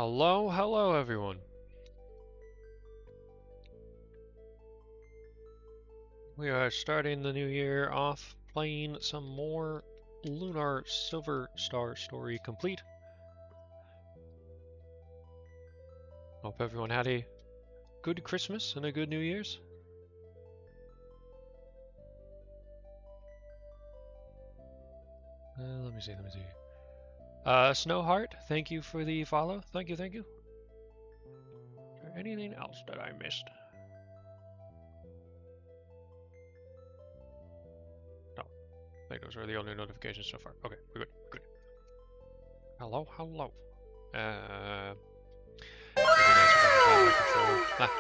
Hello, hello everyone. We are starting the new year off playing some more Lunar Silver Star Story Complete. Hope everyone had a good Christmas and a good New Year's. Let me see. Snowheart, thank you for the follow. Thank you. Is there anything else that I missed? No. I think those are the only notifications so far. Okay, we're good. Hello.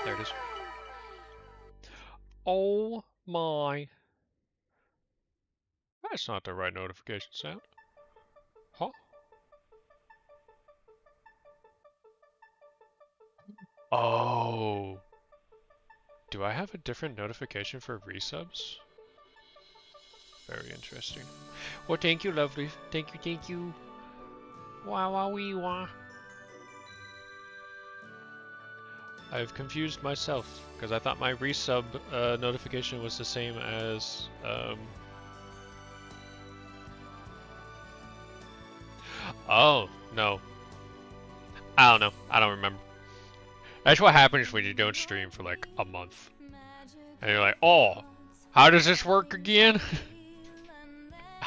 There it is. Oh my. That's not the right notification sound. Huh? Oh. Do I have a different notification for resubs? Very interesting. Well, thank you, lovely. Thank you. Wah. I've confused myself, because I thought my resub notification was the same as, Oh, no. I don't know. I don't remember. That's what happens when you don't stream for like a month. And you're like, oh, how does this work again?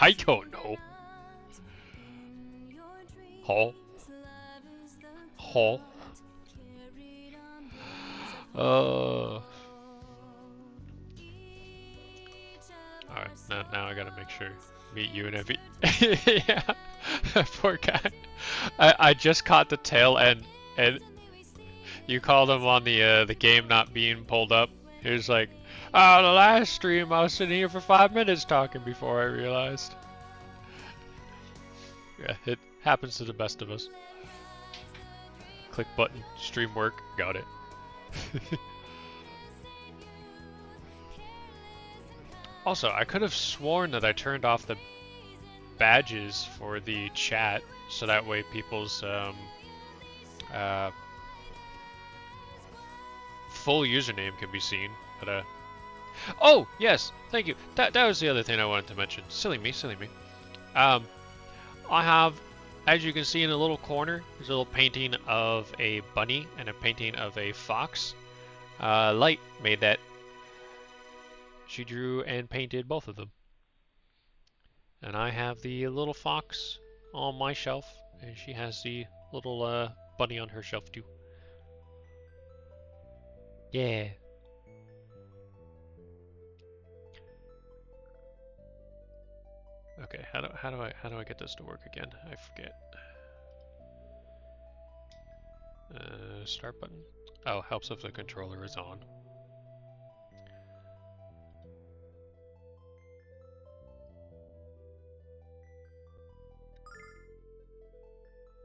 I don't know. Alright, now I gotta make sure. Meet you and every... Yeah, poor guy. I just caught the tail end, and you called him on the game not being pulled up. He was like, oh, the last stream I was sitting here for 5 minutes talking before I realized. Yeah, it happens to the best of us. Click button, stream work, got it. Also, I could have sworn that I turned off the badges for the chat, so that way people's full username can be seen. But oh yes, thank you. That was the other thing I wanted to mention. Silly me. I have, as you can see in the little corner, there's a little painting of a bunny and a painting of a fox. Light made that. She drew and painted both of them. And I have the little fox on my shelf, and she has the little bunny on her shelf too. Yeah. Okay, how do I get this to work again? I forget. Start button. Oh, helps if the controller is on.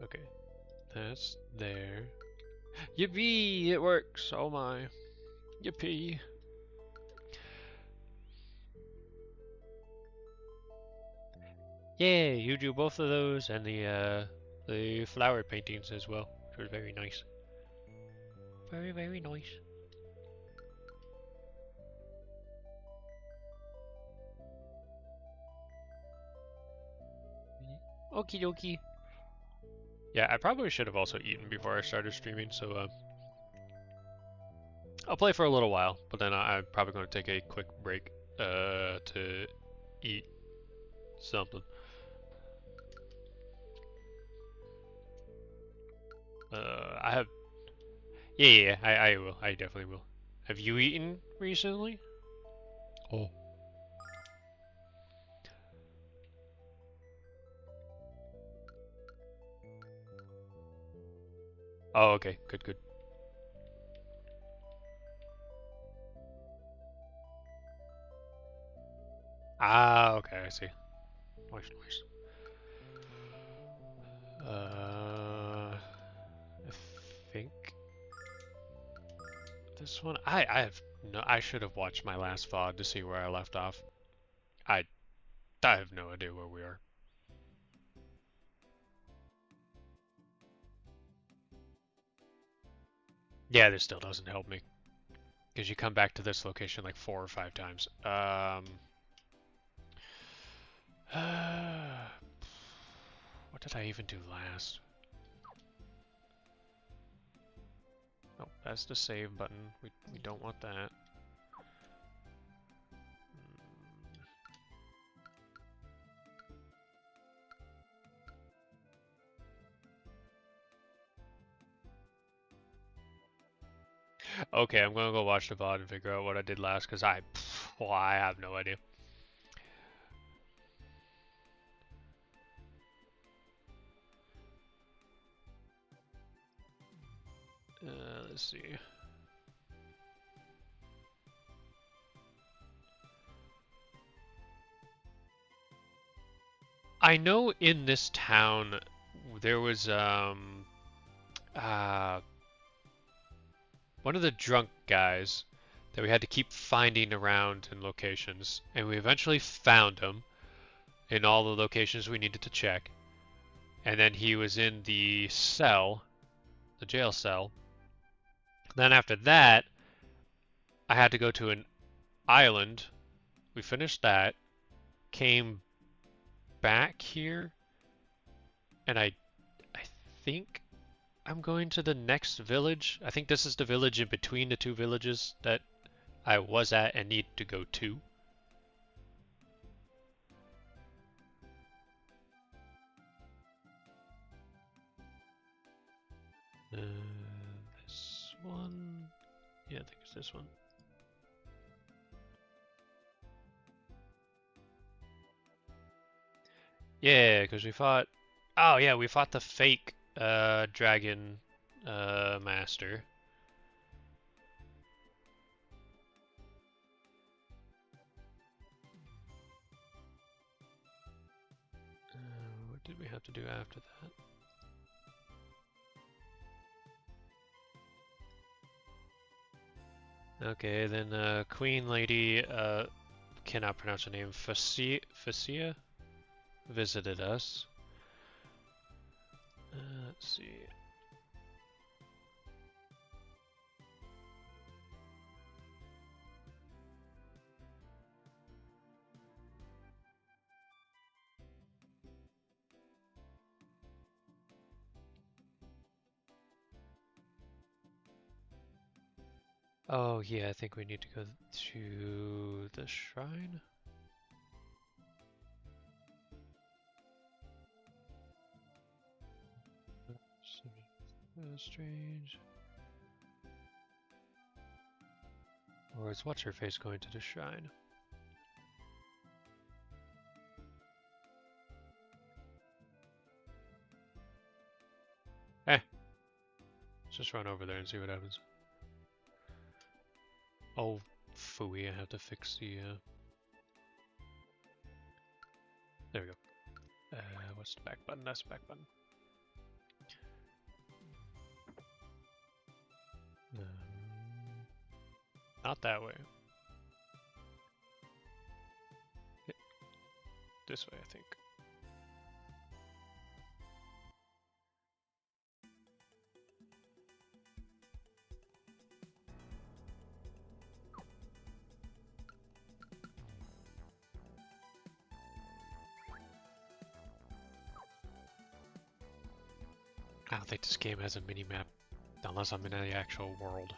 Okay, that's there. Yippee! It works! Oh my. Yippee! Yeah, you do both of those and the flower paintings as well, which was very nice. Very nice. Okie dokie. Yeah, I probably should have also eaten before I started streaming, so I'll play for a little while, but then I'm probably going to take a quick break to eat something. I have... Yeah, I will. I definitely will. Have you eaten recently? Oh. Oh, okay. Good. Ah, okay, I see. Nice. I think this one. I have no. I should have watched my last VOD to see where I left off. I have no idea where we are. Yeah, this still doesn't help me. Because you come back to this location like 4 or 5 times. What did I even do last? Oh, that's the save button. We don't want that. Okay, I'm gonna go watch the VOD and figure out what I did last, because well, I have no idea. Let's see. I know in this town there was uh one of the drunk guys that we had to keep finding around in locations, and we eventually found him in all the locations we needed to check. And then he was in the cell, the jail cell. Then after that, I had to go to an island. We finished that, came back here, and I think I'm going to the next village. I think this is the village in between the two villages that I was at and need to go to. This one. Yeah, I think it's this one. Yeah, because we fought. Oh yeah, we fought the fake dragon master. What did we have to do after that? Okay, then Queen Lady, cannot pronounce her name, Facia visited us. Let's see. Oh yeah, I think we need to go to the shrine. Strange. Or is what's her face going to the shrine? Eh, let's just run over there and see what happens. Oh, phooey, I have to fix the, there we go. What's the back button? That's the back button. Not that way. This way, I think. I don't think this game has a mini-map, unless I'm in the actual world.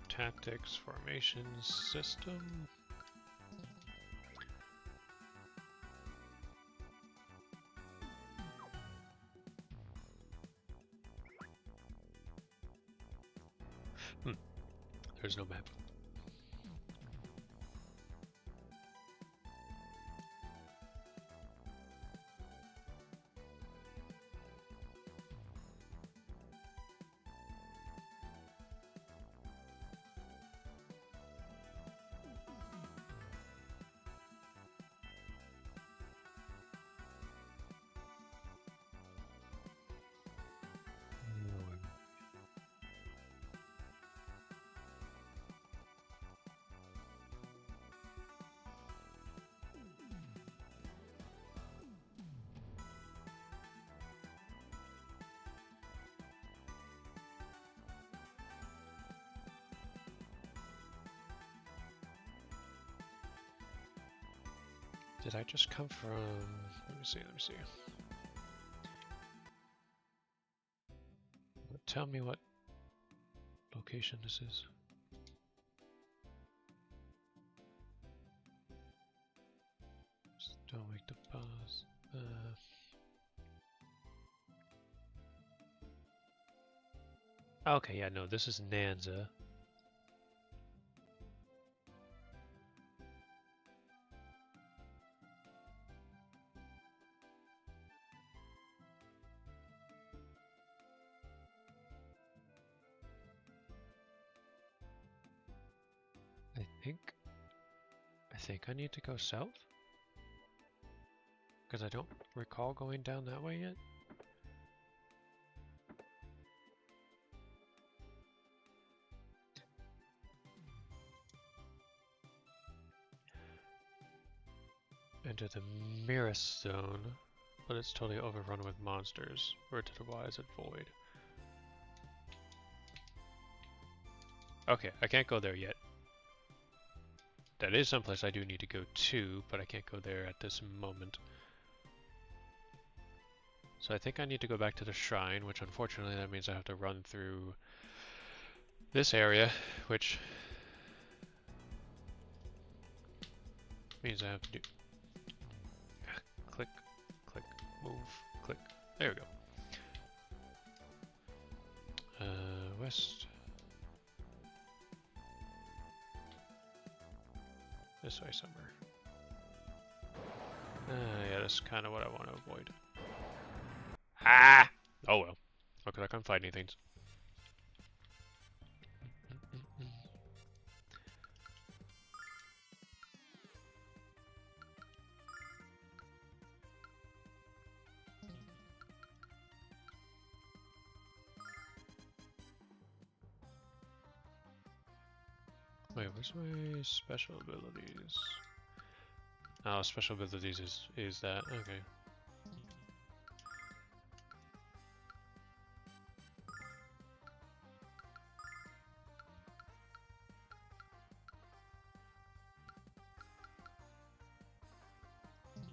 Tactics, formation, system. There's no map. Did I just come from... Let me see, let me see. Tell me what location this is. Just don't wake the boss. Okay, yeah, no, this is Nanza. I think I need to go south? Because I don't recall going down that way yet. Enter the Mirror Zone, but it's totally overrun with monsters. Where to the Y is it void? Okay, I can't go there yet. That is someplace I do need to go to, but I can't go there at this moment. So I think I need to go back to the shrine, which unfortunately that means I have to run through this area, which means I have to do click, click, move, click. There we go. West. This way somewhere. Yeah, that's kind of what I want to avoid. Ah! Oh well. Look like I'm fighting things. Wait, where's my special abilities? Oh, special abilities is that. Okay.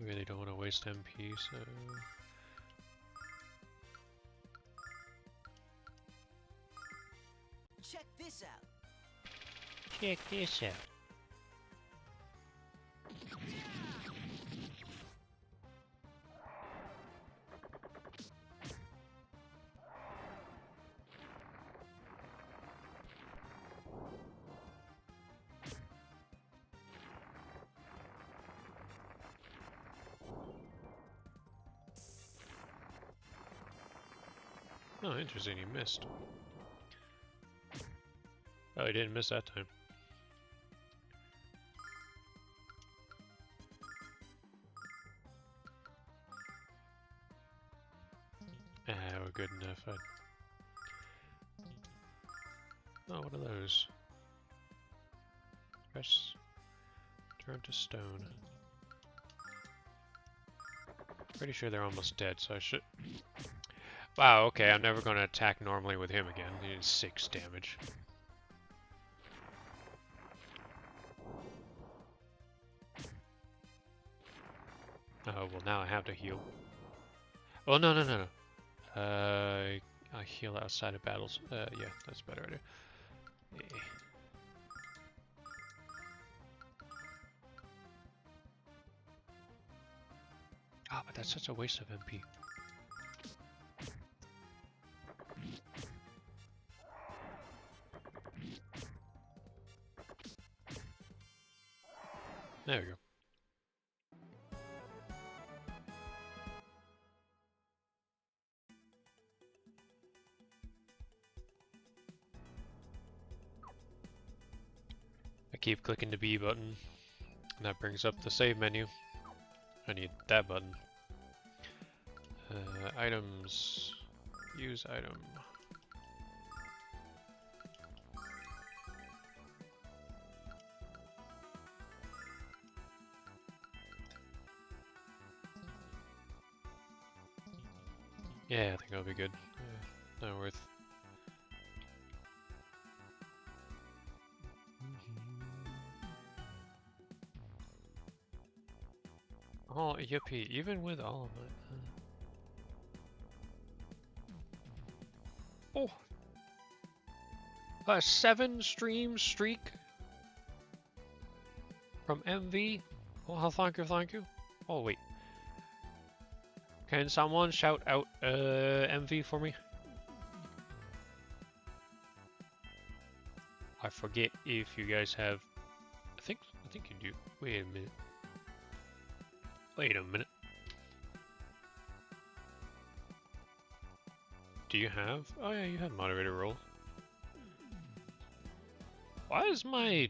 Really don't want to waste MP, so... Check this out. Check this out. Oh, interesting, he missed. Oh, he didn't miss that time. Ah, we're good enough. Oh, what are those? Press. Turn to stone. Pretty sure they're almost dead, so I should... Wow, okay, I'm never going to attack normally with him again. He did 6 damage. Oh, well now I have to heal. Oh, no, no, no, no. I heal outside of battles. Yeah, that's a better idea. Yeah. Oh, but that's such a waste of MP. There we go. I keep clicking the B button, and that brings up the save menu. I need that button. Items. Use item. Yeah, I think that'll be good. Not worth. Oh, yippee! Even with all of it. Oh, a 7-stream streak from MV. Oh, thank you, thank you. Oh wait, can someone shout out MV for me? I forget if you guys have. I think you do. Wait a minute. Wait a minute. Do you have? Oh yeah, you have moderator role. Why is my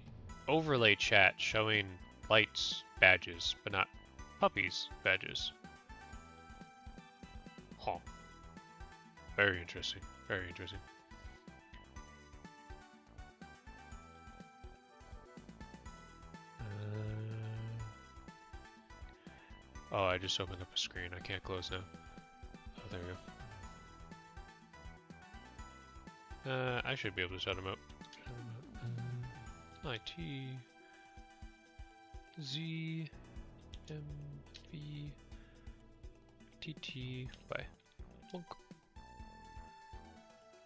overlay chat showing lights badges, but not puppies badges? Huh. Very interesting. Very interesting. Oh, I just opened up a screen. I can't close now. Oh, there we go. I should be able to shut him out. IT Z M V T T by Flunk.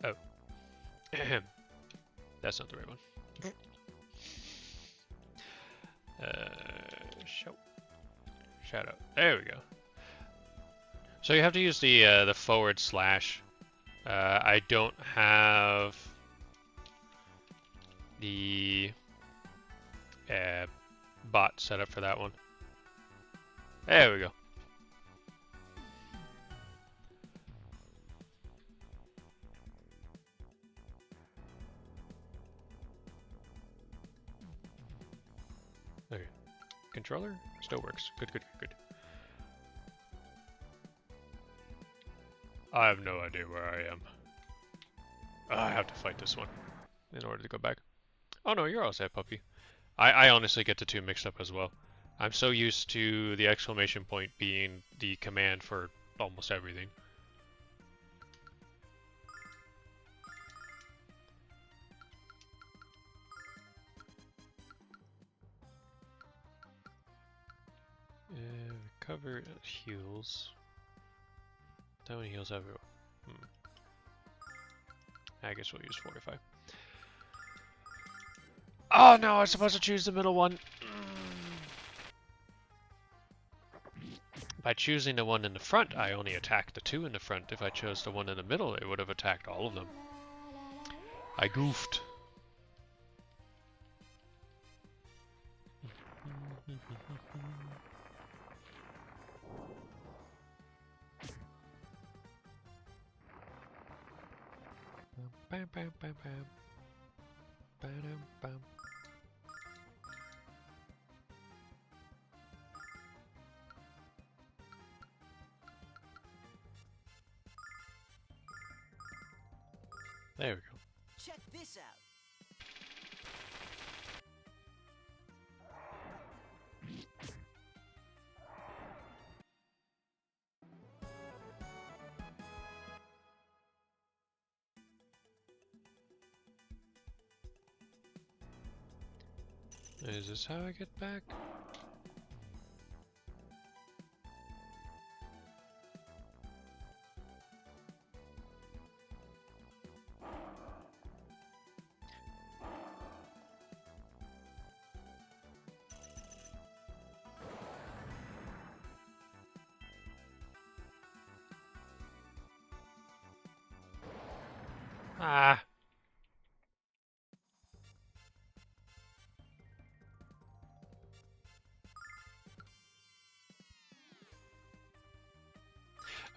Oh. That's not the right one. Shout out. There we go. So you have to use the /. I don't have the bot set up for that one. There we go. Okay. Controller still works. Good, good, good. I have no idea where I am. I have to fight this one in order to go back. Oh no, you're all set, puppy. I honestly get the two mixed up as well. I'm so used to the exclamation point being the command for almost everything. Recover heals. That one heals everyone. I guess we'll use 45. Oh no, I was supposed to choose the middle one. By choosing the one in the front, I only attacked the two in the front. If I chose the one in the middle, it would have attacked all of them. I goofed. Bam, bam, bam, bam. Ba-dum, bam. There we go. Check this out. Is this how I get back? Ah.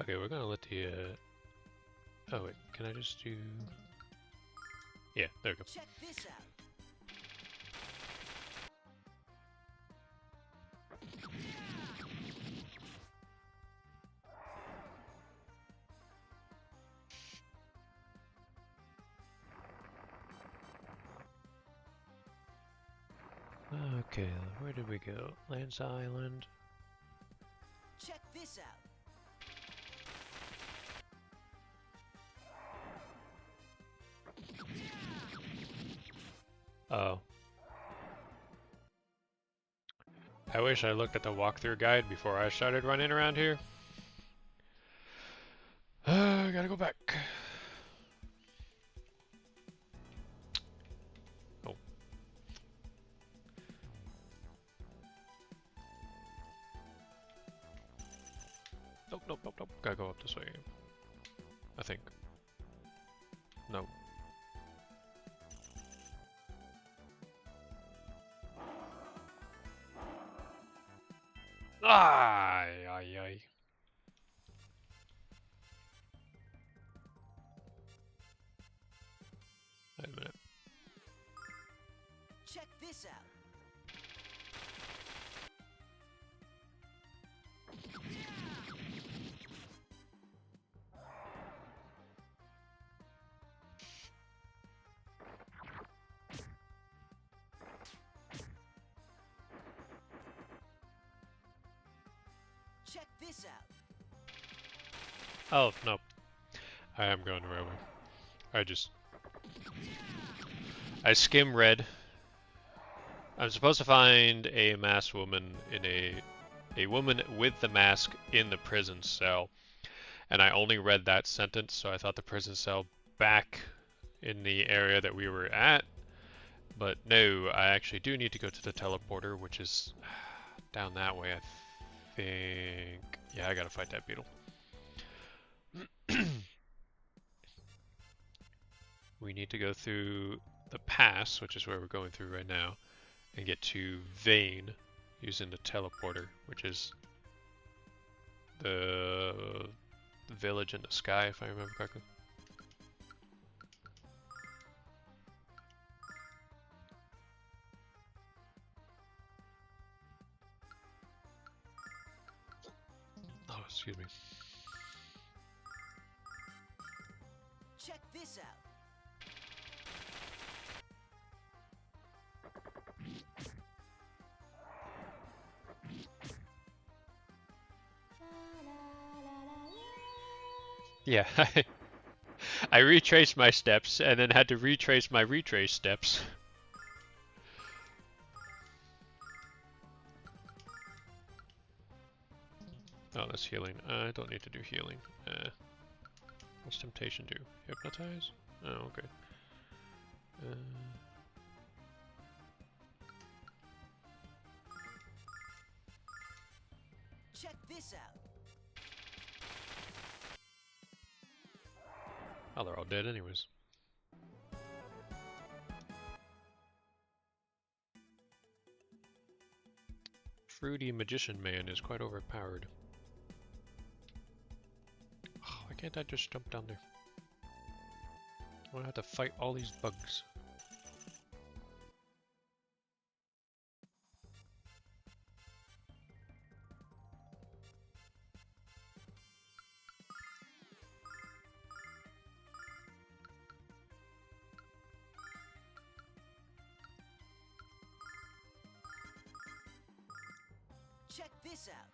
Okay, we're gonna let the, oh wait, can I just do... Yeah, there we go. Check this out. Okay, where did we go? Lance Island. Check this out. Oh. I wish I looked at the walkthrough guide before I started running around here. I gotta go back. Oh. Nope, nope, nope, nope. Gotta go up this way. I think. No. Ay, ay, ay. Wait a minute. Check this out. Check this out. Oh, no. I am going the right way. I skim read. I'm supposed to find a masked woman in a woman with the mask in the prison cell. And I only read that sentence, so I thought the prison cell back in the area that we were at. But no, I actually do need to go to the teleporter, which is down that way, I think. Yeah, I gotta fight that beetle. We need to go through the pass, which is where we're going through right now, and get to Vane using the teleporter, which is the village in the sky, if I remember correctly. Oh, excuse me. Check this out. Yeah, I retraced my steps and then had to retrace my retrace steps. Oh, that's healing. I don't need to do healing. What's temptation do? Hypnotize? Oh, okay. Check this out. Oh, they're all dead anyways. Fruity Magician Man is quite overpowered. Oh, why can't I just jump down there? I'm gonna have to fight all these bugs. Check this out.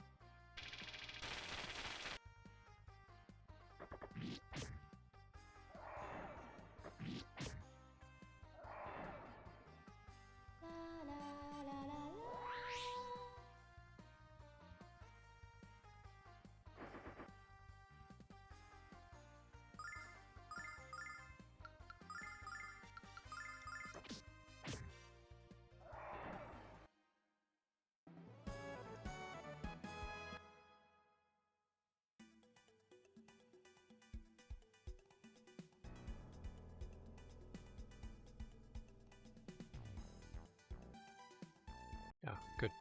Yeah, good.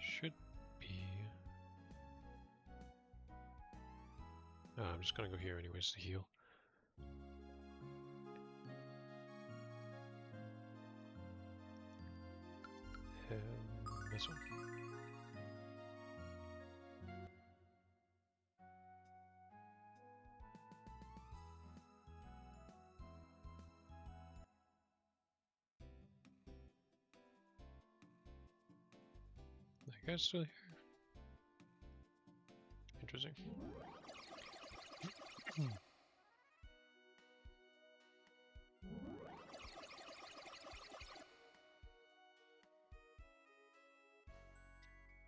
Should be... Oh, I'm just gonna go here anyways to heal. This one. That guy's still here. Interesting.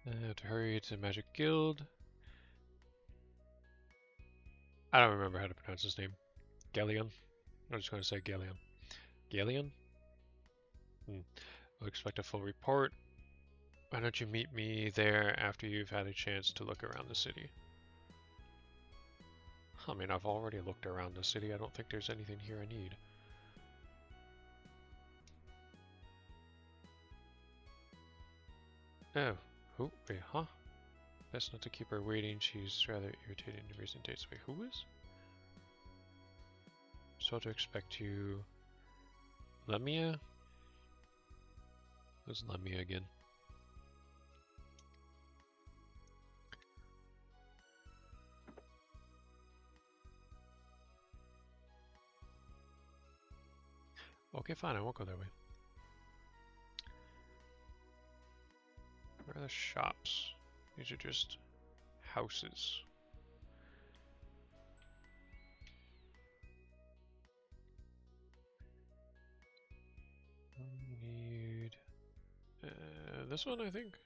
I have to hurry to Magic Guild. I don't remember how to pronounce his name. Galleon? I'm just going to say Galleon. Galleon? I'll expect a full report. Why don't you meet me there after you've had a chance to look around the city? I mean, I've already looked around the city. I don't think there's anything here I need. Oh, wait, huh? Best not to keep her waiting. She's rather irritating in recent days. Wait, who is? So to expect you... Lemia? Who's Lemia again? Okay, fine, I won't go that way. Where are the shops? These are just houses. We need this one, I think.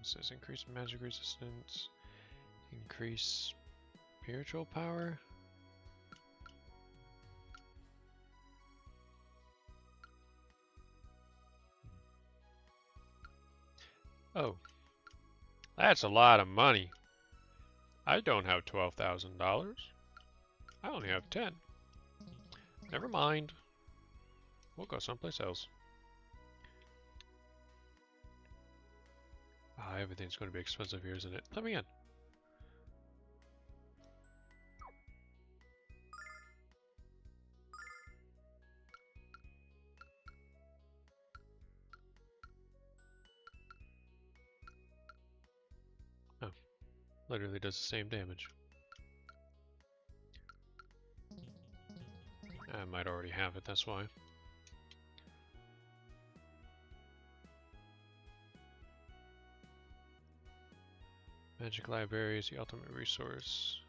It says increase magic resistance, increase spiritual power. Oh, that's a lot of money. I don't have $12,000. I only have 10. Never mind. We'll go someplace else. Ah, everything's going to be expensive here, isn't it? Let me in. Oh, literally does the same damage. I might already have it, that's why. Magic Library is the ultimate resource.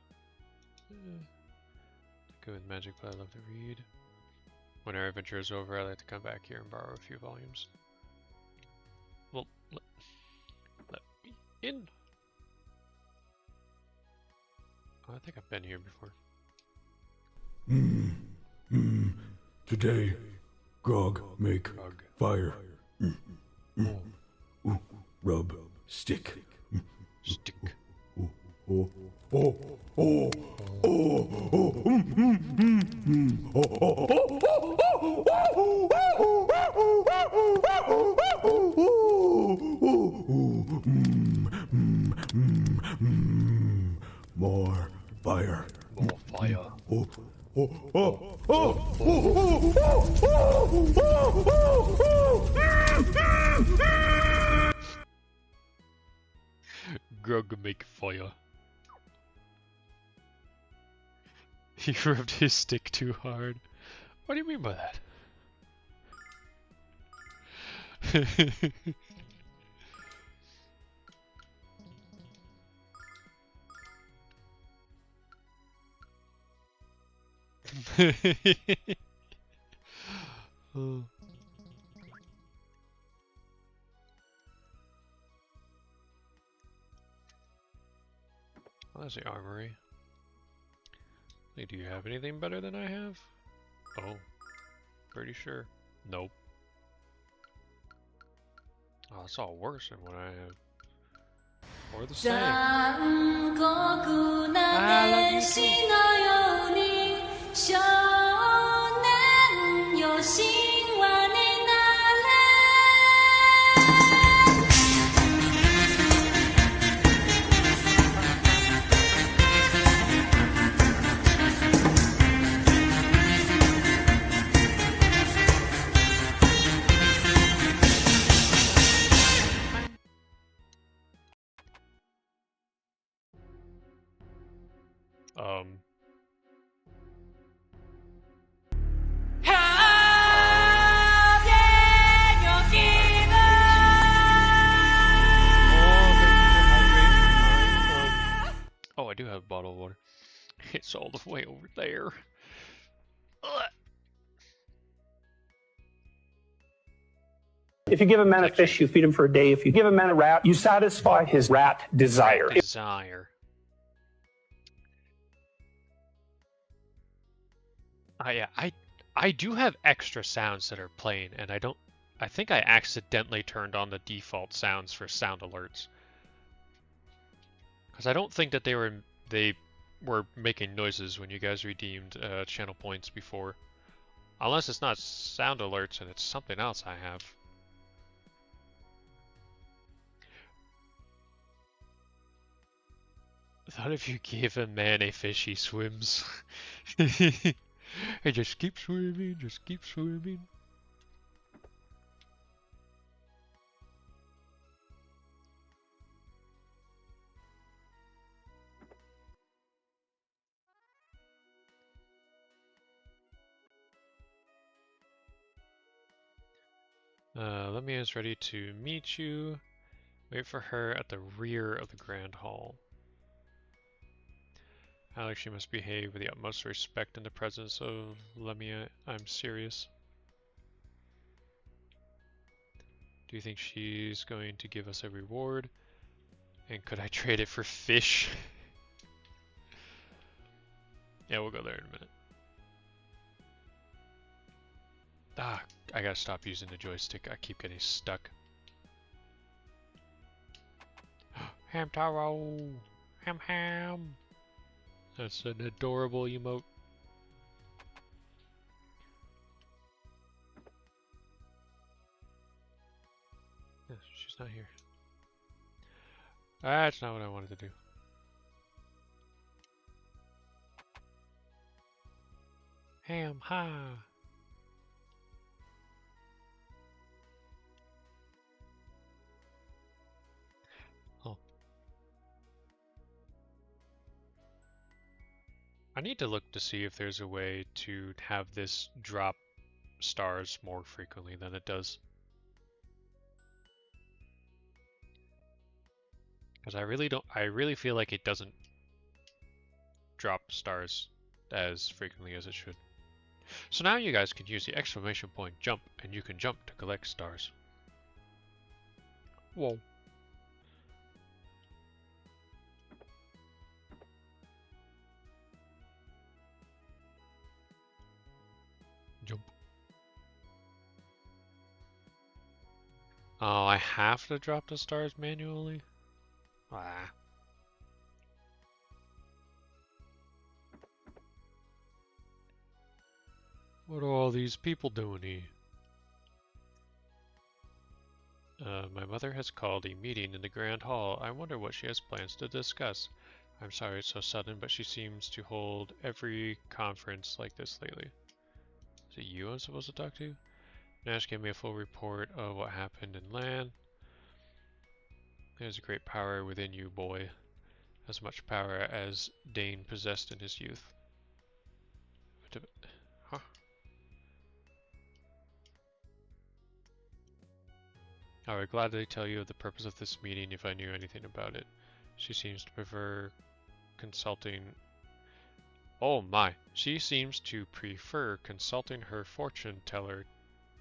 Good with Magic, but I love to read. When our adventure is over, I like to come back here and borrow a few volumes. Well, let me in. Oh, I think I've been here before. Today, grog make fire. Rub stick. Stick. More fire. More fire. Grog make fire. He rubbed his stick too hard. What do you mean by that? Oh. Well, that's the armory. Hey, do you have anything better than I have? Oh, pretty sure. Nope. Oh, it's all worse than what I have. Or the same. the way over there. Ugh. If you give a man a fish, you feed him for a day. If you give a man a rat, you satisfy his rat desire. Desire. Yeah, I do have extra sounds that are playing, and I think I accidentally turned on the default sounds for sound alerts. Because I don't think that they were making noises when you guys redeemed channel points before. Unless it's not sound alerts and it's something else I have. I thought if you give a man a fish, he swims. Hey, just keep swimming, just keep swimming. Lemia is ready to meet you. Wait for her at the rear of the Grand Hall. Alex, you must behave with the utmost respect in the presence of Lemia. I'm serious. Do you think she's going to give us a reward? And could I trade it for fish? Yeah, we'll go there in a minute. Ah, I gotta stop using the joystick. I keep getting stuck. Hamtaro! Ham ham! That's an adorable emote. Yes, she's not here. That's not what I wanted to do. Ham ha! Oh. I need to look to see if there's a way to have this drop stars more frequently than it does. Because I really feel like it doesn't drop stars as frequently as it should. So now you guys can use the exclamation point jump, and you can jump to collect stars. Whoa. Jump. Oh, I have to drop the stars manually? Ah. What are all these people doing here? My mother has called a meeting in the Grand Hall. I wonder what she has plans to discuss. I'm sorry it's so sudden, but she seems to hold every conference like this lately. Is it you I'm supposed to talk to? Nash gave me a full report of what happened in land. There's a great power within you, boy. As much power as Dane possessed in his youth. Huh? I would gladly tell you of the purpose of this meeting if I knew anything about it. She seems to prefer consulting... Oh my! She seems to prefer consulting her fortune teller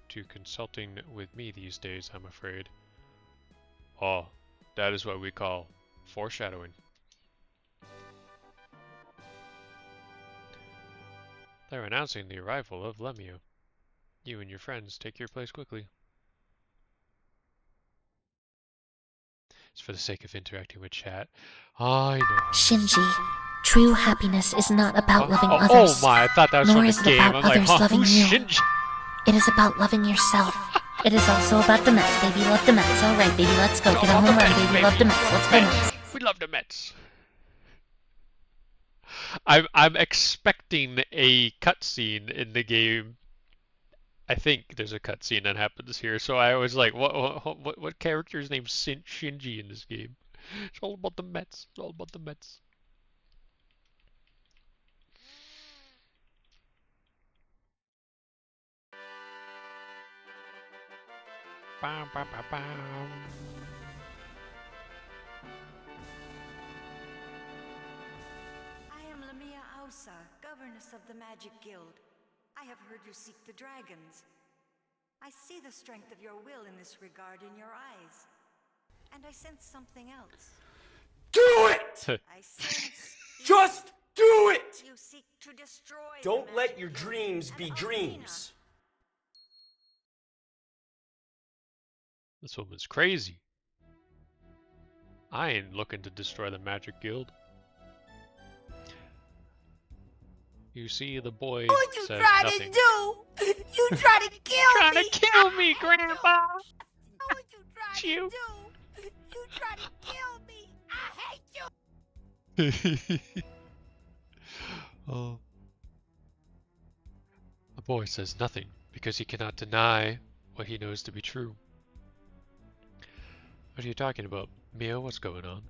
to consulting with me these days, I'm afraid. Oh, that is what we call foreshadowing. They're announcing the arrival of Lemio. You and your friends take your place quickly. It's for the sake of interacting with chat. I know. Shinji, true happiness is not about loving oh others, my, I thought that was nor from is the it game. about I'm like, others huh, loving who's you. Shinji? It is about loving yourself. It is also about the Mets, baby. Love the Mets. All right, baby, let's go. Get a home run, baby. Love the Mets. Let's go, Mets. We love the Mets. I'm expecting a cutscene in the game. I think there's a cutscene that happens here, so I was like, what character's name's Shinji in this game? It's all about the Mets. It's all about the Mets. Bow, bow, bow, bow. I am Lamia Rosa, governess of the Magic Guild. I have heard you seek the dragons. I see the strength of your will in this regard in your eyes. And I sense something else. Do it! I sense Just do it! you seek to destroy the Don't let Magic your Guild dreams and be Alfina. dreams. This woman's crazy. I ain't looking to destroy the Magic Guild. You see, the boy What you says trying nothing. to do? You trying to kill Trying me? to kill me, Grandpa! What you trying You. to do? You trying to kill me? I hate you. Oh. The boy says nothing because he cannot deny what he knows to be true. What are you talking about? Mia, what's going on?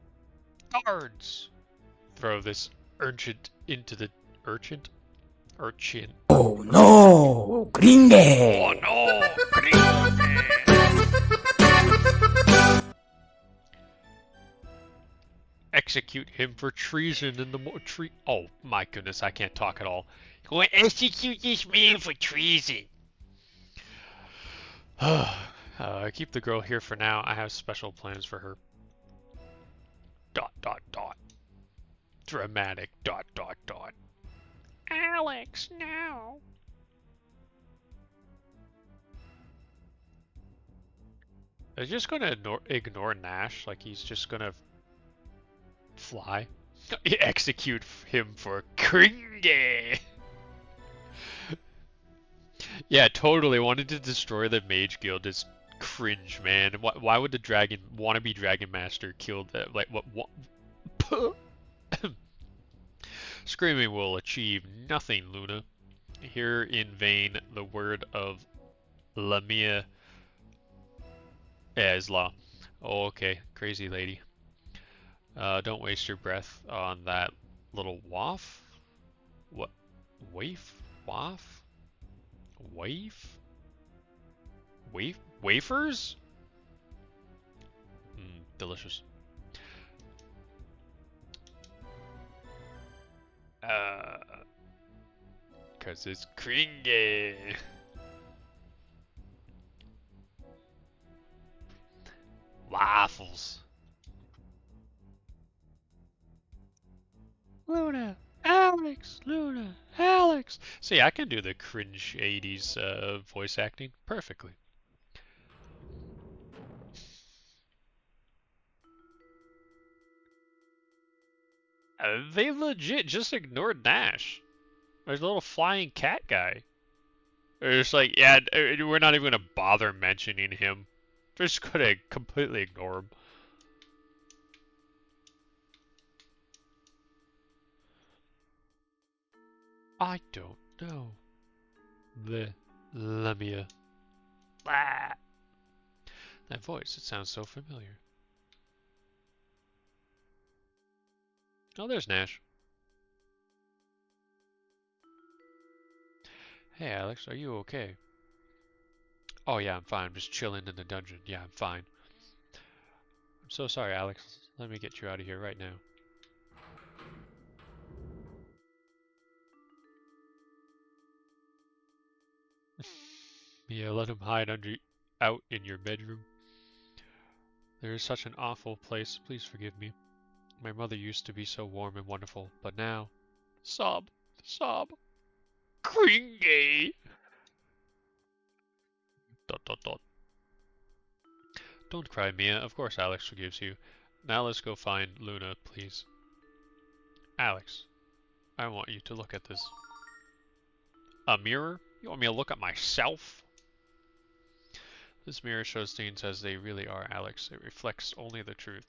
Guards! Throw this urchin into the urchin? Urchin. Oh no! Gringe! Oh no! Execute him for treason in the Oh my goodness, I can't talk at all. Go execute this man for treason. Keep the girl here for now. I have special plans for her. ... Dramatic ... Alex, no. They're just gonna ignore Nash, like he's just gonna fly. Execute him for cringe. Yeah, totally. Wanted to destroy the Mage Guild is cringe, man. Why would the wannabe Dragon Master kill that? Like what? Screaming will achieve nothing, Luna. Hear in vain the word of Lamia Esla. Oh, okay, crazy lady. Don't waste your breath on that little waif. What? Waif? Waff? Waif? Wafers? Delicious. Cause it's cringy. Waffles. Luna, Alex, Luna, Alex. See, I can do the cringe 80s voice acting perfectly. They legit just ignored Nash. There's a little flying cat guy. They're just like, yeah, we're not even gonna bother mentioning him. They're just gonna completely ignore him. I don't know. The Lamia. Ah. That voice, it sounds so familiar. Oh, there's Nash. Hey, Alex, are you okay? Oh, yeah, I'm fine. I'm just chilling in the dungeon. Yeah, I'm fine. I'm so sorry, Alex. Let me get you out of here right now. Yeah, let him hide out in your bedroom. There is such an awful place. Please forgive me. My mother used to be so warm and wonderful, but now... Sob. Sob. Cringy. ... Don't cry, Mia. Of course Alex forgives you. Now let's go find Luna, please. Alex, I want you to look at this. A mirror? You want me to look at myself? This mirror shows things as they really are, Alex. It reflects only the truth.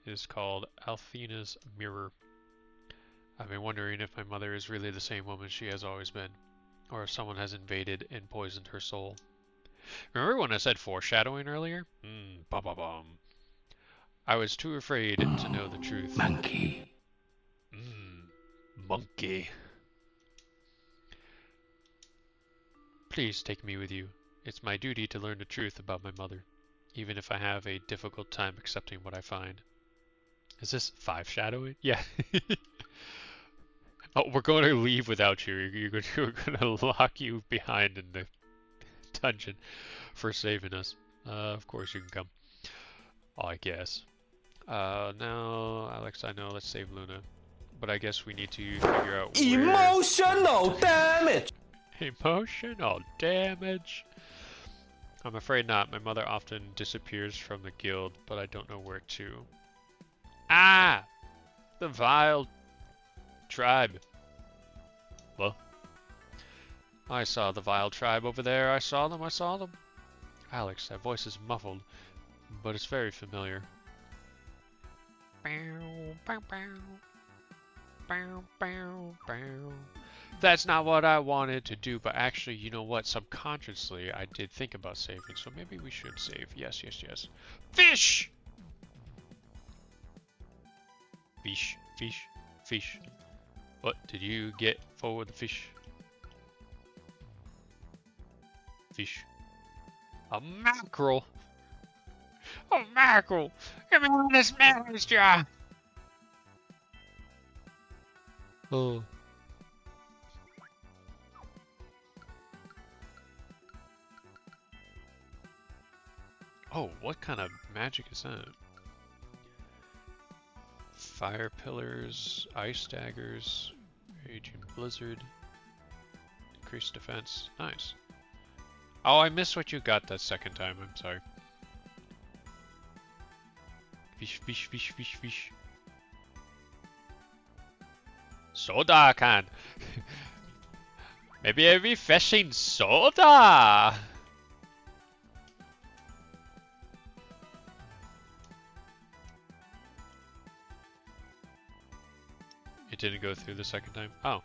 It is called Althena's mirror. I've been wondering if my mother is really the same woman she has always been, or if someone has invaded and poisoned her soul. Remember when I said foreshadowing earlier? Ba-ba-bum. I was too afraid to know the truth. Monkey. Monkey. Please take me with you. It's my duty to learn the truth about my mother, even if I have a difficult time accepting what I find. Is this 5 shadowing? Yeah. Oh, we're going to leave without you. We're going to lock you behind in the dungeon for saving us. Of course you can come. I guess. Now, Alex, I know, let's save Luna. But I guess we need to figure out where... Emotional damage! Emotional damage. I'm afraid not. My mother often disappears from the guild, but I don't know where to. Ah! The vile tribe. Well, I saw the vile tribe over there. I saw them. Alex, that voice is muffled, but it's very familiar. That's not what I wanted to do, but actually, you know what? Subconsciously, I did think about saving, so maybe we should save. Yes. Fish! Fish. What did you get for the fish? Fish. A mackerel! A mackerel! Give me one of this mayonnaise jar! Oh. Oh, what kind of magic is that? Fire pillars, ice daggers, raging blizzard, increased defense. Nice. Oh, I missed what you got that second time. I'm sorry. Fish. Soda can. Maybe I'll be fishing soda. It didn't go through the second time. Oh.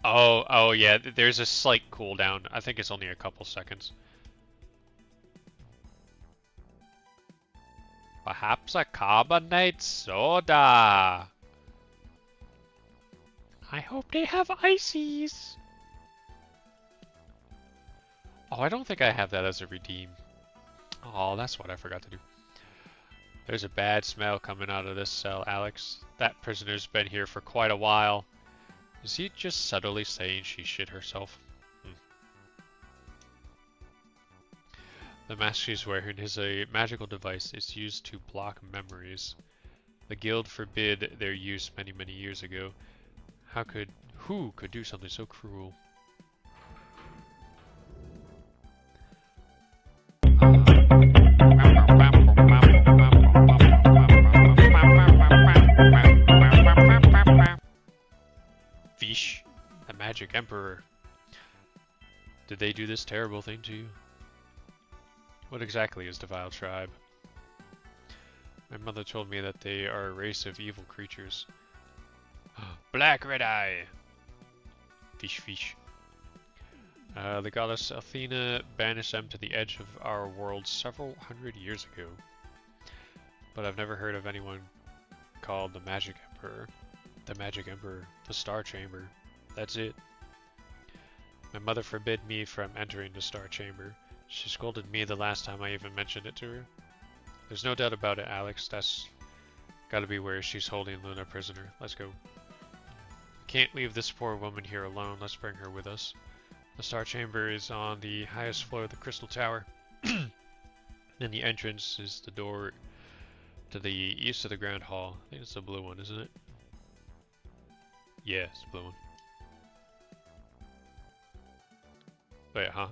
Oh yeah. There's a slight cooldown. I think it's only a couple seconds. Perhaps a carbonate soda. I hope they have ices. Oh, I don't think I have that as a redeem. Oh, that's what I forgot to do. There's a bad smell coming out of this cell, Alex. That prisoner's been here for quite a while. Is he just subtly saying she shit herself? The mask she's wearing is a magical device. It's used to block memories. The guild forbid their use many, many years ago. Who could do something so cruel? Fish, the magic emperor. Did they do this terrible thing to you? What exactly is the vile tribe? My mother told me that they are a race of evil creatures. Black Red Eye! Fish. The goddess Athena banished them to the edge of our world several hundred years ago. But I've never heard of anyone called the Magic Emperor. The Magic Emperor. The Star Chamber. That's it. My mother forbid me from entering the Star Chamber. She scolded me the last time I even mentioned it to her. There's no doubt about it, Alex. That's gotta be where she's holding Luna prisoner. Let's go. Can't leave this poor woman here alone. Let's bring her with us. The Star Chamber is on the highest floor of the Crystal Tower. And the entrance is the door to the east of the Grand Hall. I think it's the blue one, isn't it? Yeah, it's the blue one. Wait, huh?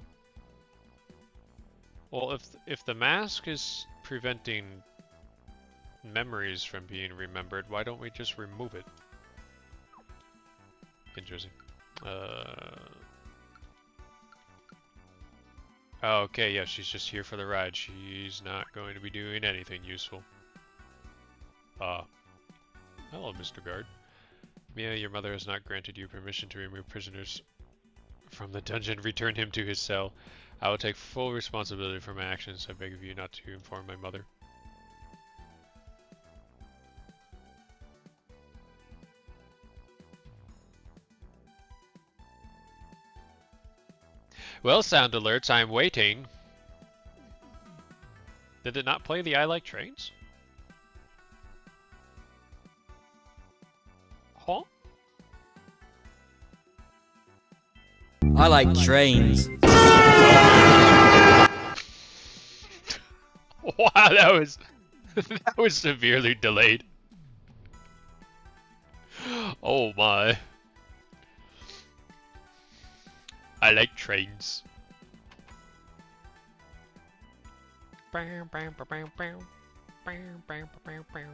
Well, if the mask is preventing memories from being remembered, why don't we just remove it? Interesting. Okay, yeah, she's just here for the ride. She's not going to be doing anything useful. Hello, Mr. Guard. Mia, your mother has not granted you permission to remove prisoners from the dungeon. Return him to his cell. I will take full responsibility for my actions. I beg of you not to inform my mother. Well, sound alerts, I'm waiting. Did it not play the I Like Trains? Huh? I like trains. Wow, that was that was severely delayed. Oh my. I like trains. Bam, bam, bam, bam, bam. Bam, bam, bam, bam.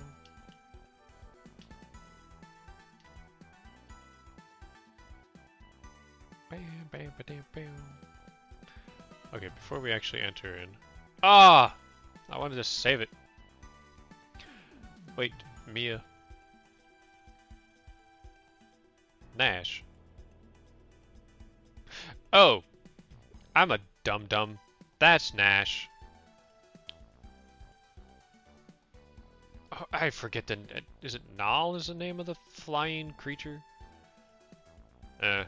Bam, bam, bam, bam. Okay, before we actually enter in. Ah! I wanted to save it. Wait, Mia. Nash. Oh! I'm a dum-dum. That's Nash. Oh, I forget the... Is it Nal is the name of the flying creature? You're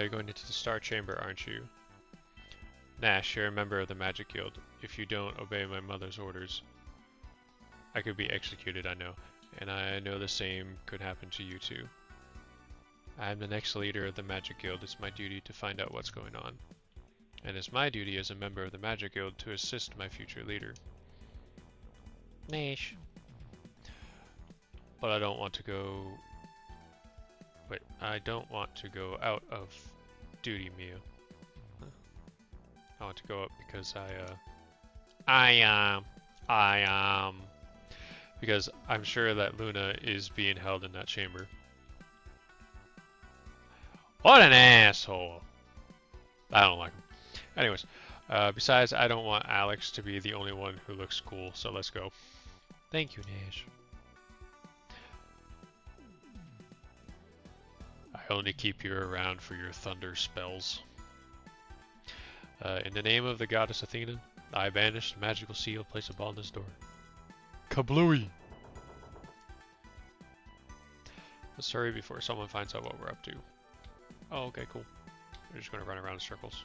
going into the Star Chamber, aren't you? Nash, you're a member of the Magic Guild. If you don't obey my mother's orders, I could be executed, I know. And I know the same could happen to you too. I'm the next leader of the Magic Guild. It's my duty to find out what's going on. And it's my duty as a member of the Magic Guild to assist my future leader. Nash. But I don't want to go... Wait, I don't want to go out of duty, Mia. I want to go up because because I'm sure that Luna is being held in that chamber. What an asshole! I don't like him. Anyways, besides, I don't want Alex to be the only one who looks cool, so let's go. Thank you, Nash. I only keep you around for your thunder spells. In the name of the goddess Athena, I banish the magical seal placed upon this door. Kablooey! Let's hurry before someone finds out what we're up to. Oh, okay, cool. We're just gonna run around in circles.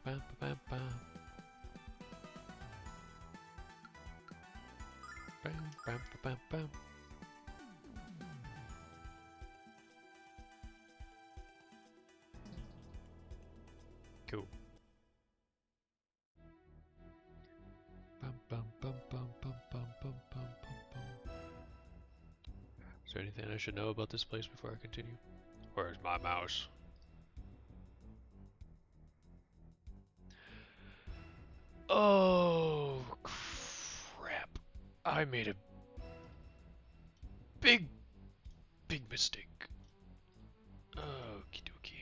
Bam, bam, bam. Bam, bam, bam, bam. Cool. Bum, bum, bum, bum, bum, bum, bum, bum, bum. Is there anything I should know about this place before I continue? Where's my mouse? Oh, crap. I made a big mistake. Okie dokie.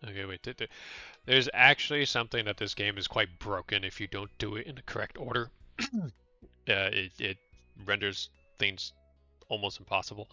Okay, wait. There's actually something that this game is quite broken if you don't do it in the correct order. It renders things almost impossible.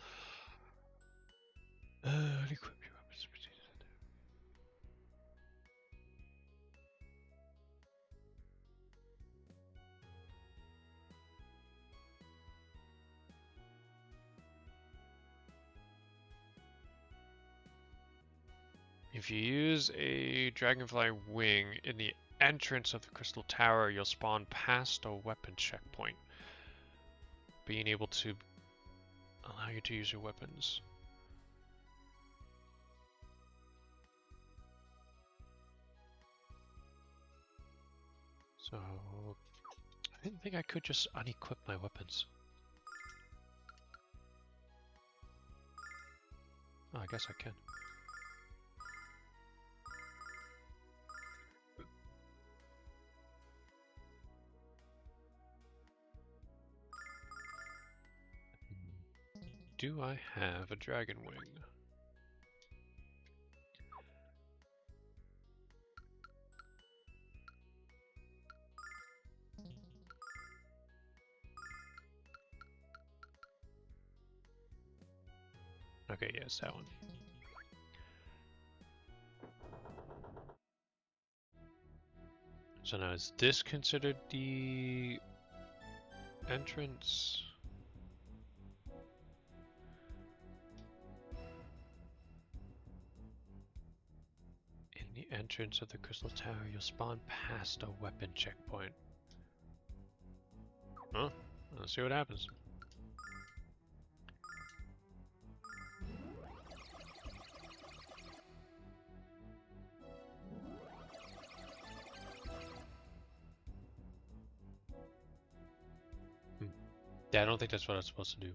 If you use a dragonfly wing in the entrance of the crystal tower, you'll spawn past a weapon checkpoint, being able to allow you to use your weapons. So, I didn't think I could just unequip my weapons. Oh, I guess I can. Do I have a dragon wing? Okay, yes, that one. So now is this considered the entrance? In the entrance of the Crystal Tower, you'll spawn past a weapon checkpoint. Huh? Let's see what happens. Yeah, I don't think that's what I was supposed to do.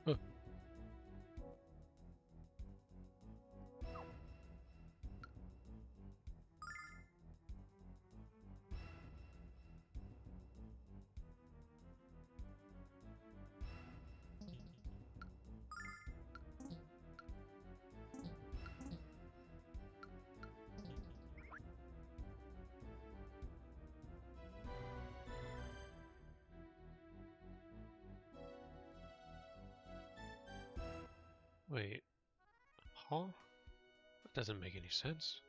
Huh. Wait. Huh? That doesn't make any sense.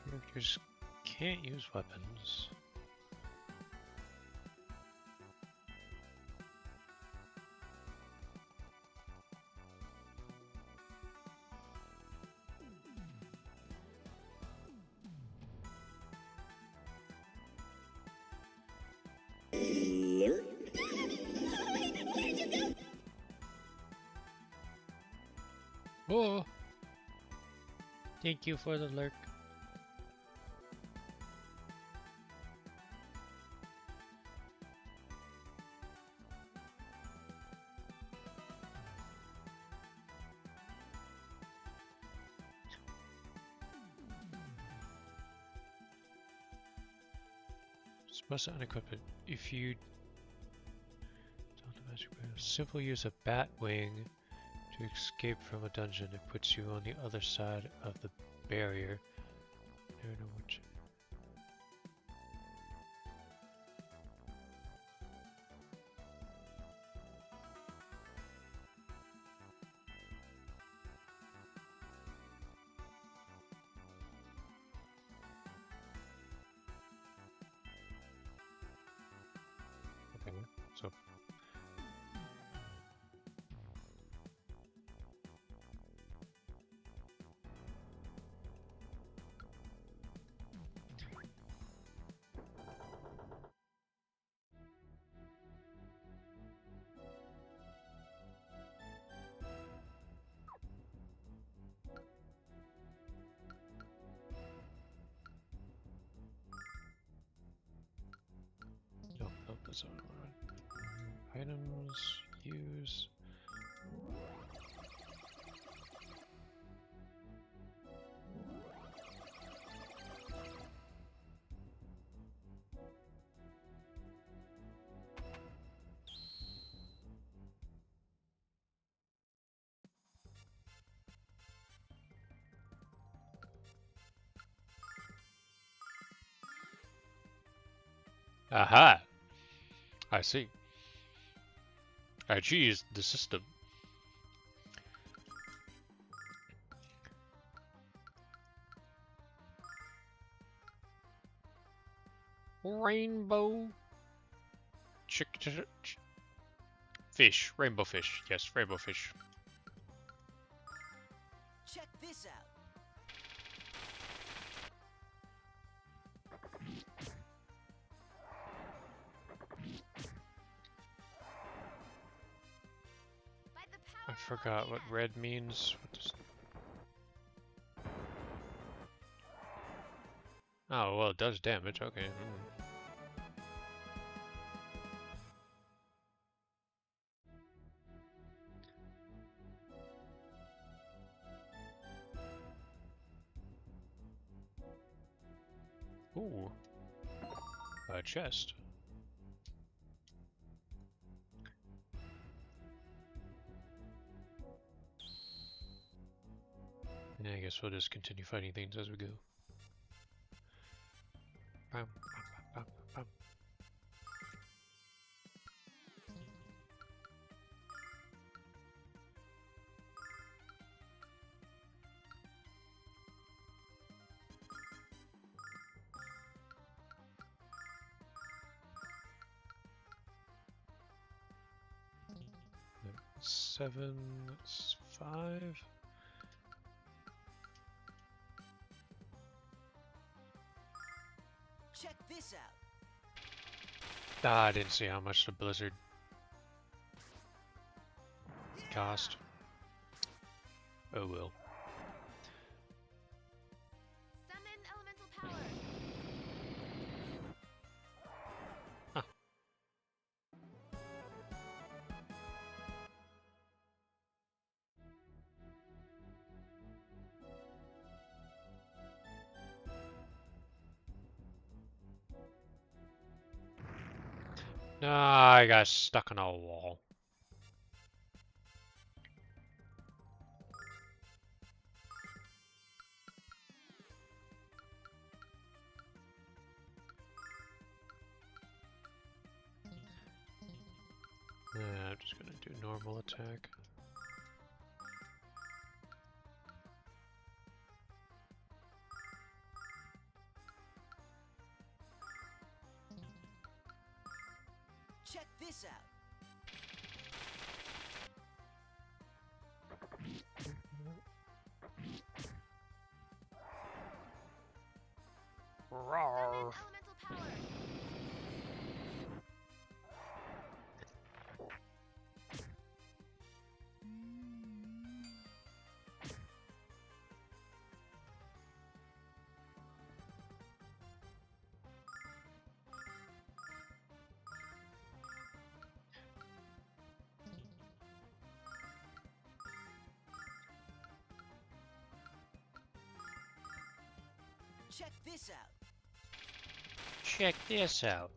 Characters can't use weapons. Oh! Thank you for the lurk. Must unequip it. If you don't have magic wheel, simply use a bat wing to escape from a dungeon. It puts you on the other side of the barrier. Never know which. Okay, so no, that's not what I want. Items, use. Aha! I see. I cheesed the system. Rainbow fish. Rainbow fish. Yes, rainbow fish. Check this out. I forgot what red means. What does... Oh, well, it does damage. Okay. Ooh. A chest. Yeah, I guess we'll just continue fighting things as we go. Bam, bam, bam, bam, bam. Seven, that's 5. Check this out. Ah, I didn't see how much the blizzard cost. Oh well. Summon elemental power. Huh. No, I got stuck on a wall. I'm just gonna do normal attack. Check this out. Rawr. Elemental power. Check this out. Check this out.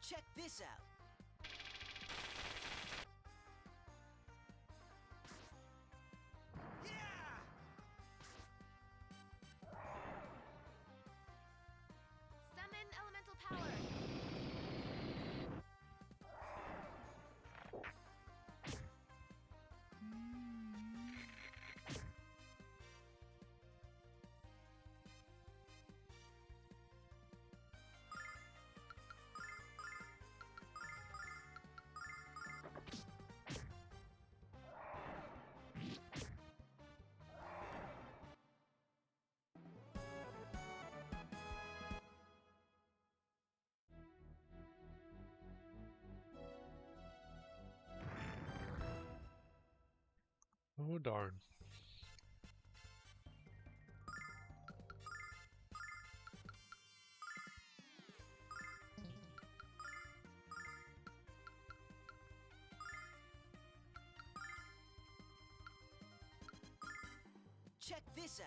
Check this out. Summon elemental power. darn. Check this out.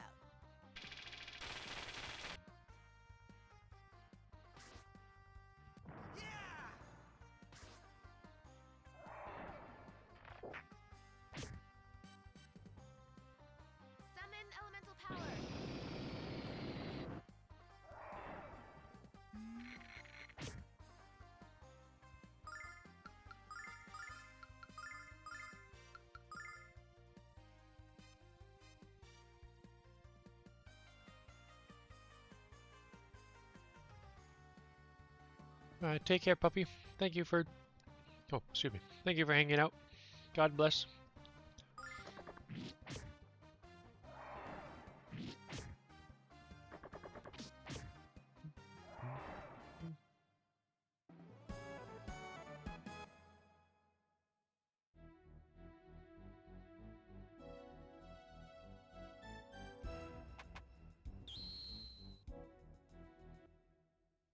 Summon elemental power. Take care, puppy. Thank you for... Oh, excuse me. Thank you for hanging out. God bless.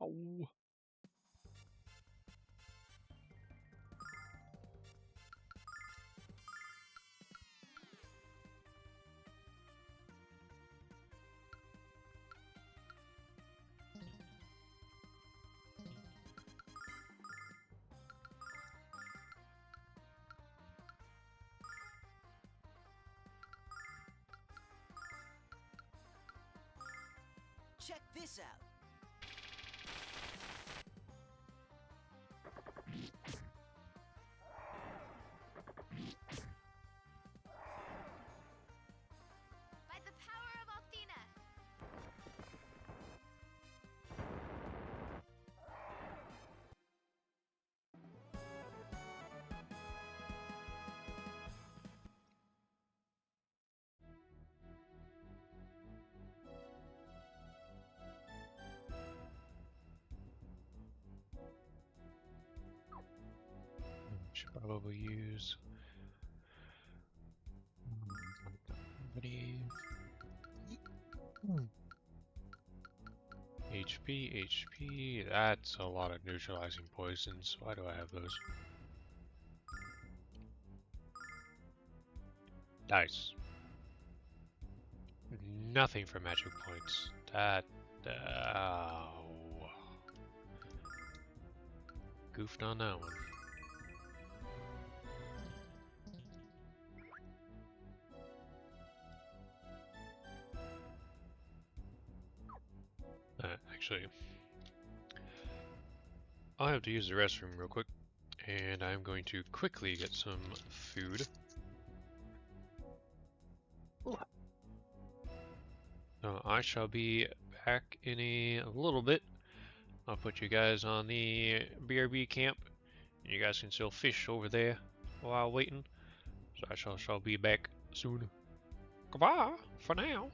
Oh. Check this out. By the power of Althena. Should probably use... HP. That's a lot of neutralizing poisons. Why do I have those? Nice. Nothing for magic points. That... goofed on that one. Actually, I'll have to use the restroom real quick, and I'm going to quickly get some food. I shall be back in a little bit. I'll put you guys on the BRB camp. You guys can still fish over there while waiting. So I shall be back soon. Goodbye for now.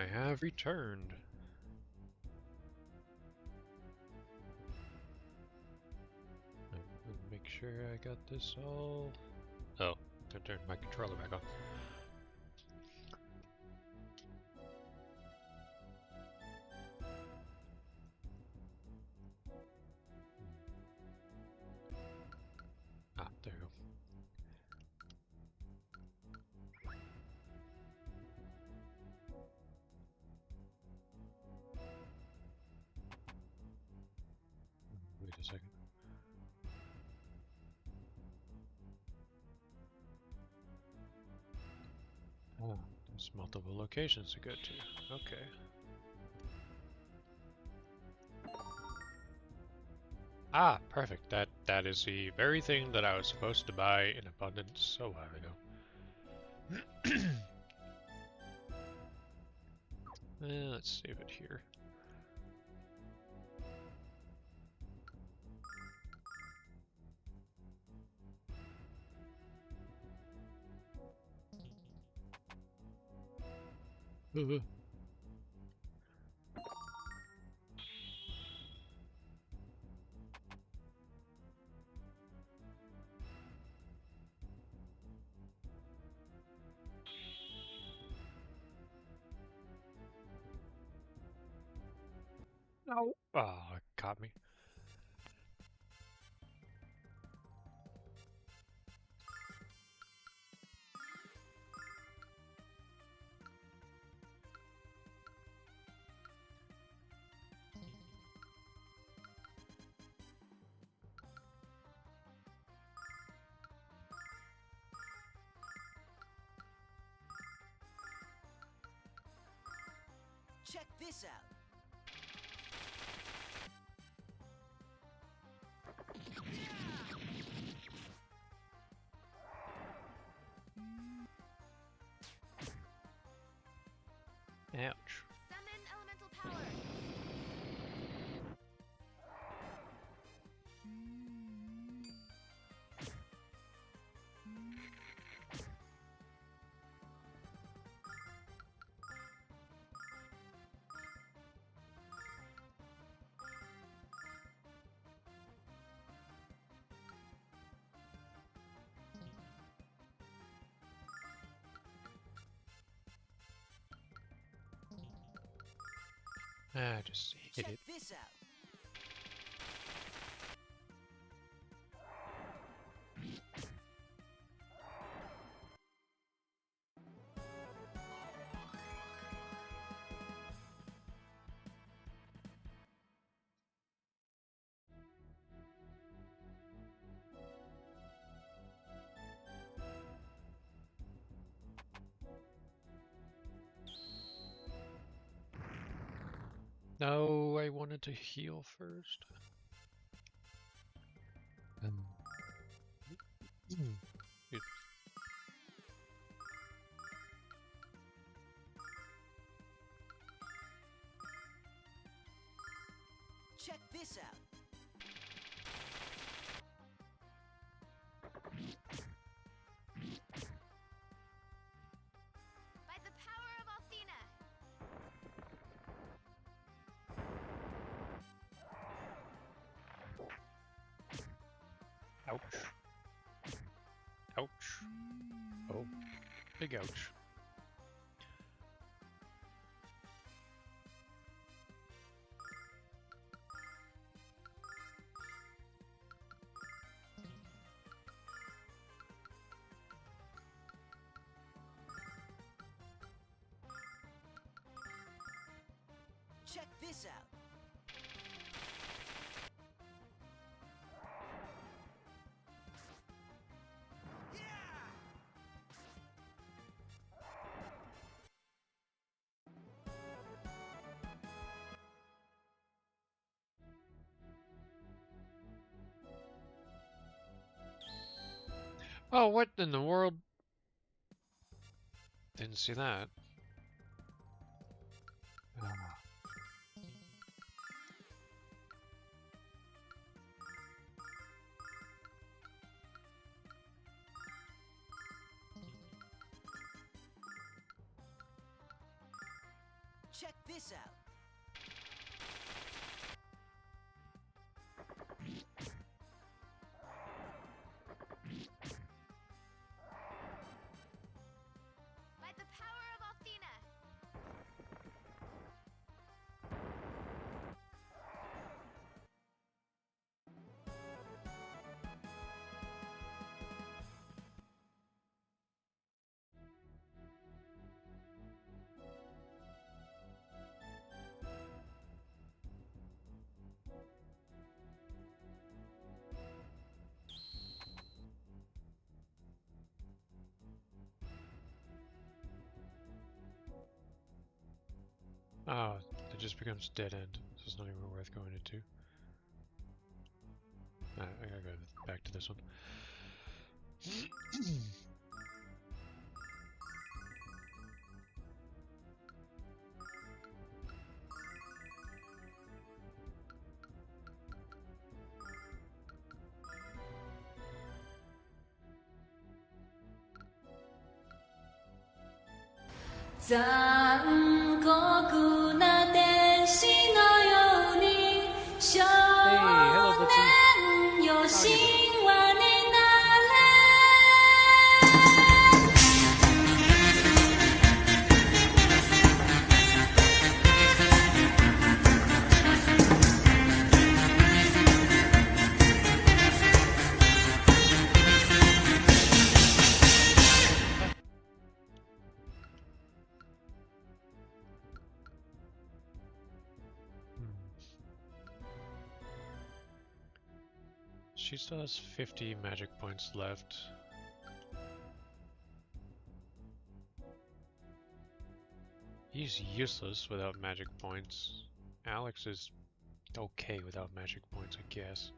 I have returned. Make sure I got this all. Oh, I turned my controller back on. Ah, there we go. Wait a second. Oh, there's multiple locations to go to. Okay. Ah, perfect. That is the very thing that I was supposed to buy in abundance a while ago. Let's save it here. No. Oh, it caught me. Check this out. Ouch. Summon elemental power. Ah, just hit Check it. this out. No, I wanted to heal first. It- Check this out. By the power of Althena. Ouch. Ouch. Oh, big ouch. Check this out. Oh, what in the world? Didn't see that. Ah. Check this out. By the power of Athena. Oh, it just becomes dead end. So it's not even worth going into. I gotta go back to this one. hello, Blitzy. She still has 50 magic points left. He's useless without magic points. Alex is okay without magic points, I guess.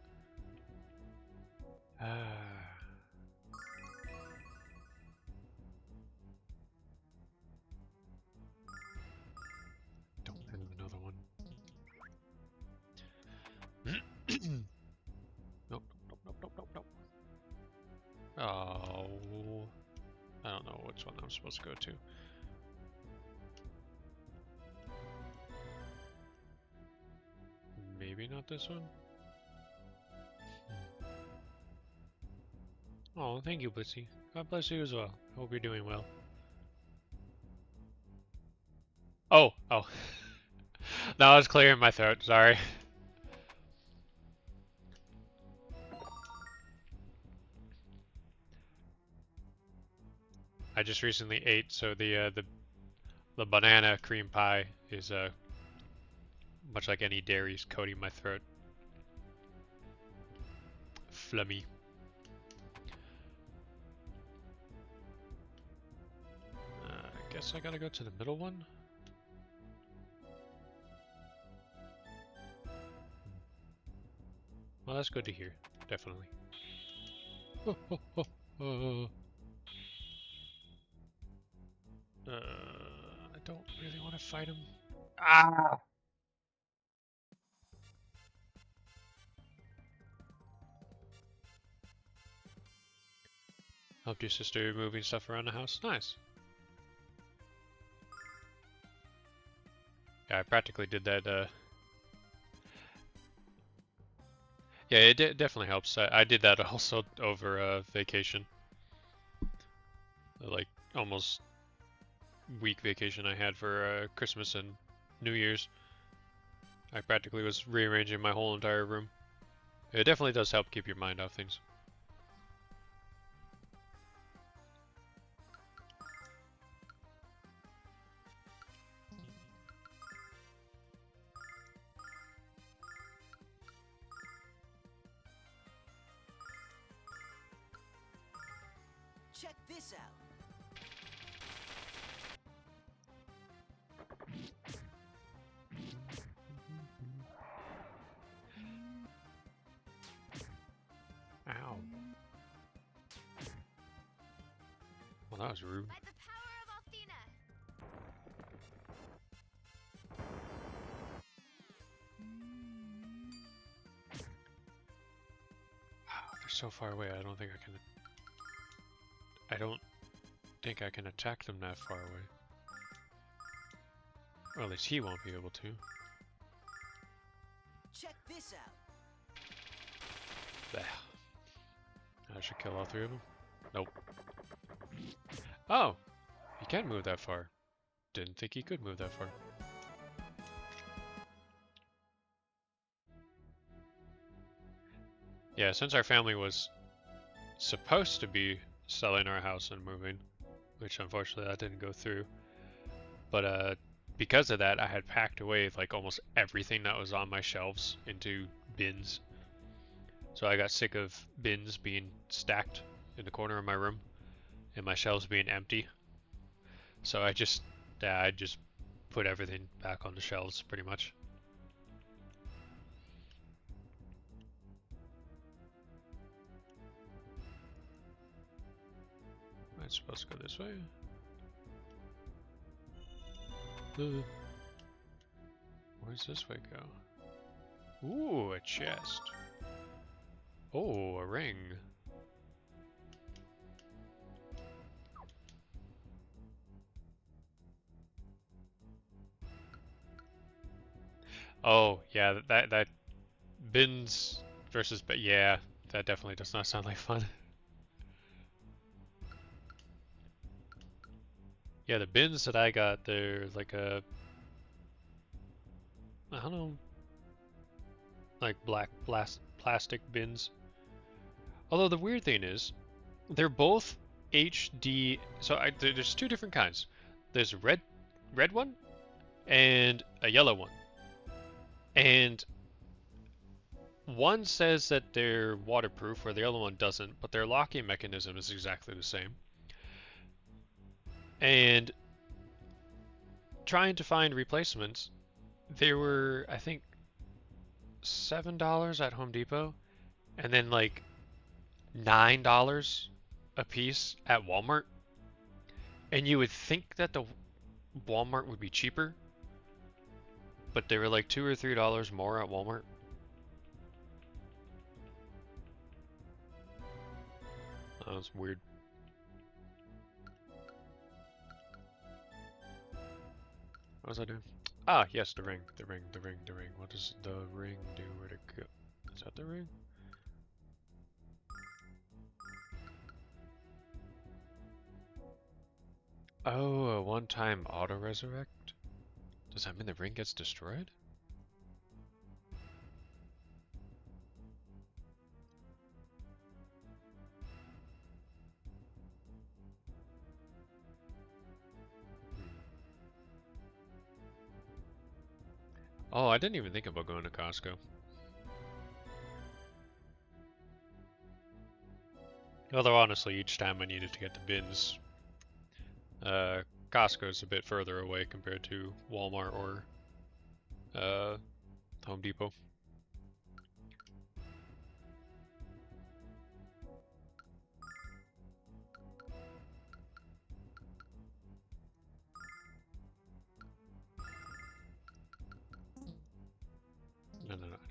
Don't have another one. Nope, nope, nope, nope, nope, nope. Oh, I don't know which one I'm supposed to go to. Maybe not this one? Oh, thank you, Blitzy. God bless you as well. Hope you're doing well. Oh, oh. That was clearing my throat, sorry. I just recently ate, so the banana cream pie is much like any dairy's coating my throat. Flummy. I guess I gotta go to the middle one. Well, that's good to hear. Definitely. I don't really want to fight him. Ah! Helped your sister moving stuff around the house? Nice. Yeah, I practically did that. Yeah, it definitely helps. I did that also over vacation. Like almost week vacation I had for Christmas and New Year's. I practically was rearranging my whole entire room. It definitely does help keep your mind off things. Check this out. Ow. Well, that was rude. By the power of Athena. They're so far away. I don't think I can. I don't think I can attack them that far away. Or at least he won't be able to. Check this out. There. I should kill all three of them. Nope. Oh! He can move that far. Didn't think he could move that far. Yeah, since our family was supposed to be selling our house and moving, which unfortunately that didn't go through, but because of that I had packed away like almost everything that was on my shelves into bins. So I got sick of bins being stacked in the corner of my room and my shelves being empty. So I just put everything back on the shelves pretty much. Am I supposed to go this way? Where does this way go? Ooh, a chest. Oh, a ring. Oh, yeah, that bins versus, but yeah, that definitely does not sound like fun. Yeah, the bins that I got, they're like I don't know, like black plastic bins. Although the weird thing is, they're both HD. So there's two different kinds. There's a red one and a yellow one. And one says that they're waterproof, where the other one doesn't, but their locking mechanism is exactly the same. And trying to find replacements, they were, I think, $7 at Home Depot, and then like $9 a piece at Walmart. And you would think that the Walmart would be cheaper, but they were like $2 or $3 more at Walmart. That was weird. What was I doing? Ah, yes, the ring, the ring, the ring, the ring. What does the ring do? Where'd it go? Is that the ring? Oh, a one-time auto-resurrect? Does that mean the ring gets destroyed? Oh, I didn't even think about going to Costco. Although honestly, each time I needed to get the bins, Costco's a bit further away compared to Walmart or Home Depot.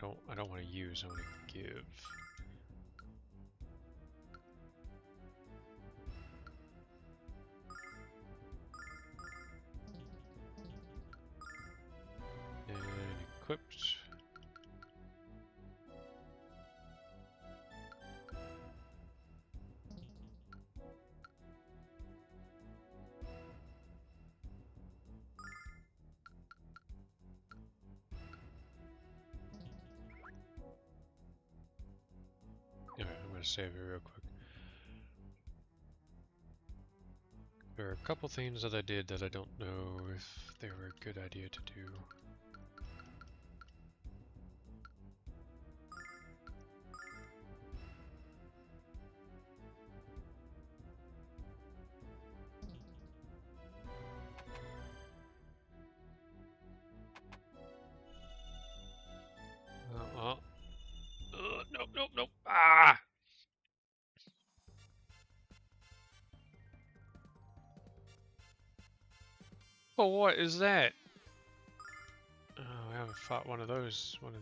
No, I don't want to use, I want to give. And equipped. Alright, I'm gonna save it real quick. There are a couple things that I did that I don't know if they were a good idea to do. Well, nope, nope, nope. Ah! Well, what is that? Oh, I haven't fought one of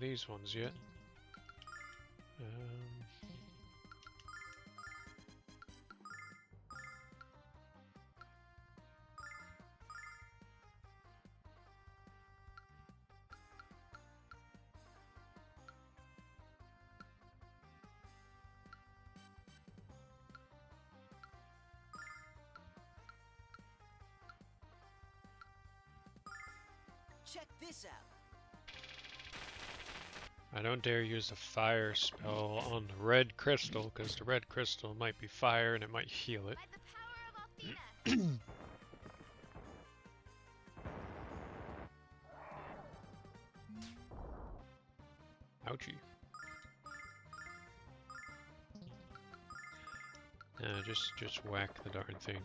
these ones yet. Check this out. I don't dare use a fire spell on the red crystal, because the red crystal might be fire and it might heal it. By the power of Althena. Ouchie. Just whack the darn thing.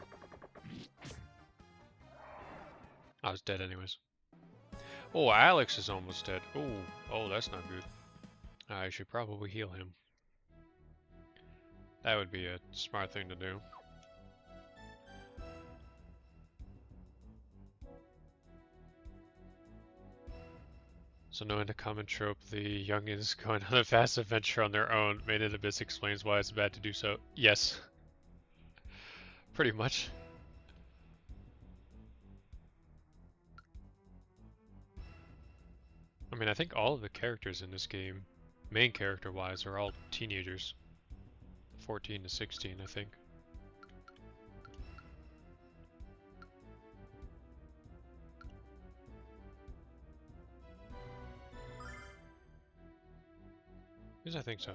I was dead anyways. Oh, Alex is almost dead. Oh, that's not good. I should probably heal him. That would be a smart thing to do. So knowing the common trope, the youngins going on a fast adventure on their own, Maid of the Abyss explains why it's bad to do so. Yes. Pretty much. I mean, I think all of the characters in this game, main character-wise, are all teenagers. 14 to 16, I think. Yes, I think so.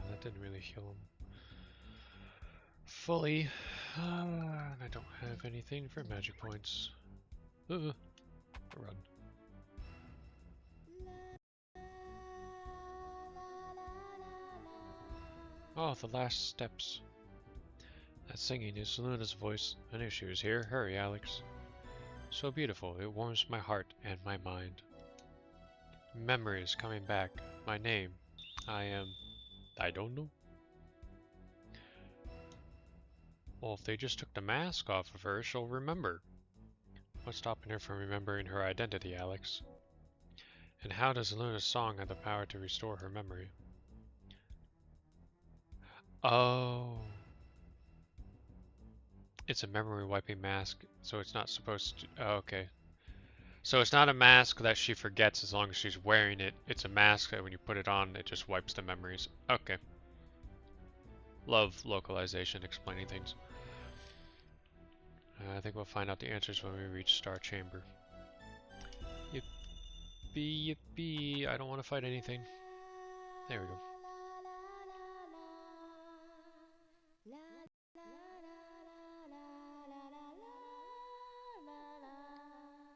That didn't really heal him fully. And I don't have anything for magic points. Run. Oh, the last steps. That singing is Luna's voice. I knew she was here. Hurry, Alex. So beautiful, it warms my heart and my mind. Memories coming back. My name. I don't know. Well, if they just took the mask off of her, she'll remember. What's stopping her from remembering her identity, Alex? And how does Luna's song have the power to restore her memory? Oh. It's a memory wiping mask, so it's not supposed to... Oh, okay. So it's not a mask that she forgets as long as she's wearing it. It's a mask that when you put it on, it just wipes the memories. Okay. Love localization, explaining things. I think we'll find out the answers when we reach Star Chamber. Yippee, yippee. I don't want to fight anything. There we go.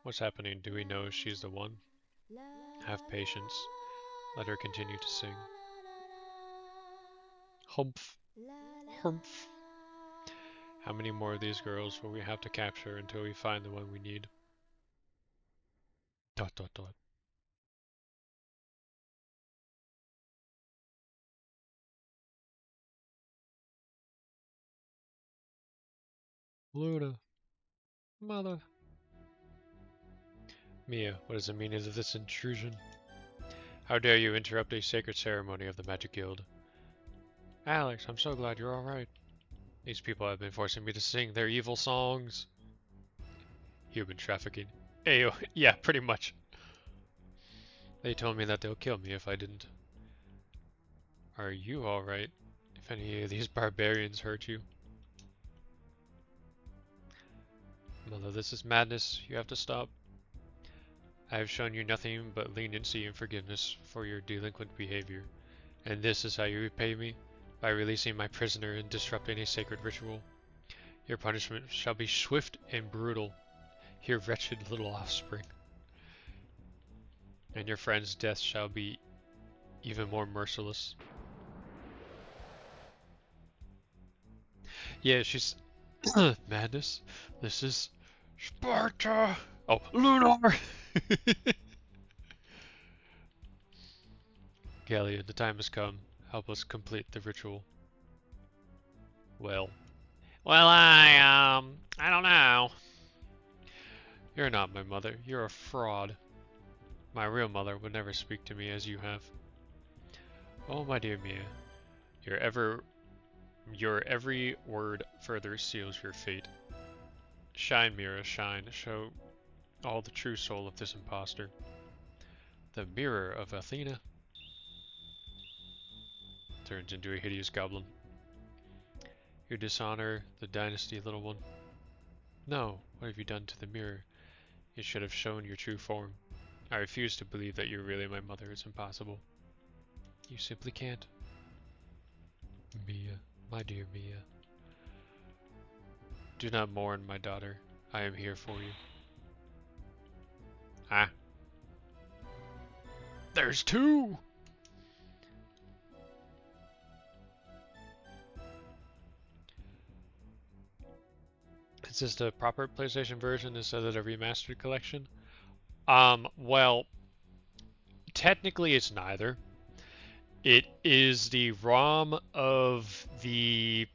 What's happening? Do we know she's the one? Have patience. Let her continue to sing. Humph. Humph. How many more of these girls will we have to capture until we find the one we need? Dot dot dot. Luna. Mother. Mia, what is the meaning of this intrusion? How dare you interrupt a sacred ceremony of the Magic Guild? Alex, I'm so glad you're alright. These people have been forcing me to sing their evil songs. Human trafficking. Ayo, yeah, pretty much. They told me that they'll kill me if I didn't. Are you alright? If any of these barbarians hurt you? Mother, this is madness. You have to stop. I have shown you nothing but leniency and forgiveness for your delinquent behavior. And this is how you repay me? By releasing my prisoner and disrupting a sacred ritual. Your punishment shall be swift and brutal, your wretched little offspring. And your friend's death shall be even more merciless. Yeah, she's... Madness. This is... Sparta! Oh, Lunar! Gallia, the time has come. Help us complete the ritual. Well, I don't know. You're not my mother. You're a fraud. My real mother would never speak to me as you have. Oh, my dear Mia, your every word further seals your fate. Shine, Mira, shine. Show All the true soul of this impostor. The mirror of Athena. Turns into a hideous goblin. You dishonor the dynasty, little one. No, what have you done to the mirror? It should have shown your true form. I refuse to believe that you're really my mother. It's impossible. You simply can't. Mia, my dear Mia. Do not mourn, my daughter. I am here for you. Ah. There's two! Is this the proper PlayStation version instead of the remastered collection? Well, technically it's neither. It is the ROM of the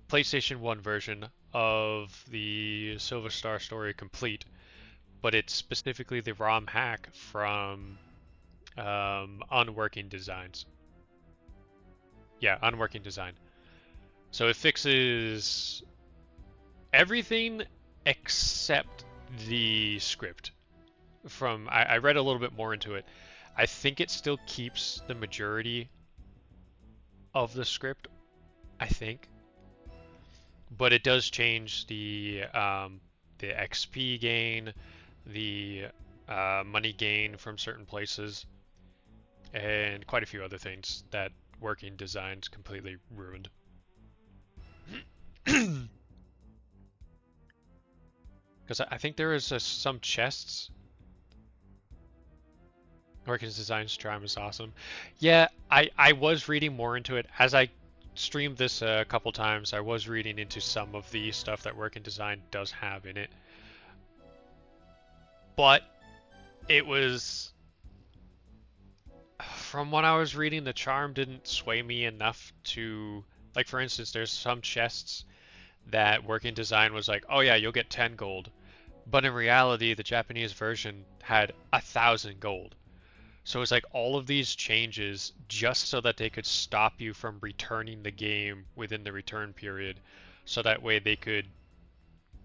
PlayStation 1 version of the Silver Star Story Complete, but it's specifically the ROM hack from Unworking Designs. Yeah, Unworking Design. So it fixes everything except the script. I read a little bit more into it. I think it still keeps the majority of the script, I think, but it does change the XP gain, the money gain from certain places, and quite a few other things that Working Designs completely ruined. Because I think there is some chests. Working Design's charm is awesome. Yeah, I was reading more into it. As I streamed this a couple times, I was reading into some of the stuff that Working Design does have in it. But it was... From what I was reading, the charm didn't sway me enough to... Like, for instance, there's some chests that Working Design was like, oh yeah, you'll get 10 gold. But in reality, the Japanese version had 1,000 gold. So it's like all of these changes just so that they could stop you from returning the game within the return period. So that way they could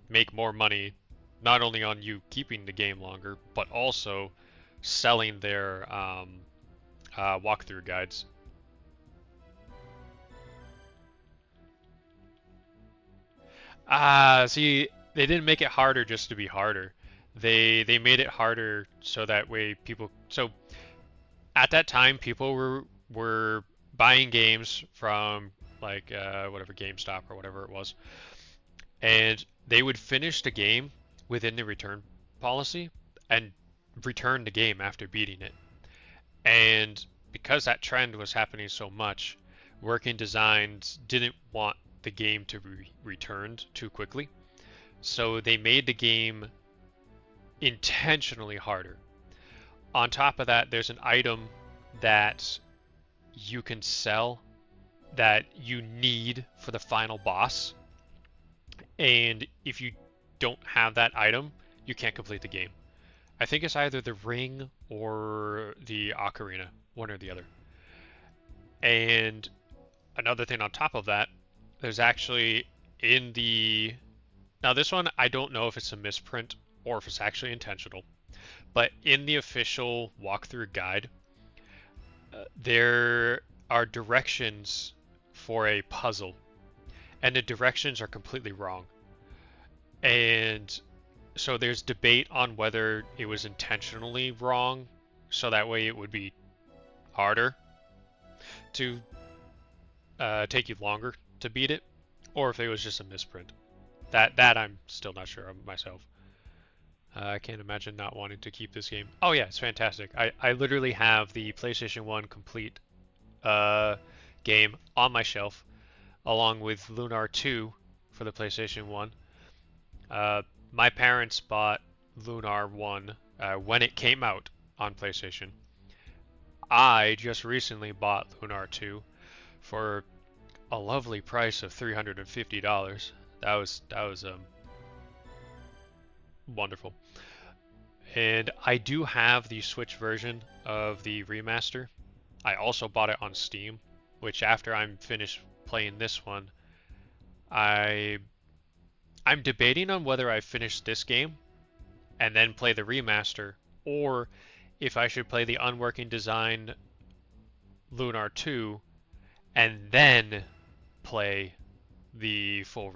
make more money, not only on you keeping the game longer, but also selling their walkthrough guides. See, they didn't make it harder just to be harder. They made it harder so that way people... So at that time, people were buying games from like whatever GameStop or whatever it was, and they would finish the game within the return policy and return the game after beating it. And because that trend was happening so much, Working Designs didn't want the game to be returned too quickly, so they made the game intentionally harder. On top of that, there's an item that you can sell that you need for the final boss. And if you don't have that item, you can't complete the game. I think it's either the ring or the ocarina, one or the other. And another thing on top of that, there's actually in the... Now this one, I don't know if it's a misprint or if it's actually intentional. But in the official walkthrough guide, there are directions for a puzzle, and the directions are completely wrong. And so there's debate on whether it was intentionally wrong, so that way it would be harder to take you longer to beat it, or if it was just a misprint. That I'm still not sure of myself. I can't imagine not wanting to keep this game. Oh yeah, it's fantastic. I literally have the PlayStation 1 complete game on my shelf, along with Lunar 2 for the PlayStation 1. My parents bought Lunar 1 when it came out on PlayStation. I just recently bought Lunar 2 for a lovely price of $350. That was wonderful. And I do have the Switch version of the remaster. I also bought it on Steam, which after I'm finished playing this one, I'm debating on whether I finish this game and then play the remaster, or if I should play the unworking design Lunar 2 and then play the full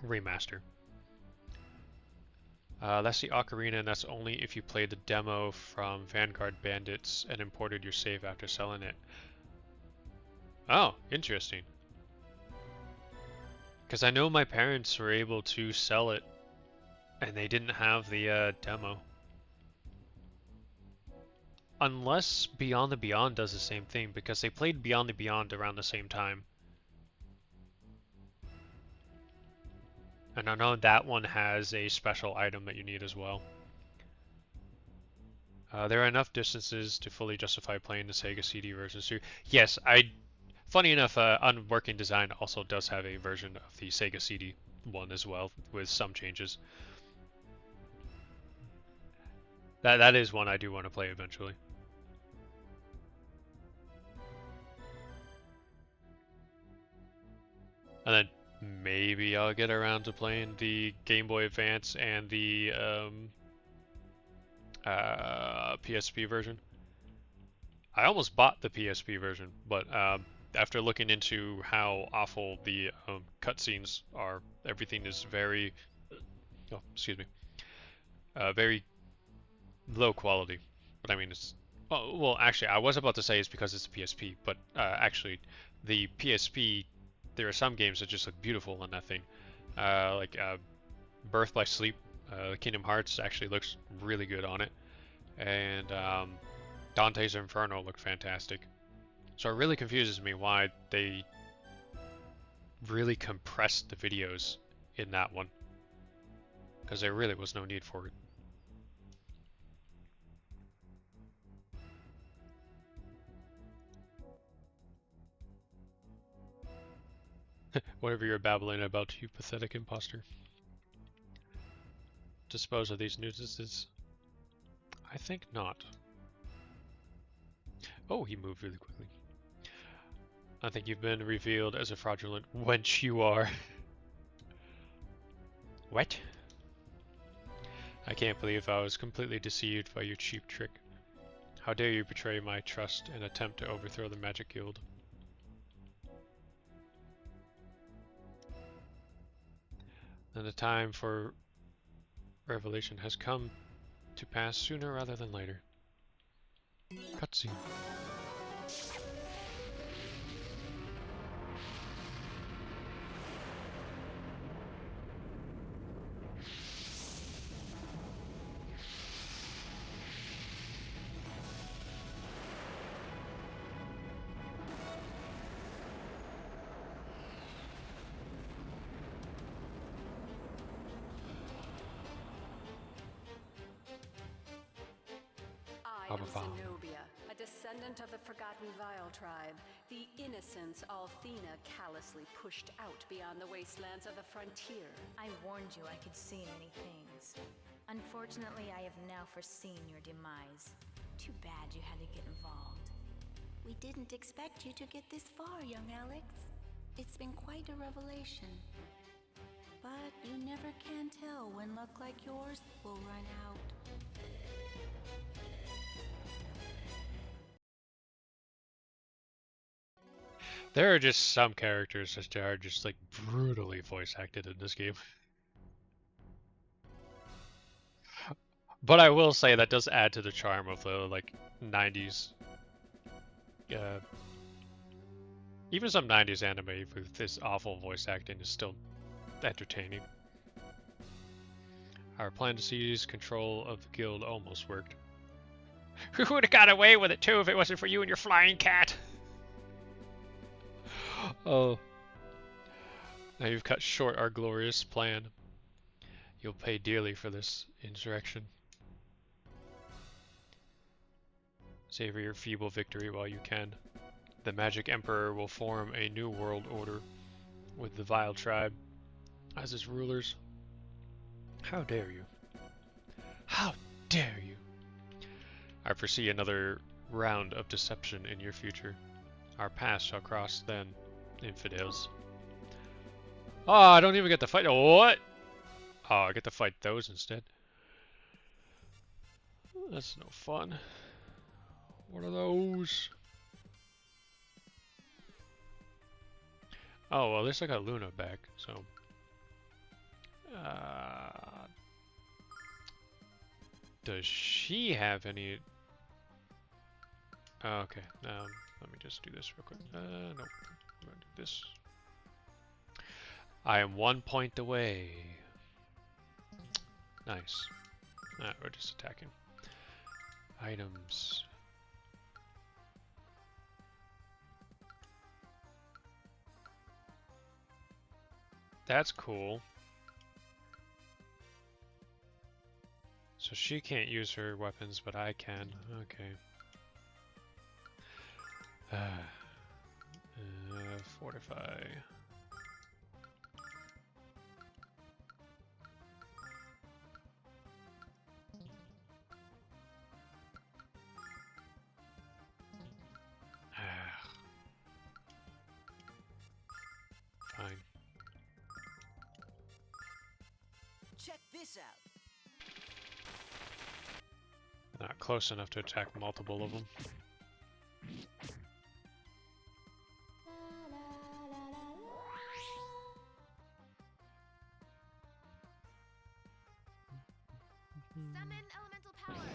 remaster. That's the Ocarina, and that's only if you played the demo from Vanguard Bandits and imported your save after selling it. Oh, interesting. Because I know my parents were able to sell it, and they didn't have the demo. Unless Beyond the Beyond does the same thing, because they played Beyond the Beyond around the same time. And I know that one has a special item that you need as well. There are enough distances to fully justify playing the Sega CD version too. Yes, funny enough, Unworking Design also does have a version of the Sega CD one as well, with some changes. That is one I do want to play eventually. And then maybe I'll get around to playing the Game Boy Advance and the PSP version. I almost bought the PSP version, but after looking into how awful the cutscenes are, everything is very, very low quality. But I mean, it's, well, actually, I was about to say it's because it's a PSP, but actually, the PSP, there are some games that just look beautiful on that thing. Like Birth by Sleep, Kingdom Hearts actually looks really good on it. And Dante's Inferno looked fantastic. So it really confuses me why they really compressed the videos in that one. Because there really was no need for it. Whatever you're babbling about, you pathetic imposter. Dispose of these nuisances? I think not. Oh, he moved really quickly. I think you've been revealed as a fraudulent wench you are. What? I can't believe I was completely deceived by your cheap trick. How dare you betray my trust and attempt to overthrow the Magic Guild? And the time for revelation has come to pass sooner rather than later. Cutscene. I am Zenobia, a descendant of the Forgotten Vile tribe, the innocents Althena callously pushed out beyond the wastelands of the frontier. I warned you I could see many things. Unfortunately, I have now foreseen your demise. Too bad you had to get involved. We didn't expect you to get this far, young Alex. It's been quite a revelation. But you never can tell when luck like yours will run out. There are just some characters that are just like brutally voice acted in this game. But I will say that does add to the charm of the like 90s. Even some 90s anime with this awful voice acting is still entertaining. Our plan to seize control of the guild almost worked. Who would have got away with it too if it wasn't for you and your flying cat? Oh. Now you've cut short our glorious plan. You'll pay dearly for this insurrection. Savor your feeble victory while you can. The Magic Emperor will form a new world order with the Vile Tribe as its rulers. How dare you? How dare you? I foresee another round of deception in your future. Our paths shall cross then, infidels. Oh, I don't even get to fight. What? Oh, I get to fight those instead. That's no fun. What are those? Oh, well, at least I got Luna back, so... does she have any... Oh, okay, let me just do this real quick. Nope. I'm gonna do this. I am 1 point away. Nice. We're just attacking. Items. That's cool. So she can't use her weapons, but I can. Okay. Fortify. Fine. Check this out. Not close enough to attack multiple of them. Summon elemental power.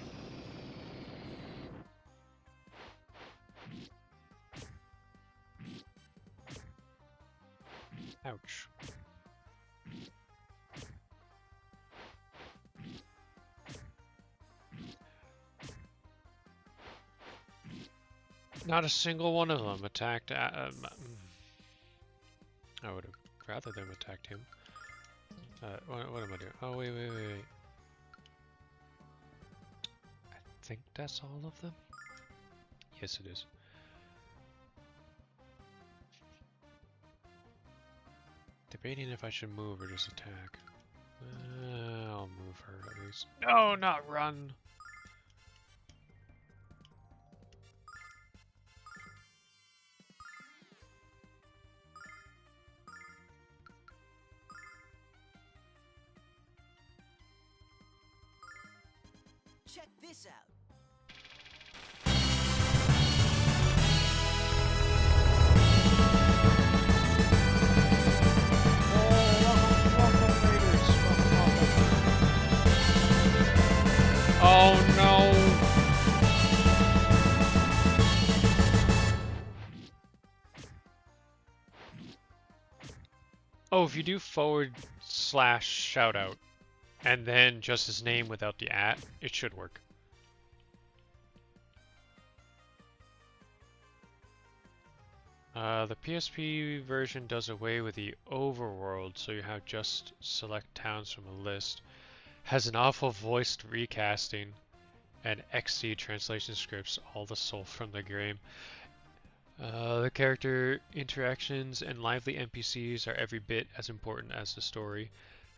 Ouch. Not a single one of them attacked. I would have rather them attacked him. What am I doing? Oh, wait. I think that's all of them. Yes, it is. Debating if I should move or just attack. I'll move her at least. No, not run! Check this out. Oh no! Oh, if you do / shoutout and then just his name without the @ it should work. The PSP version does away with the overworld, so you have just select towns from a list. Has an awful voiced recasting and XC translation scripts, all the soul from the game. The character interactions and lively NPCs are every bit as important as the story,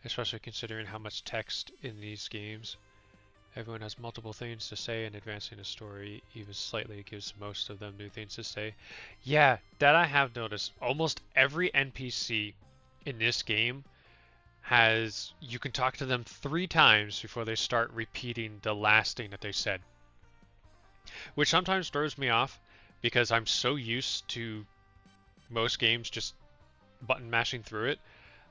especially considering how much text in these games. Everyone has multiple things to say, and advancing a story even slightly gives most of them new things to say. Yeah, that I have noticed. Almost every NPC in this game has... you can talk to them 3 times before they start repeating the last thing that they said. Which sometimes throws me off, because I'm so used to most games just button mashing through it,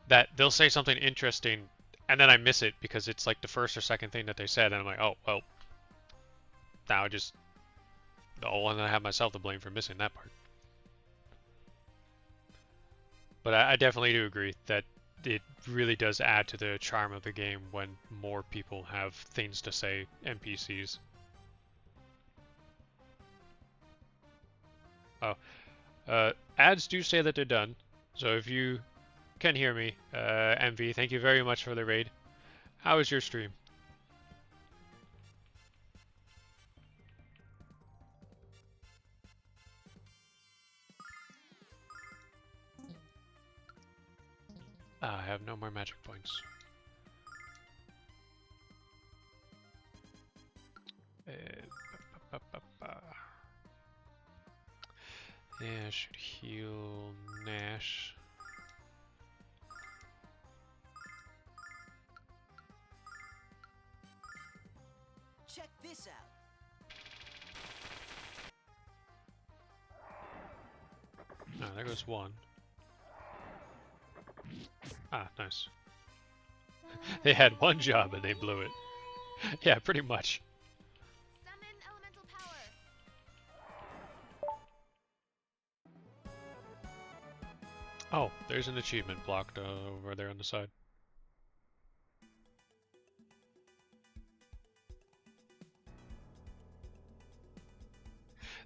that they'll say something interesting and then I miss it because it's like the first or second thing that they said, and I'm like, oh, well, now and I have myself to blame for missing that part. But I definitely do agree that it really does add to the charm of the game when more people have things to say, NPCs. Oh, ads do say that they're done, so if you can hear me, MV, thank you very much for the raid. How was your stream? I have no more magic points. Yeah, I should heal Nash. Check this this out. Oh, there goes one. Ah, nice. They had one job and they blew it. Yeah, pretty much. Summon elemental power. Oh, there's an achievement blocked over there on the side.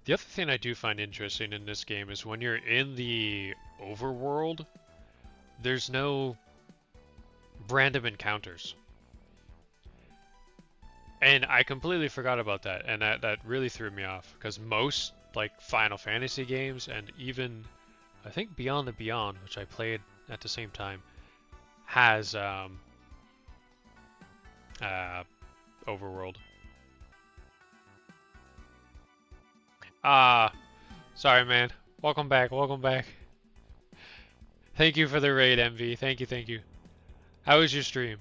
The other thing I do find interesting in this game is when you're in the overworld, there's no random encounters. And I completely forgot about that, and that really threw me off, because most like Final Fantasy games, and even I think Beyond the Beyond, which I played at the same time, has overworld. Sorry man. Welcome back, welcome back. Thank you for the raid, MV. Thank you, thank you. How was your stream?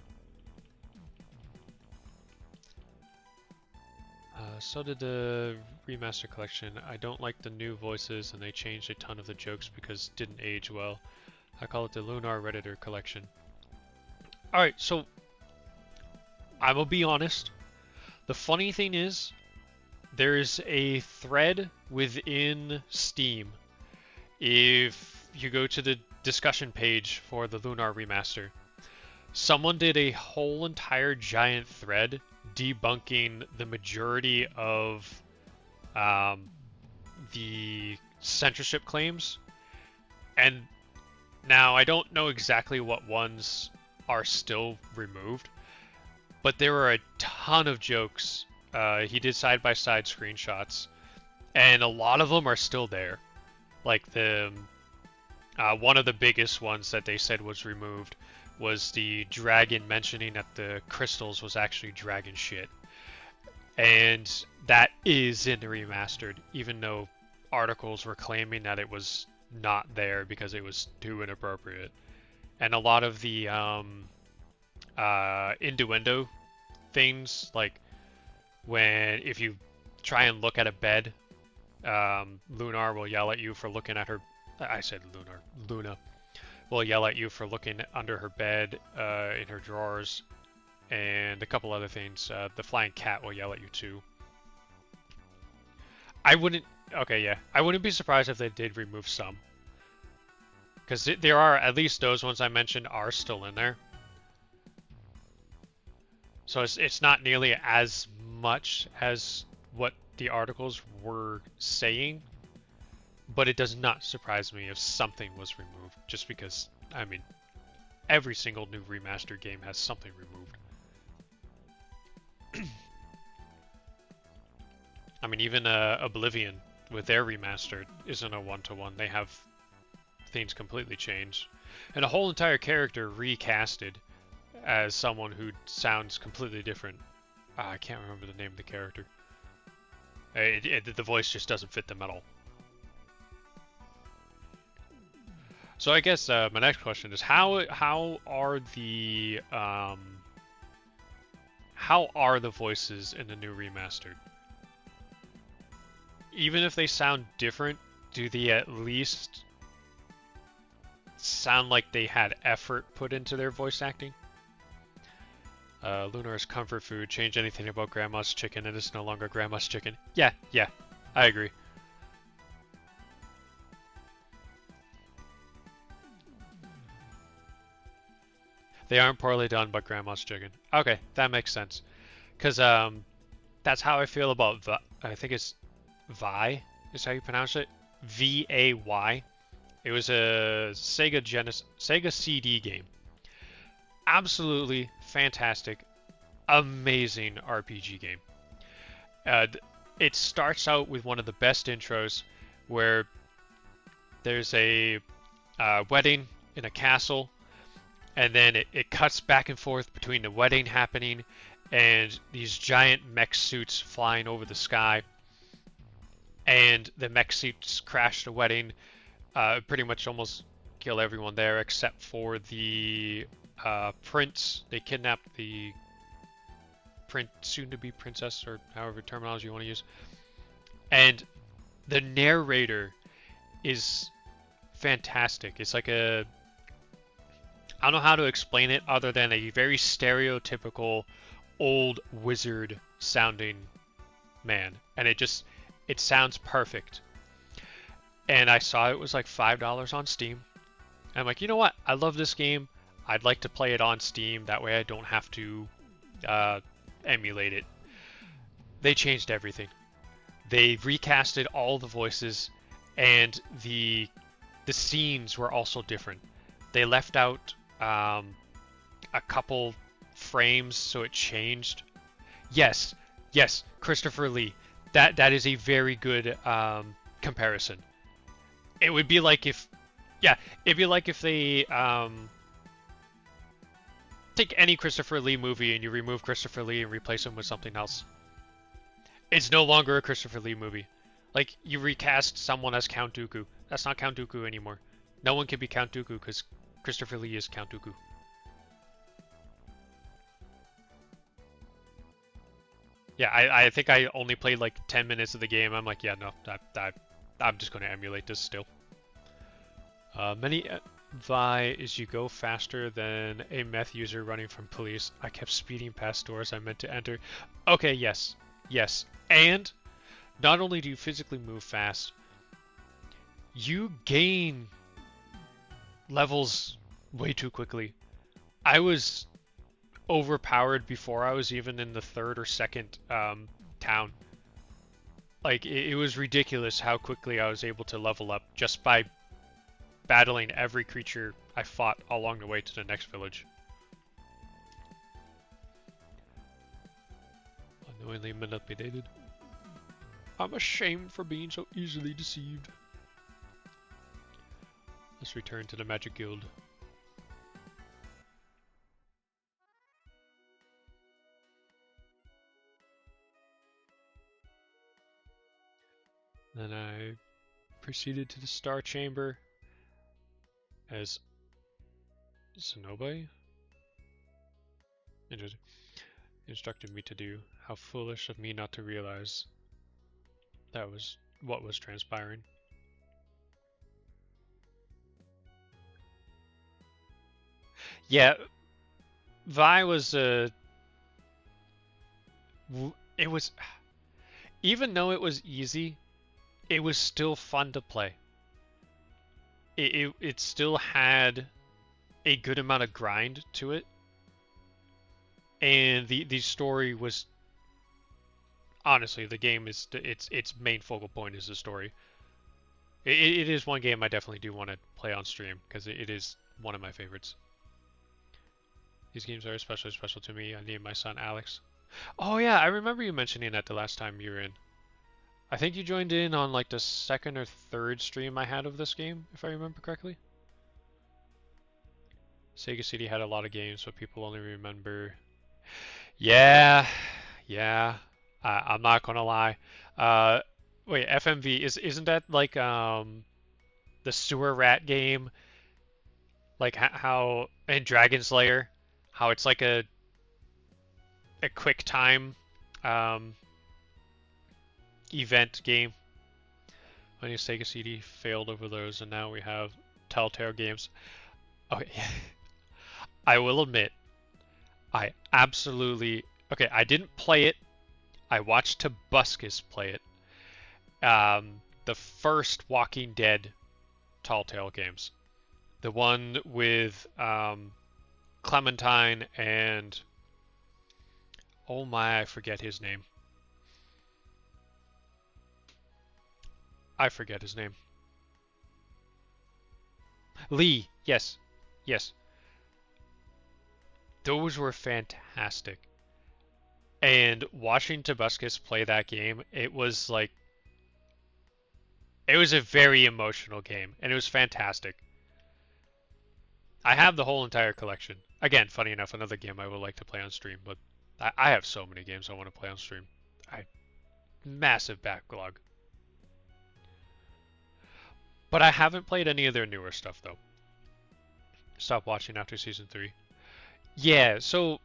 So did the remaster collection. I don't like the new voices, and they changed a ton of the jokes because it didn't age well. I call it the Lunar Redditor collection. Alright, so I will be honest. The funny thing is, there's a thread within Steam. If you go to the discussion page for the Lunar remaster, someone did a whole entire giant thread debunking the majority of the censorship claims. And now I don't know exactly what ones are still removed, but there were a ton of jokes. He did side-by-side screenshots, and a lot of them are still there. Like the one of the biggest ones that they said was removed was the dragon mentioning that the crystals was actually dragon shit. And that is in the remastered, even though articles were claiming that it was not there because it was too inappropriate. And a lot of the innuendo things, like if you try and look at a bed, Lunar will yell at you for looking at her. I said Lunar. Luna will yell at you for looking under her bed, in her drawers, and a couple other things. The flying cat will yell at you too. I wouldn't be surprised if they did remove some, because there are at least those ones I mentioned are still in there. So it's not nearly as much as what the articles were saying, but it does not surprise me if something was removed, just because, I mean, every single new remastered game has something removed. I mean, even Oblivion, with their remastered, isn't a one-to-one. They have things completely changed. And a whole entire character recasted as someone who sounds completely different. I can't remember the name of the character. The voice just doesn't fit them at all. So I guess my next question is how are the voices in the new remastered? Even if they sound different, do they at least sound like they had effort put into their voice acting? Lunar's comfort food. Change anything about Grandma's chicken and it's no longer Grandma's chicken. Yeah, I agree. They aren't poorly done, but Grandma's chicken. Okay, that makes sense. Because that's how I feel about I think it's Vi is how you pronounce it. V-A-Y. It was a Sega CD game. Absolutely fantastic, amazing RPG game. It starts out with one of the best intros, where there's a wedding in a castle, and then it cuts back and forth between the wedding happening and these giant mech suits flying over the sky. And the mech suits crash the wedding, pretty much almost kill everyone there except for the prince. They kidnap the soon-to-be princess, or however terminology you want to use. And the narrator is fantastic. It's like I don't know how to explain it other than a very stereotypical old wizard sounding man, and it sounds perfect. And I saw it was like $5 on Steam. And I'm like, you know what? I love this game. I'd like to play it on Steam. That way I don't have to emulate it. They changed everything. They recasted all the voices, and the scenes were also different. They left out a couple frames, so it changed. Yes, Christopher Lee. That is a very good comparison. It would be like if, it'd be like if they take any Christopher Lee movie and you remove Christopher Lee and replace him with something else. It's no longer a Christopher Lee movie. Like, you recast someone as Count Dooku. That's not Count Dooku anymore. No one can be Count Dooku because Christopher Lee is Count Dooku. Yeah, I think I only played like 10 minutes of the game. I'm like, yeah, no, I'm just going to emulate this still. Many Vi is you go faster than a meth user running from police. I kept speeding past doors I meant to enter. Okay, yes. And not only do you physically move fast, you gain levels way too quickly. I was overpowered before I was even in the third or second town. Like, it was ridiculous how quickly I was able to level up just by battling every creature I fought along the way to the next village. Unknowingly manipulated. I'm ashamed for being so easily deceived. Let's return to the Magic Guild. Then I proceeded to the Star Chamber as Sonobe instructed me to do. How foolish of me not to realize that was what was transpiring. Yeah, Vi was it was, even though it was easy, it was still fun to play. It still had a good amount of grind to it, and the story was, honestly, the game is its main focal point is the story. It is one game I definitely do want to play on stream because it is one of my favorites. These games are especially special to me. I named my son Alex. Oh yeah, I remember you mentioning that the last time you were in. I think you joined in on like the second or third stream I had of this game, if I remember correctly. Sega CD had a lot of games, but people only remember. Yeah. I'm not gonna lie. Wait, FMV isn't that like the sewer rat game? Like how in Dragon Slayer, how it's like a quick time event game. When your Sega CD failed over those, and now we have Telltale games. Okay, I will admit, I absolutely I didn't play it. I watched Tobuscus play it. The first Walking Dead Telltale games, the one with Clementine and oh my, I forget his name. Lee, yes. Those were fantastic. And watching Tobuscus play that game, it was like, it was a very emotional game, and it was fantastic. I have the whole entire collection. Again, funny enough, another game I would like to play on stream, but I have so many games I want to play on stream. Massive backlog. But I haven't played any of their newer stuff, though. Stopped watching after Season 3. Yeah, so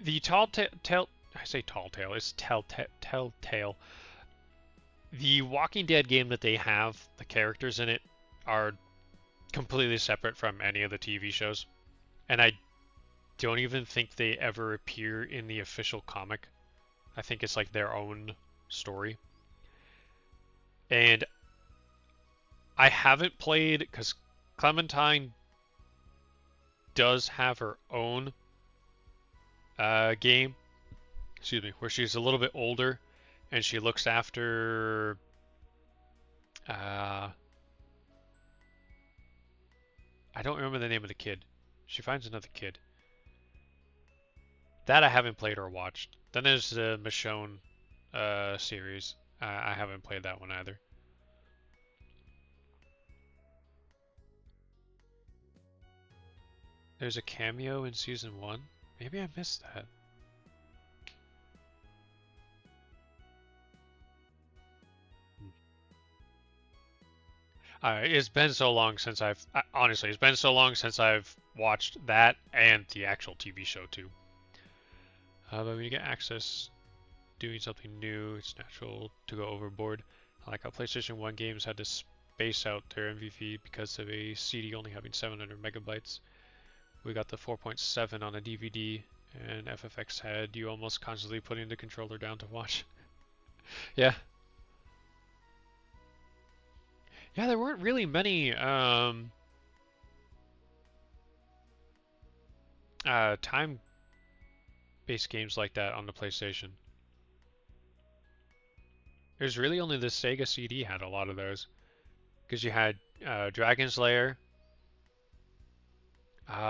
The telltale, I say tall tale, it's telltale. The Walking Dead game that they have, the characters in it are completely separate from any of the TV shows, and I don't even think they ever appear in the official comic. I think it's like their own story. And I haven't played because Clementine does have her own game, excuse me, where she's a little bit older and she looks after I don't remember the name of the kid. She finds another kid. That I haven't played or watched. Then there's the Michonne series. I haven't played that one either. There's a cameo in season 1. Maybe I missed that. It's been so long since honestly, it's been so long since I've watched that and the actual TV show too. But when you get access doing something new, it's natural to go overboard. Like how PlayStation 1 games had to space out their MVP because of a CD only having 700 megabytes. We got the 4.7 on a DVD, and FFX had you almost constantly putting the controller down to watch. Yeah. Yeah, there weren't really many time-based games like that on the PlayStation. There's really only the Sega CD had a lot of those. Because you had Dragon's Lair.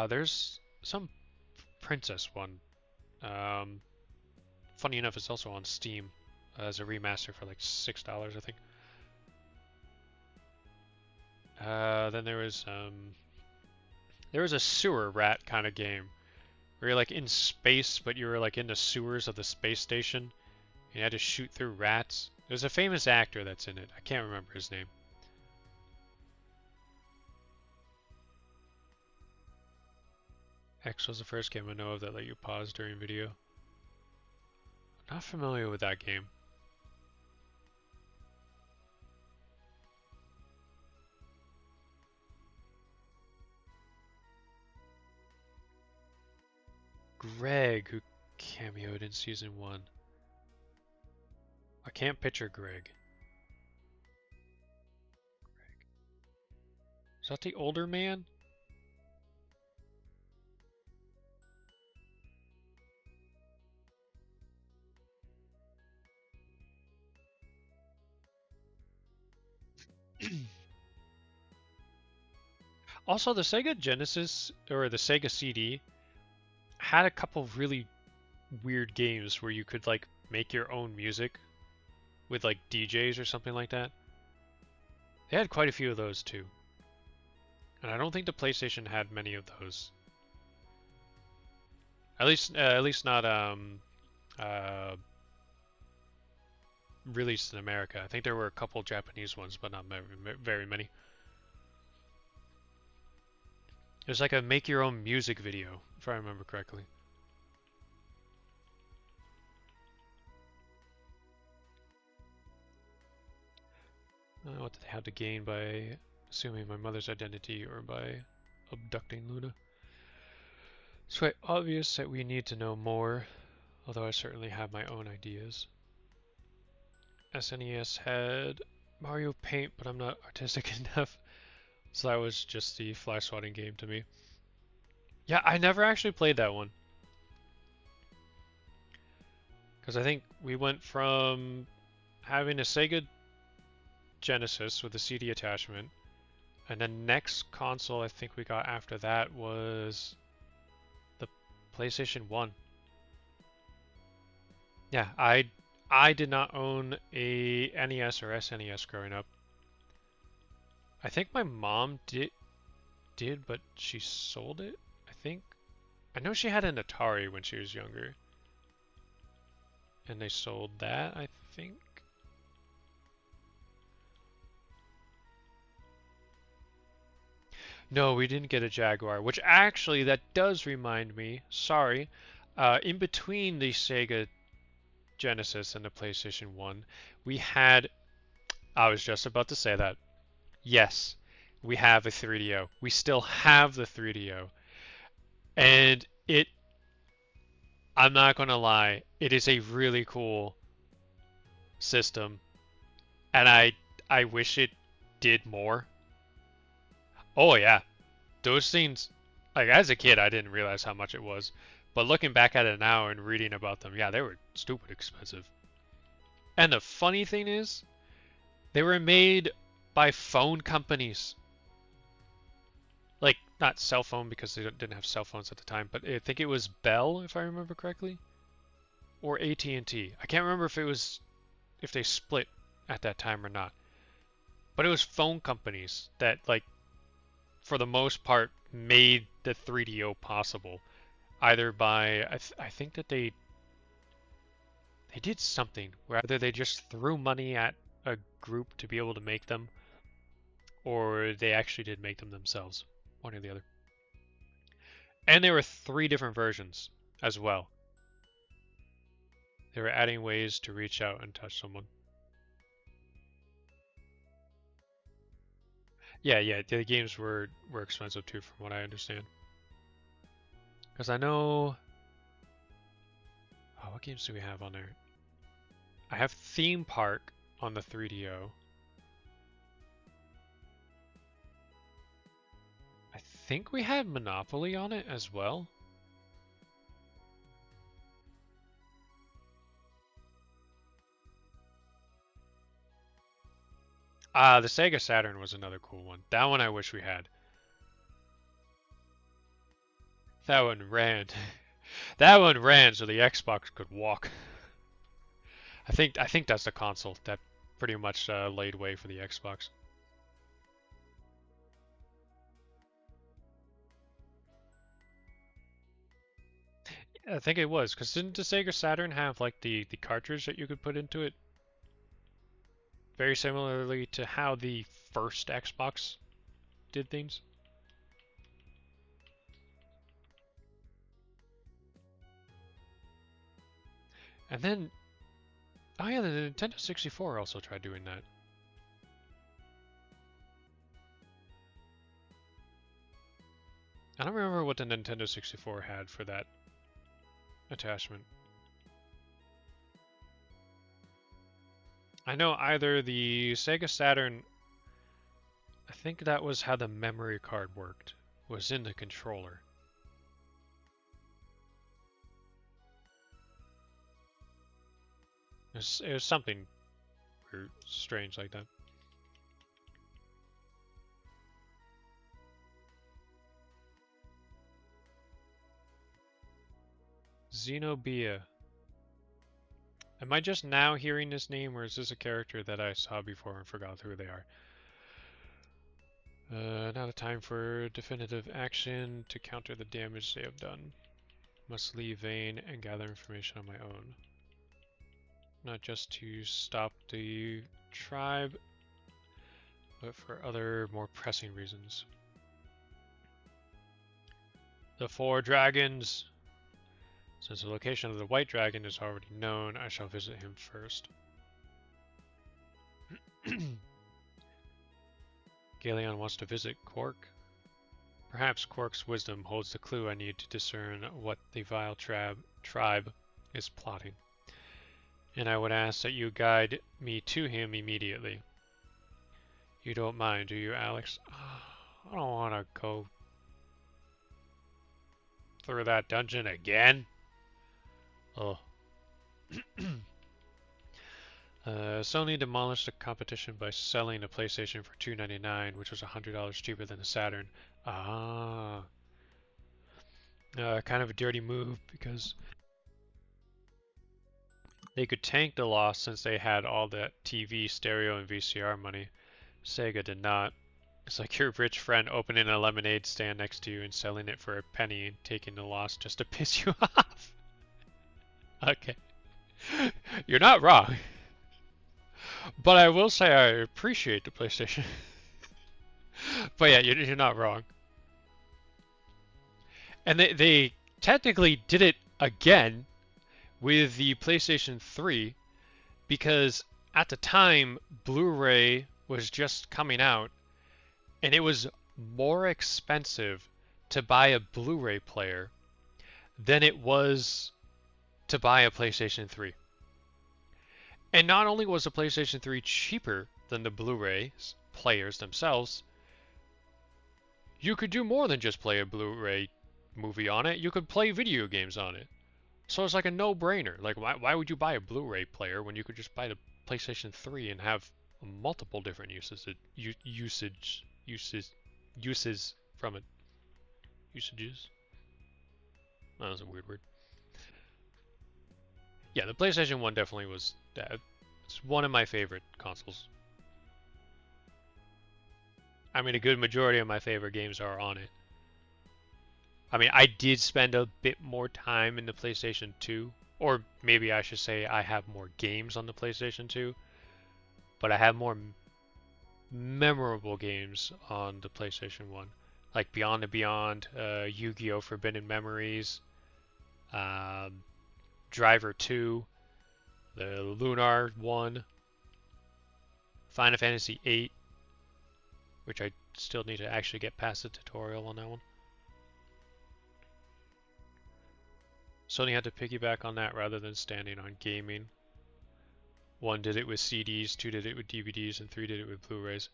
There's some Princess one. Funny enough, it's also on Steam as a remaster for like $6, I think. Then there was a sewer rat kind of game where you're like in space, but you were like in the sewers of the space station. You had to shoot through rats. There's a famous actor that's in it. I can't remember his name. X was the first game I know of that let you pause during video. Not familiar with that game. Greg, who cameoed in season 1. I can't picture Greg. Is that the older man? Also, the Sega Genesis, or the Sega CD, had a couple of really weird games where you could like make your own music with like DJs or something like that. They had quite a few of those too. And I don't think the PlayStation had many of those. At least not released in America. I think there were a couple Japanese ones, but not very many. It was like a make your own music video, if I remember correctly. What did they have to gain by assuming my mother's identity or by abducting Luna? It's quite obvious that we need to know more, although I certainly have my own ideas. SNES had Mario Paint, but I'm not artistic enough. So that was just the fly swatting game to me. Yeah, I never actually played that one. Because I think we went from having a Sega Genesis with a CD attachment, and then next console I think we got after that was the PlayStation 1. Yeah, I did not own a NES or SNES growing up. I think my mom did, but she sold it, I think. I know she had an Atari when she was younger. And they sold that, I think. No, we didn't get a Jaguar, which actually, that does remind me, sorry, In between the Sega Genesis and the PlayStation 1, we had, I was just about to say that. Yes, we have a 3DO. We still have the 3DO. And I'm not going to lie, it is a really cool system. And I wish it did more. Oh yeah, those things, like as a kid, I didn't realize how much it was. But looking back at it now and reading about them, yeah, they were stupid expensive. And the funny thing is, they were made by phone companies. Like, not cell phone because they didn't have cell phones at the time, but I think it was Bell, if I remember correctly, or AT&T. I can't remember if they split at that time or not. But it was phone companies that, like, for the most part, made the 3DO possible. Either by, I think that they did something where either they just threw money at a group to be able to make them, or they actually did make them themselves. One or the other. And there were 3 different versions as well. They were adding ways to reach out and touch someone. Yeah, the games were expensive too, from what I understand. Because I know... Oh, what games do we have on there? I have Theme Park on the 3DO. I think we had Monopoly on it as well. The Sega Saturn was another cool one. That one I wish we had. That one ran. That one ran so the Xbox could walk. I think that's the console that pretty much laid way for the Xbox. I think it was, because didn't the Sega Saturn have like the cartridge that you could put into it? Very similarly to how the first Xbox did things. And then, oh yeah, the Nintendo 64 also tried doing that. I don't remember what the Nintendo 64 had for that attachment. I know either the Sega Saturn, I think that was how the memory card worked, was in the controller. It was something weird, strange like that. Zenobia. Am I just now hearing this name, or is this a character that I saw before and forgot who they are? Now the time for definitive action to counter the damage they have done. Must leave Vane and gather information on my own. Not just to stop the tribe, but for other more pressing reasons. The 4 dragons! Since the location of the white dragon is already known, I shall visit him first. Galeon wants to visit Quark. Perhaps Quark's wisdom holds the clue I need to discern what the vile tribe is plotting. And I would ask that you guide me to him immediately. You don't mind, do you, Alex? I don't want to go through that dungeon again. Oh. Sony demolished the competition by selling the PlayStation for $299, which was $100 cheaper than the Saturn. Ah. Kind of a dirty move because they could tank the loss since they had all that TV, stereo, and VCR money. Sega did not. It's like your rich friend opening a lemonade stand next to you and selling it for a penny and taking the loss just to piss you off. Okay. You're not wrong. But I will say I appreciate the PlayStation. But yeah, you're not wrong. And they technically did it again with the PlayStation 3 because at the time Blu-ray was just coming out and it was more expensive to buy a Blu-ray player than it was to buy a PlayStation 3. And not only was the PlayStation 3 cheaper than the Blu-ray players themselves, you could do more than just play a Blu-ray movie on it. You could play video games on it. So it's like a no-brainer. Like, why would you buy a Blu-ray player when you could just buy the PlayStation 3 and have multiple different uses from it? Usages? That was a weird word. Yeah, the PlayStation 1 definitely was. It's one of my favorite consoles. I mean, a good majority of my favorite games are on it. I mean, I did spend a bit more time in the PlayStation 2, or maybe I should say I have more games on the PlayStation 2, but I have more memorable games on the PlayStation 1, like Beyond the Beyond, Yu-Gi-Oh! Forbidden Memories, Driver 2, the Lunar 1, Final Fantasy 8, which I still need to actually get past the tutorial on that one. Sony had to piggyback on that rather than standing on gaming. 1 did it with CDs, 2 did it with DVDs, and 3 did it with Blu-rays.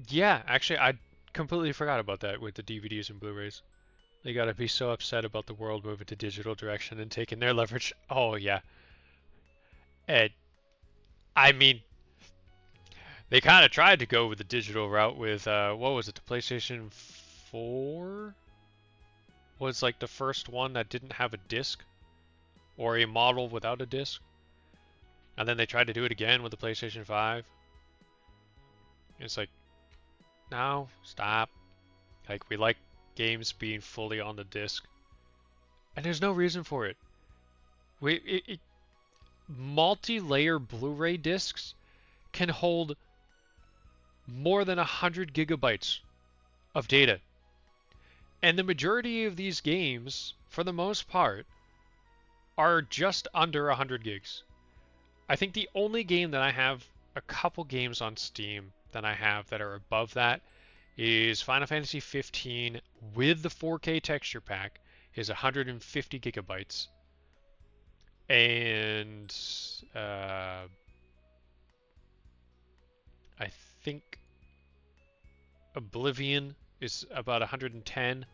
Yeah, actually, I completely forgot about that with the DVDs and Blu-rays. They gotta be so upset about the world moving to digital direction and taking their leverage. Oh, yeah. And, I mean, they kind of tried to go with the digital route with, what was it, the PlayStation 4? Was like the first one that didn't have a disc or a model without a disc, and then they tried to do it again with the PlayStation 5. It's like, no, stop. Like, we like games being fully on the disc, and there's no reason for it. Multi-layer Blu-ray discs can hold more than 100 gigabytes of data. And the majority of these games, for the most part, are just under 100 gigs. I think the only game that I have, a couple games on Steam that I have that are above that, is Final Fantasy 15 with the 4K texture pack, is 150 gigabytes. And I think Oblivion is about 110.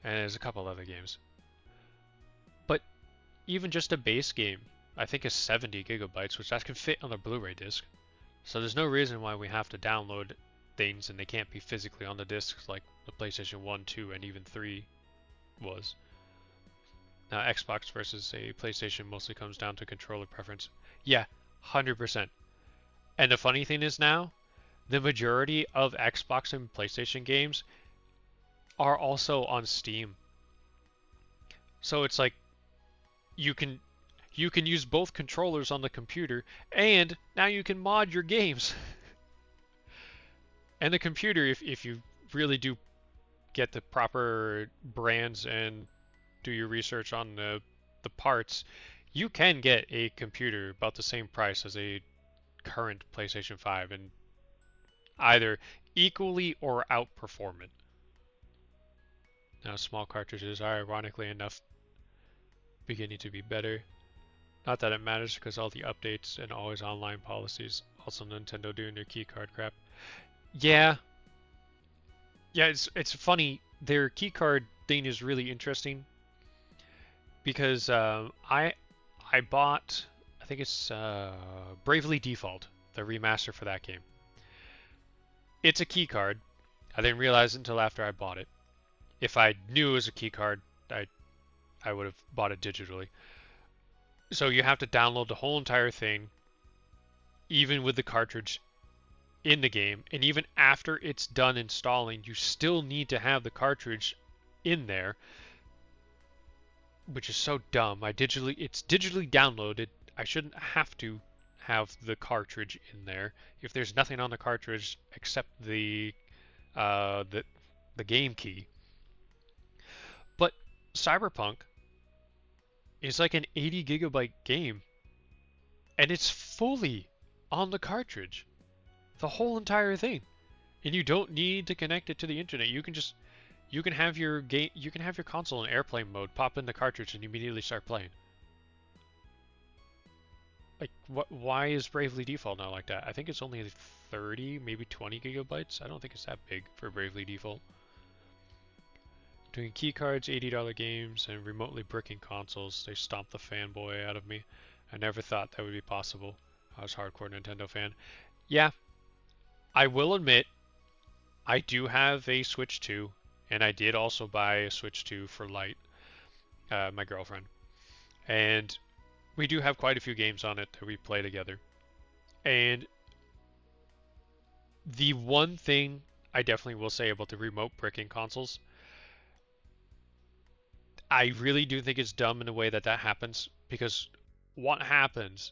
And there's a couple other games. But even just a base game, I think is 70 gigabytes, which that can fit on a Blu-ray disc. So there's no reason why we have to download things and they can't be physically on the discs like the PlayStation 1, 2, and even 3 was. Now Xbox versus a PlayStation mostly comes down to controller preference. Yeah, 100%. And the funny thing is now, the majority of Xbox and PlayStation games are also on Steam. So it's like you can use both controllers on the computer, and now you can mod your games. And the computer, if you really do get the proper brands and do your research on the parts, you can get a computer about the same price as a current PlayStation 5 and either equally or outperform it. Now small cartridges are ironically enough beginning to be better. Not that it matters because all the updates and always online policies. Also Nintendo doing their keycard crap. Yeah. Yeah, it's funny. Their keycard thing is really interesting because I bought, I think it's Bravely Default, the remaster for that game. It's a keycard. I didn't realize it until after I bought it. If I knew it was a keycard, I would have bought it digitally. So you have to download the whole entire thing, even with the cartridge in the game, and even after it's done installing, you still need to have the cartridge in there, which is so dumb. It's digitally downloaded. I shouldn't have to have the cartridge in there if there's nothing on the cartridge except the game key. Cyberpunk is like an 80 gigabyte game, and it's fully on the cartridge, the whole entire thing, and you don't need to connect it to the internet. You can have your console in airplane mode, pop in the cartridge, and immediately start playing. Like, why is Bravely Default not like that? I think it's only 30, maybe 20 gigabytes. I don't think it's that big for Bravely Default. Doing keycards, $80 games, and remotely bricking consoles. They stomped the fanboy out of me. I never thought that would be possible. I was a hardcore Nintendo fan. Yeah, I will admit, I do have a Switch 2, and I did also buy a Switch 2 for Light, my girlfriend. And we do have quite a few games on it that we play together. And the one thing I definitely will say about the remote bricking consoles, I really do think it's dumb in the way that happens, because what happens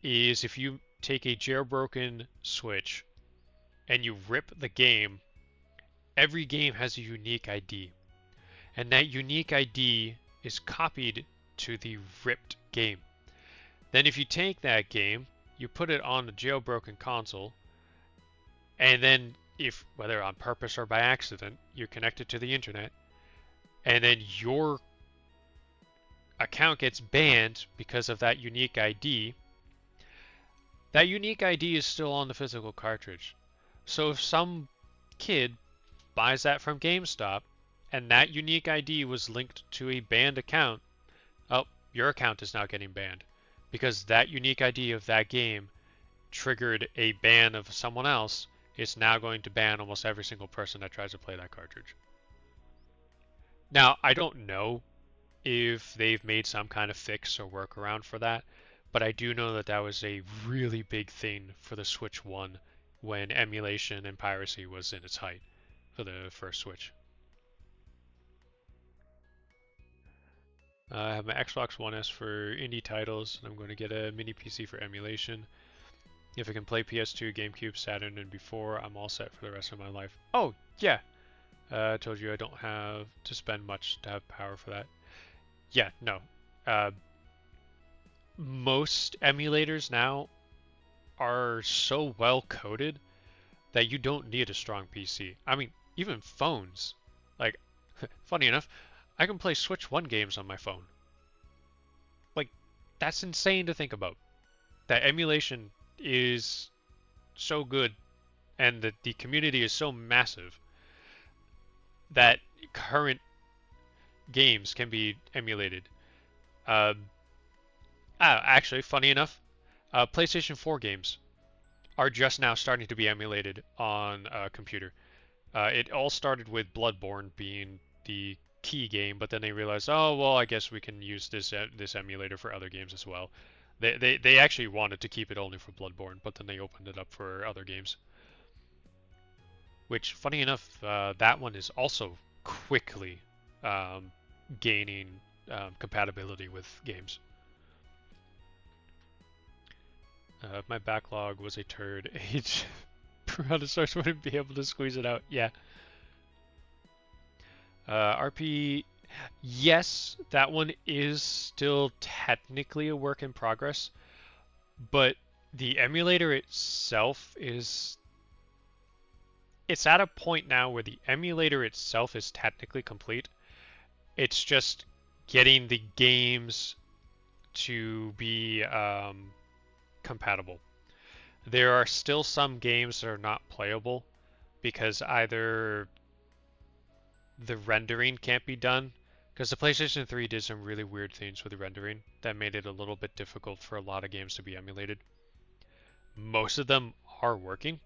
is if you take a jailbroken Switch and you rip the game, every game has a unique ID. And that unique ID is copied to the ripped game. Then if you take that game, you put it on the jailbroken console, and then if, whether on purpose or by accident, you connect it to the internet, and then your account gets banned because of that unique ID is still on the physical cartridge. So if some kid buys that from GameStop, and that unique ID was linked to a banned account, oh, your account is now getting banned, because that unique ID of that game triggered a ban of someone else. It's now going to ban almost every single person that tries to play that cartridge. Now, I don't know if they've made some kind of fix or workaround for that, but I do know that that was a really big thing for the Switch 1 when emulation and piracy was in its height for the first Switch. I have my Xbox One S for indie titles, and I'm going to get a mini PC for emulation. If I can play PS2, GameCube, Saturn, and before, I'm all set for the rest of my life. Oh, yeah! I told you I don't have to spend much to have power for that. Yeah, no. Most emulators now are so well coded that you don't need a strong PC. I mean, even phones. Like, funny enough, I can play Switch 1 games on my phone. Like, that's insane to think about. That emulation is so good, and that the community is so massive that current games can be emulated. Actually, funny enough, PlayStation 4 games are just now starting to be emulated on a computer. It all started with Bloodborne being the key game, but then they realized, oh well, I guess we can use this emulator for other games as well. They actually wanted to keep it only for Bloodborne, but then they opened it up for other games. Which, funny enough, that one is also quickly gaining compatibility with games. If my backlog was a turd, Age Brontosaurus wouldn't be able to squeeze it out. Yeah. RP, yes, that one is still technically a work in progress, but the emulator itself is... It's at a point now where the emulator itself is technically complete. It's just getting the games to be compatible. There are still some games that are not playable because either the rendering can't be done, because the PlayStation 3 did some really weird things with the rendering that made it a little bit difficult for a lot of games to be emulated. Most of them are working,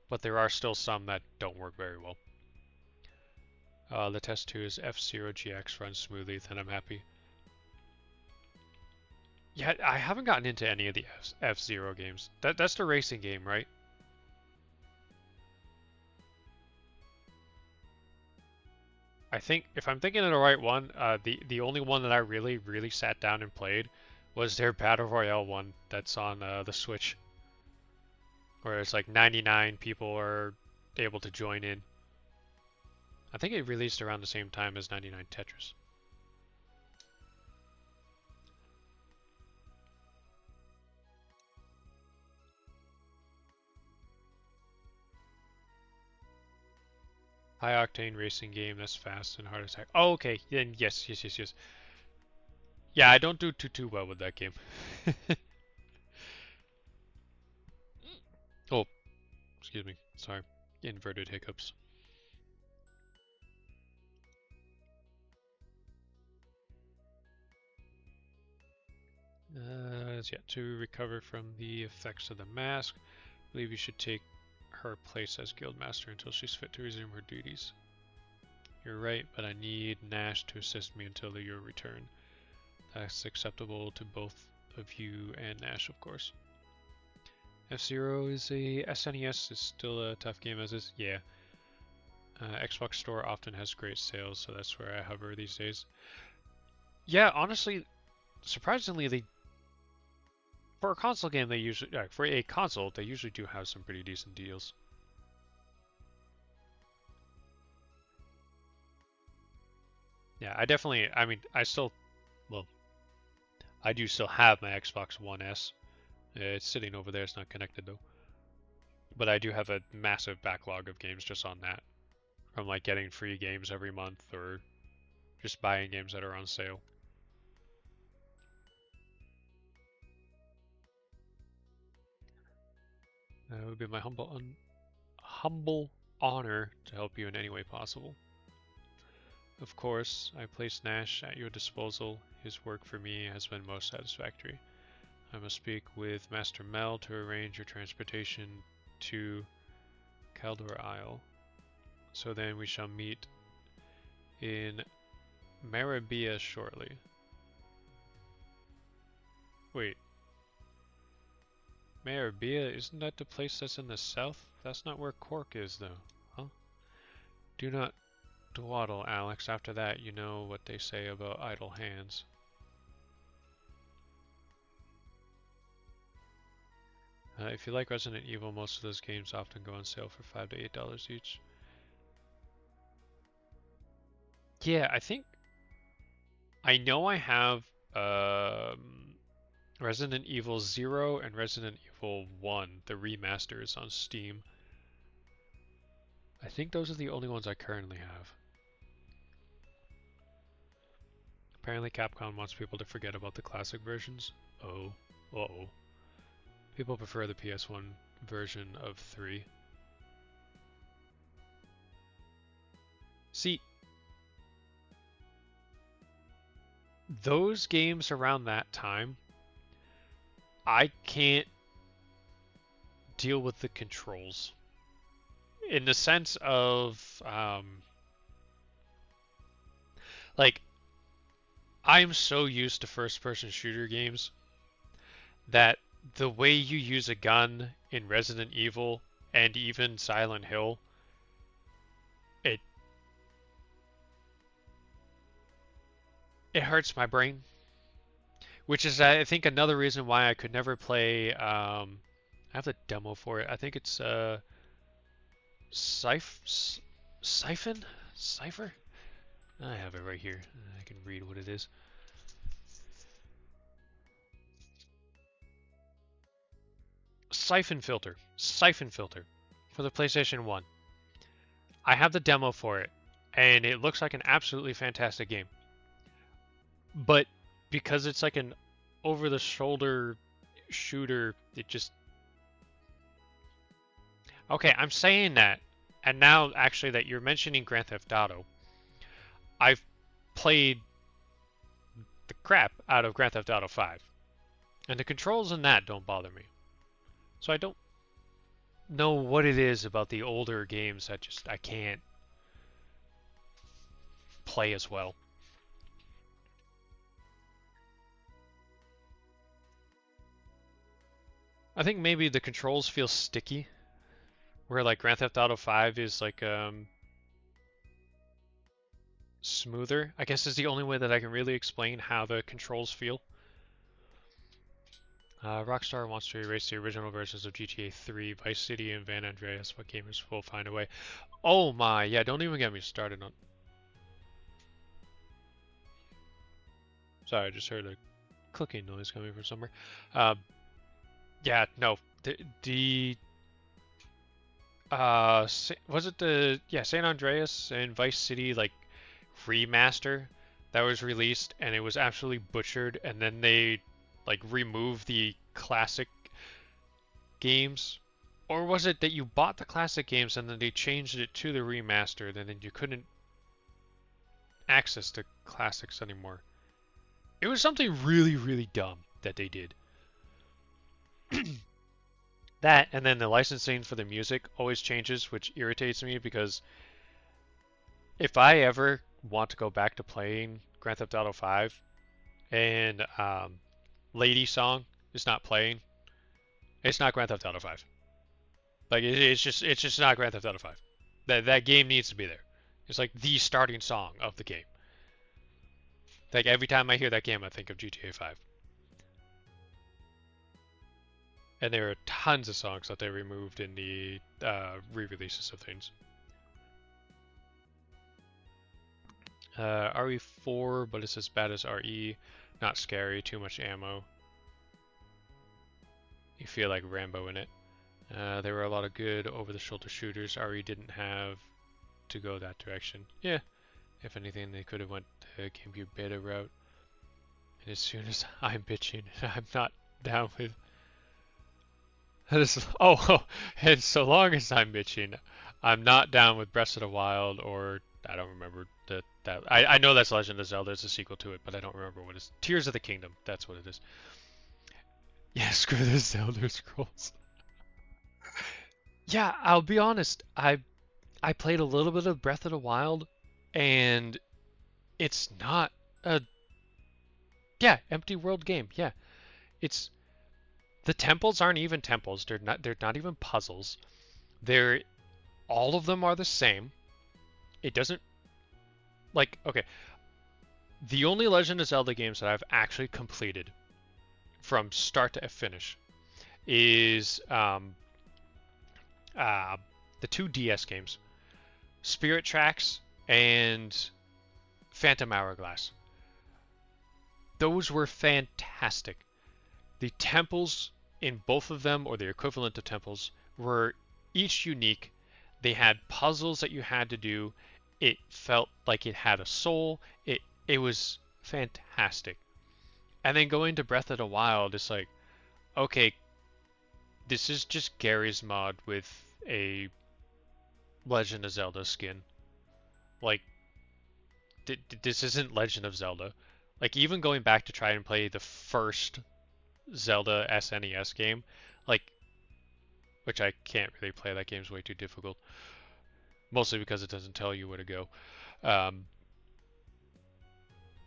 but there are still some that don't work very well. The test 2 is F-Zero GX runs smoothly, then I'm happy. Yeah, I haven't gotten into any of the F-Zero games. That's the racing game, right? I think, if I'm thinking of the right one, the only one that I really sat down and played was their Battle Royale one that's on the Switch. Where it's like 99 people are able to join in. I think it released around the same time as 99 Tetris. High octane racing game that's fast and hard attack. Oh, okay. Then yes. Yeah, I don't do too well with that game. Oh, excuse me. Sorry. Inverted hiccups. Yeah, to recover from the effects of the mask, I believe you should take her place as guildmaster until she's fit to resume her duties. You're right, but I need Nash to assist me until your return. That's acceptable to both of you and Nash, of course. F-Zero is a SNES, is still a tough game as is. Yeah. Xbox Store often has great sales, so that's where I hover these days. Yeah, honestly, surprisingly, for a console game, they usually do have some pretty decent deals. Yeah, I do still have my Xbox One S. It's sitting over there, it's not connected though. But I do have a massive backlog of games just on that. From like getting free games every month or just buying games that are on sale. It would be my humble honor to help you in any way possible. Of course, I place Nash at your disposal. His work for me has been most satisfactory. I must speak with Master Mel to arrange your transportation to Caldor Isle. So then we shall meet in Maribia shortly. Wait. Maribia, isn't that the place that's in the south? That's not where Cork is though, huh? Do not dawdle, Alex. After that, you know what they say about idle hands. If you like Resident Evil, most of those games often go on sale for $5 to $8 each. Yeah, I know I have Resident Evil 0 and Resident Evil 1, the remasters on Steam. I think those are the only ones I currently have. Apparently Capcom wants people to forget about the classic versions. Oh, uh-oh. People prefer the PS1 version of 3. See, those games around that time, I can't deal with the controls. In the sense of, like, I'm so used to first-person shooter games that the way you use a gun in Resident Evil and even Silent Hill, it hurts my brain. Which is, I think, another reason why I could never play. I have the demo for it. I think it's Siphon? Cipher? I have it right here. I can read what it is. Siphon Filter. Siphon Filter. For the PlayStation 1. I have the demo for it. And it looks like an absolutely fantastic game. But because it's like an over-the-shoulder shooter, it just... Okay, I'm saying that. And now, actually, that you're mentioning Grand Theft Auto, I've played the crap out of Grand Theft Auto 5. And the controls in that don't bother me. So I don't know what it is about the older games that just I can't play as well. I think maybe the controls feel sticky. Where like Grand Theft Auto 5 is like smoother. I guess is the only way that I can really explain how the controls feel. Rockstar wants to erase the original versions of GTA 3, Vice City, and San Andreas, but gamers will find a way. Oh my, yeah, don't even get me started on... Sorry, I just heard a clicking noise coming from somewhere. Yeah, no, the Was it the San Andreas and Vice City like remaster that was released and it was absolutely butchered, and then they like removed the classic games? Or was it that you bought the classic games and then they changed it to the remastered and then you couldn't access the classics anymore? It was something really, really dumb that they did. That, and then the licensing for the music always changes, which irritates me because if I ever want to go back to playing Grand Theft Auto 5 and Lady Song is not playing, it's not Grand Theft Auto 5. Like it's just not Grand Theft Auto 5. That game needs to be there. It's like the starting song of the game. Like every time I hear that game, I think of GTA 5. And there are tons of songs that they removed in the re-releases of things. RE4, but it's as bad as RE. Not scary, too much ammo. You feel like Rambo in it. There were a lot of good over-the-shoulder shooters. RE didn't have to go that direction. Yeah, if anything, they could have went the GameCube beta route. And as soon as I'm bitching, I'm not down with... Oh, and so long as I'm bitching, I'm not down with Breath of the Wild, or I don't remember that. I know that's Legend of Zelda. It's a sequel to it, but I don't remember what it is. Tears of the Kingdom. That's what it is. Yeah, screw the Zelda Scrolls. Yeah, I'll be honest. I played a little bit of Breath of the Wild, and it's not a empty world game. Yeah, it's the temples aren't even temples. They're not even puzzles. They're all of them are the same. It doesn't like okay. The only Legend of Zelda games that I've actually completed from start to finish is the two DS games, Spirit Tracks and Phantom Hourglass. Those were fantastic. The temples in both of them, or the equivalent of temples, were each unique. They had puzzles that you had to do. It felt like it had a soul. It was fantastic. And then going to Breath of the Wild, it's like, okay, this is just Gary's mod with a Legend of Zelda skin. Like, this isn't Legend of Zelda. Like, even going back to try and play the first Zelda SNES game, like, which I can't really play. That game's way too difficult. Mostly because it doesn't tell you where to go.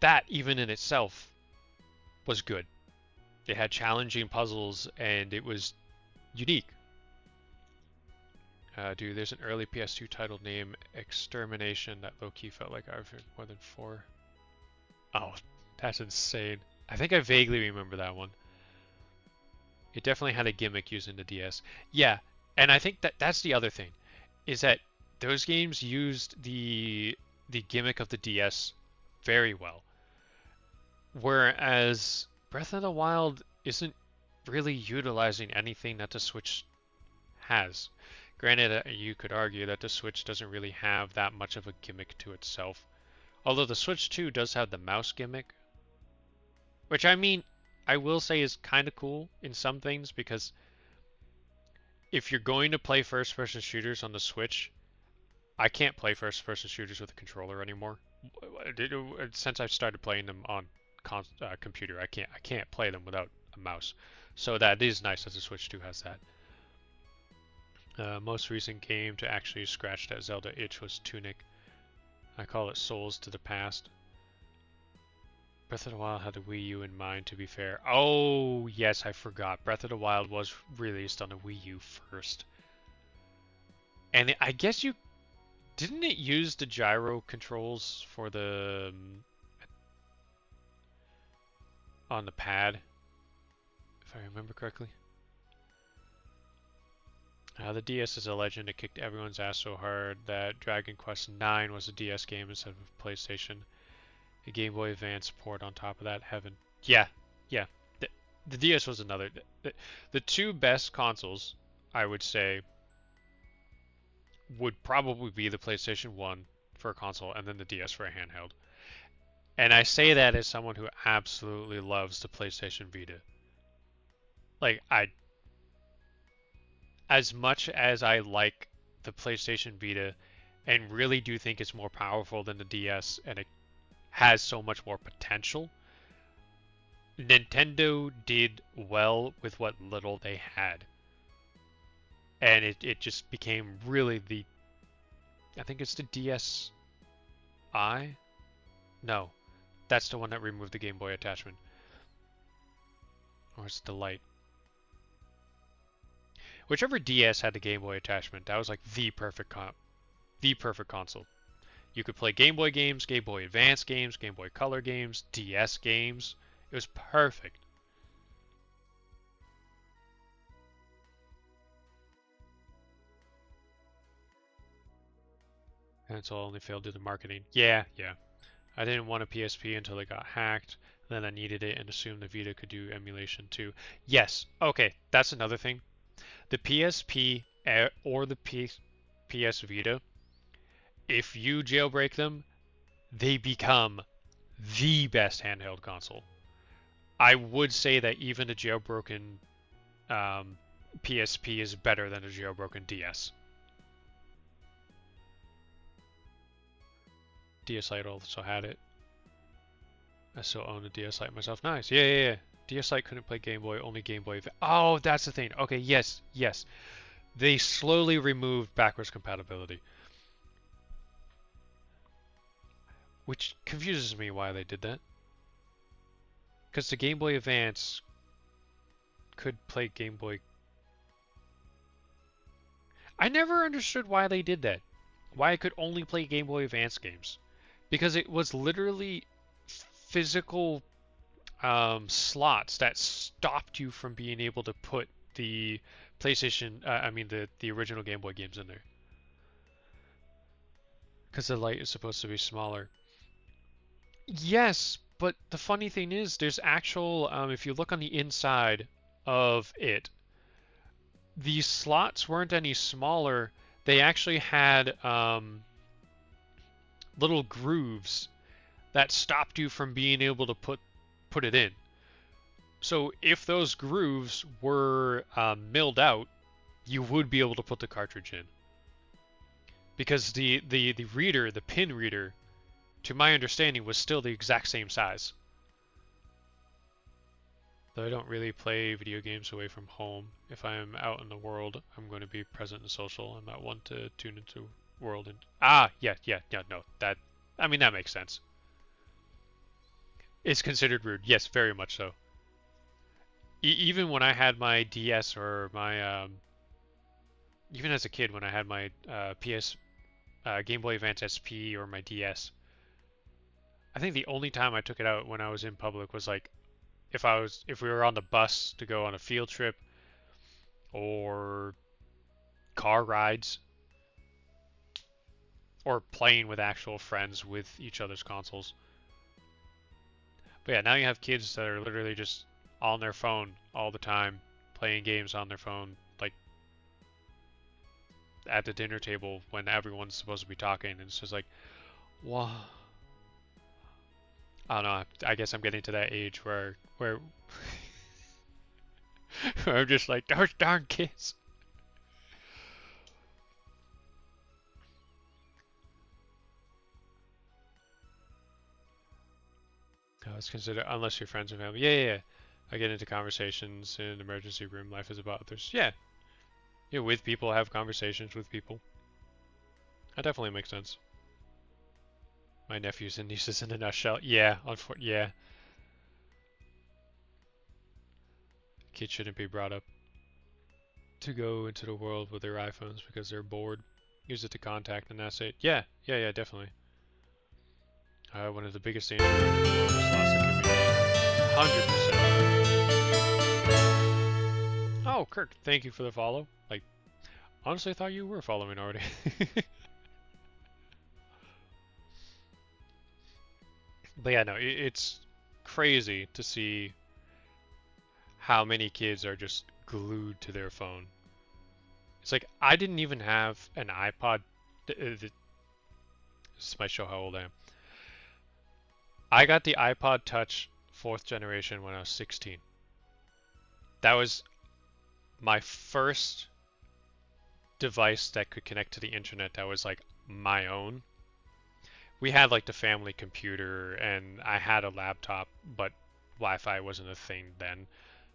That, even in itself, was good. It had challenging puzzles, and it was unique. Dude, there's an early PS2 title named Extermination that low-key felt like I've heard more than 4. Oh, that's insane. I think I vaguely remember that one. It definitely had a gimmick using the DS. Yeah, and I think that's the other thing, is that those games used the gimmick of the DS very well. Whereas Breath of the Wild isn't really utilizing anything that the Switch has. Granted, you could argue that the Switch doesn't really have that much of a gimmick to itself. Although the Switch 2 does have the mouse gimmick. Which, I mean, I will say is kind of cool in some things, because if you're going to play first-person shooters on the Switch, I can't play first-person shooters with a controller anymore. Since I've started playing them on computer, I can't play them without a mouse. So that is nice that the Switch 2 has that. Most recent game to actually scratch that Zelda itch was Tunic. I call it Souls to the Past. Breath of the Wild had the Wii U in mind, to be fair. Oh, yes, I forgot. Breath of the Wild was released on the Wii U first. And I guess you... Didn't it use the gyro controls for the... on the pad? If I remember correctly. The DS is a legend. It kicked everyone's ass so hard that Dragon Quest IX was a DS game instead of a PlayStation. A Game Boy Advance port on top of that. Heaven. Yeah. The DS was another. The two best consoles, I would say, would probably be the PlayStation 1 for a console and then the DS for a handheld. And I say that as someone who absolutely loves the PlayStation Vita. Like, as much as I like the PlayStation Vita and really do think it's more powerful than the DS and it has so much more potential, Nintendo did well with what little they had. And it just became really the, I think it's the DSi? No, that's the one that removed the Game Boy attachment. Or it's the Lite. Whichever DS had the Game Boy attachment, that was like the perfect console. You could play Game Boy games, Game Boy Advance games, Game Boy Color games, DS games. It was perfect. And so only failed due to marketing. Yeah. I didn't want a PSP until it got hacked. Then I needed it and assumed the Vita could do emulation too. Yes. Okay, that's another thing. The PSP or the PS Vita, if you jailbreak them, they become the best handheld console. I would say that even a jailbroken PSP is better than a jailbroken DS. DS Lite also had it. I still own a DS Lite myself. Nice. Yeah. DS Lite couldn't play Game Boy, only Game Boy. Oh, that's the thing. Okay, yes. They slowly removed backwards compatibility. Which confuses me why they did that. Because the Game Boy Advance could play Game Boy. I never understood why they did that. Why it could only play Game Boy Advance games. Because it was literally physical slots that stopped you from being able to put the PlayStation, the original Game Boy games in there. Because the Lite is supposed to be smaller. Yes, but the funny thing is, there's actual, if you look on the inside of it, these slots weren't any smaller. They actually had little grooves that stopped you from being able to put it in. So if those grooves were milled out, you would be able to put the cartridge in. Because the reader, the pin reader, to my understanding, was still the exact same size. Though I don't really play video games away from home. If I am out in the world, I'm going to be present and social. I'm not one to tune into world and no, that makes sense. It's considered rude. Yes, very much so. Even when I had my DS or my even as a kid when I had my Game Boy Advance SP or my DS, I think the only time I took it out when I was in public was like if we were on the bus to go on a field trip or car rides or playing with actual friends with each other's consoles. But yeah, now you have kids that are literally just on their phone all the time, playing games on their phone, like at the dinner table when everyone's supposed to be talking, and it's just like, wow. I don't know. I guess I'm getting to that age where where I'm just like, those darn kids. It's considered unless you're friends and family. Yeah. I get into conversations in an emergency room. Life is about others. Yeah, with people, have conversations with people. That definitely makes sense. My nephews and nieces in a nutshell. Yeah, yeah. Kids shouldn't be brought up to go into the world with their iPhones because they're bored. Use it to contact and that's it. Yeah, definitely. One of the biggest dangers in the world is loss of community. 100%. Oh, Kirk, thank you for the follow. Like, honestly, I thought you were following already. But yeah, no, it's crazy to see how many kids are just glued to their phone. It's like I didn't even have an iPod. This might show how old I am. I got the iPod Touch 4th generation when I was 16. That was my first device that could connect to the internet that was like my own. We had like the family computer and I had a laptop, but Wi-Fi wasn't a thing then.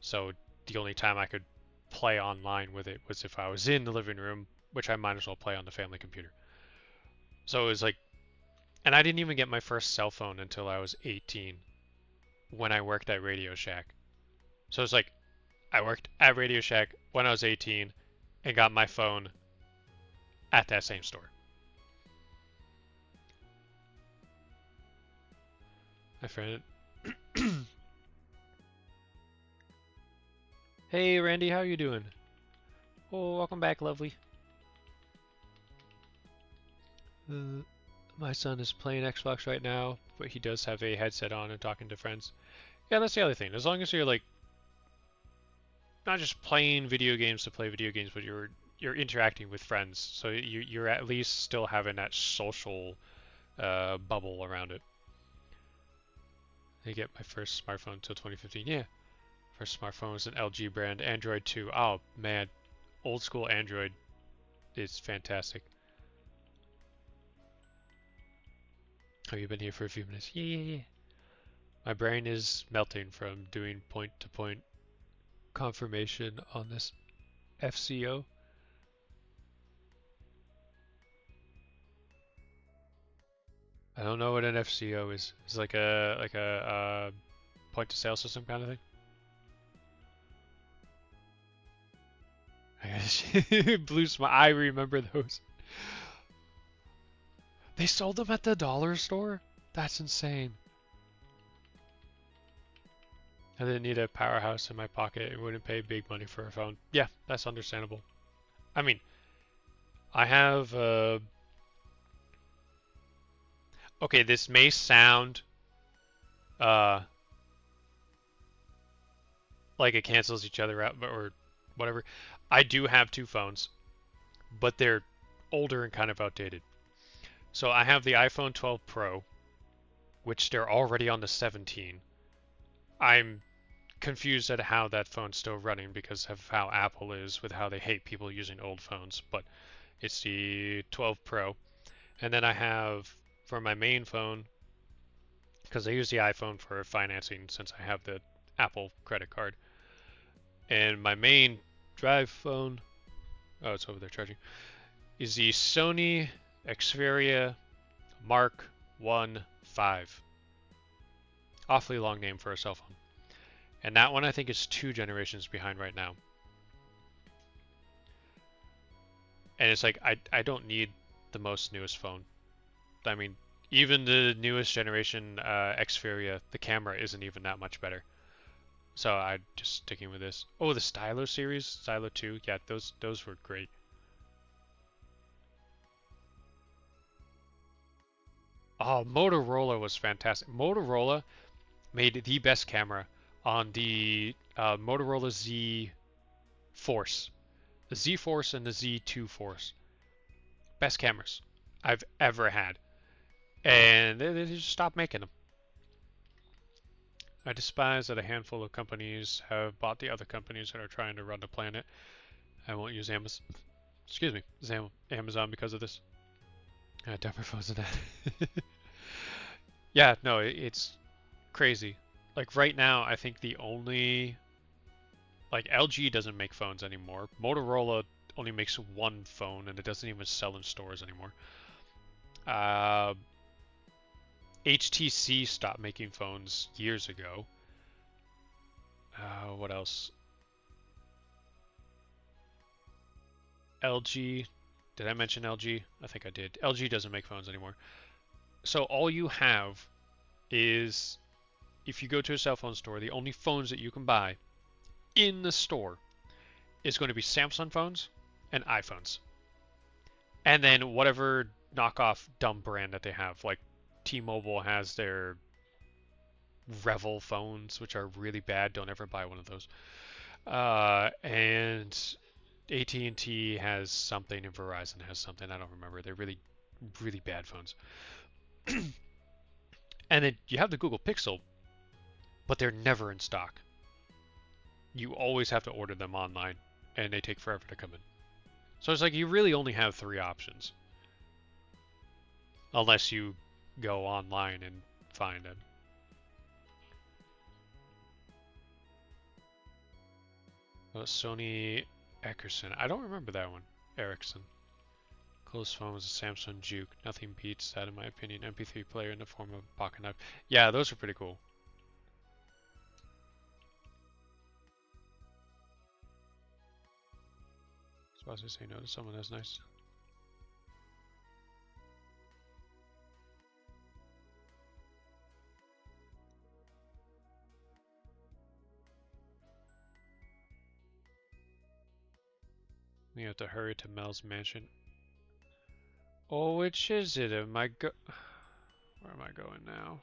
So the only time I could play online with it was if I was in the living room, which I might as well play on the family computer. So it was like, and I didn't even get my first cell phone until I was 18 when I worked at Radio Shack. So it's like I worked at Radio Shack when I was 18 and got my phone at that same store. My friend. Hey Randy, how you doing? Oh, welcome back, lovely. My son is playing Xbox right now, but he does have a headset on and talking to friends. Yeah, that's the other thing. As long as you're like not just playing video games to play video games, but you're interacting with friends, so you're at least still having that social bubble around it. I get my first smartphone until 2015. Yeah, first smartphone was an LG brand, Android 2. Oh man, old school Android is fantastic. Oh, you've been here for a few minutes. Yeah. My brain is melting from doing point-to-point confirmation on this FCO. I don't know what an FCO is. It's like a point to sale system kind of thing. Blue smile. I remember those. They sold them at the dollar store? That's insane. I didn't need a powerhouse in my pocket and wouldn't pay big money for a phone. Yeah, that's understandable. I mean, I have okay, this may sound like it cancels each other out, or whatever. I do have two phones, but they're older and kind of outdated. So I have the iPhone 12 Pro, which they're already on the 17. I'm confused at how that phone's still running because of how Apple is with how they hate people using old phones, but it's the 12 Pro. And then I have, for my main phone, because I use the iPhone for financing since I have the Apple credit card. And my main drive phone, oh, it's over there charging, is the Sony Xperia Mark 1 5. Awfully long name for a cell phone. And that one I think is 2 generations behind right now. And it's like, I don't need the most newest phone. I mean, even the newest generation Xperia, the camera isn't even that much better. So I'm just sticking with this. Oh, the Stylo series, Stylo 2, yeah, those were great. Oh, Motorola was fantastic. Motorola made the best camera on the Motorola Z Force. The Z Force and the Z2 Force. Best cameras I've ever had. And they just stopped making them. I despise that a handful of companies have bought the other companies that are trying to run the planet. I won't use Amazon. Excuse me, Amazon because of this. Dumber phones than that. Yeah, no, it's crazy. Like right now, I think the only like LG doesn't make phones anymore. Motorola only makes one phone, and it doesn't even sell in stores anymore. HTC stopped making phones years ago. What else? LG. Did I mention LG? I think I did. LG doesn't make phones anymore. So all you have is, if you go to a cell phone store, the only phones that you can buy in the store is going to be Samsung phones and iPhones. And then whatever knockoff dumb brand that they have, like T-Mobile has their Revel phones, which are really bad. Don't ever buy one of those. And AT&T has something and Verizon has something. I don't remember. They're really, really bad phones. And then you have the Google Pixel, but they're never in stock. You always have to order them online, and they take forever to come in. So it's like you really only have 3 options. Unless you go online and find it. Sony Ericsson. I don't remember that one. Ericsson. Close phone was a Samsung Juke. Nothing beats that in my opinion. MP3 player in the form of a pocket knife. Yeah, those are pretty cool. Supposed to say no to someone that's nice. We have to hurry to Mel's mansion. Oh, which is it? Where am I going now?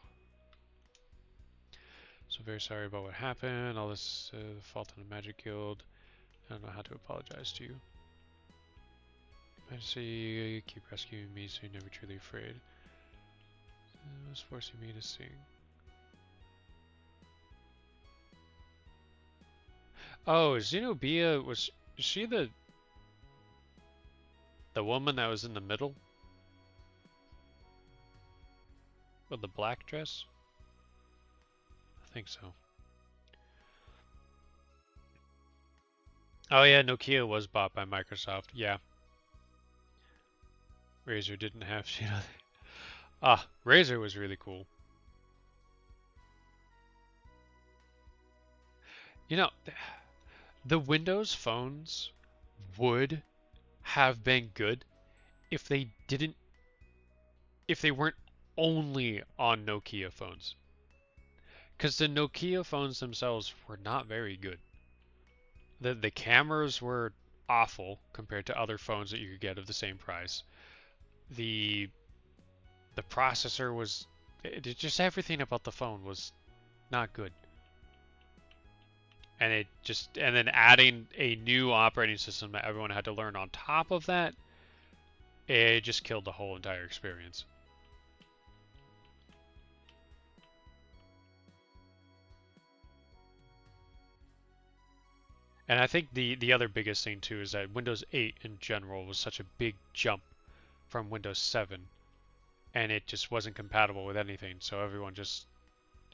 So very sorry about what happened. All this the fault of the Magic Guild. I don't know how to apologize to you. I see you keep rescuing me, so you're never truly afraid. It was forcing me to sing. Oh, Zenobia is she the woman that was in the middle? With the black dress? I think so. Oh yeah, Nokia was bought by Microsoft. Yeah. Razer didn't have shit on it. Ah, Razer was really cool. You know, the Windows phones would have been good if they weren't only on Nokia phones. Because the Nokia phones themselves were not very good. The cameras were awful compared to other phones that you could get of the same price. The processor was just everything about the phone was not good. And then adding a new operating system that everyone had to learn on top of that, it just killed the whole entire experience. And I think the other biggest thing too is that Windows 8 in general was such a big jump from Windows 7, and it just wasn't compatible with anything, so everyone just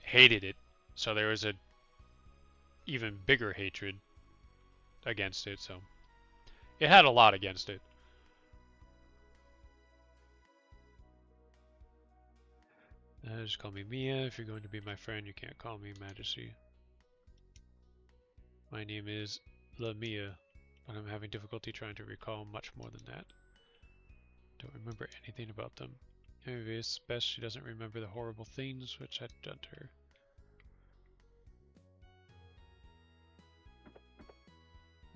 hated it. So there was a even bigger hatred against it, so it had a lot against it. Just call me Mia. If you're going to be my friend, you can't call me Majesty. My name is La Mia, but I'm having difficulty trying to recall much more than that. Don't remember anything about them. Maybe it's best she doesn't remember the horrible things which I'd done to her.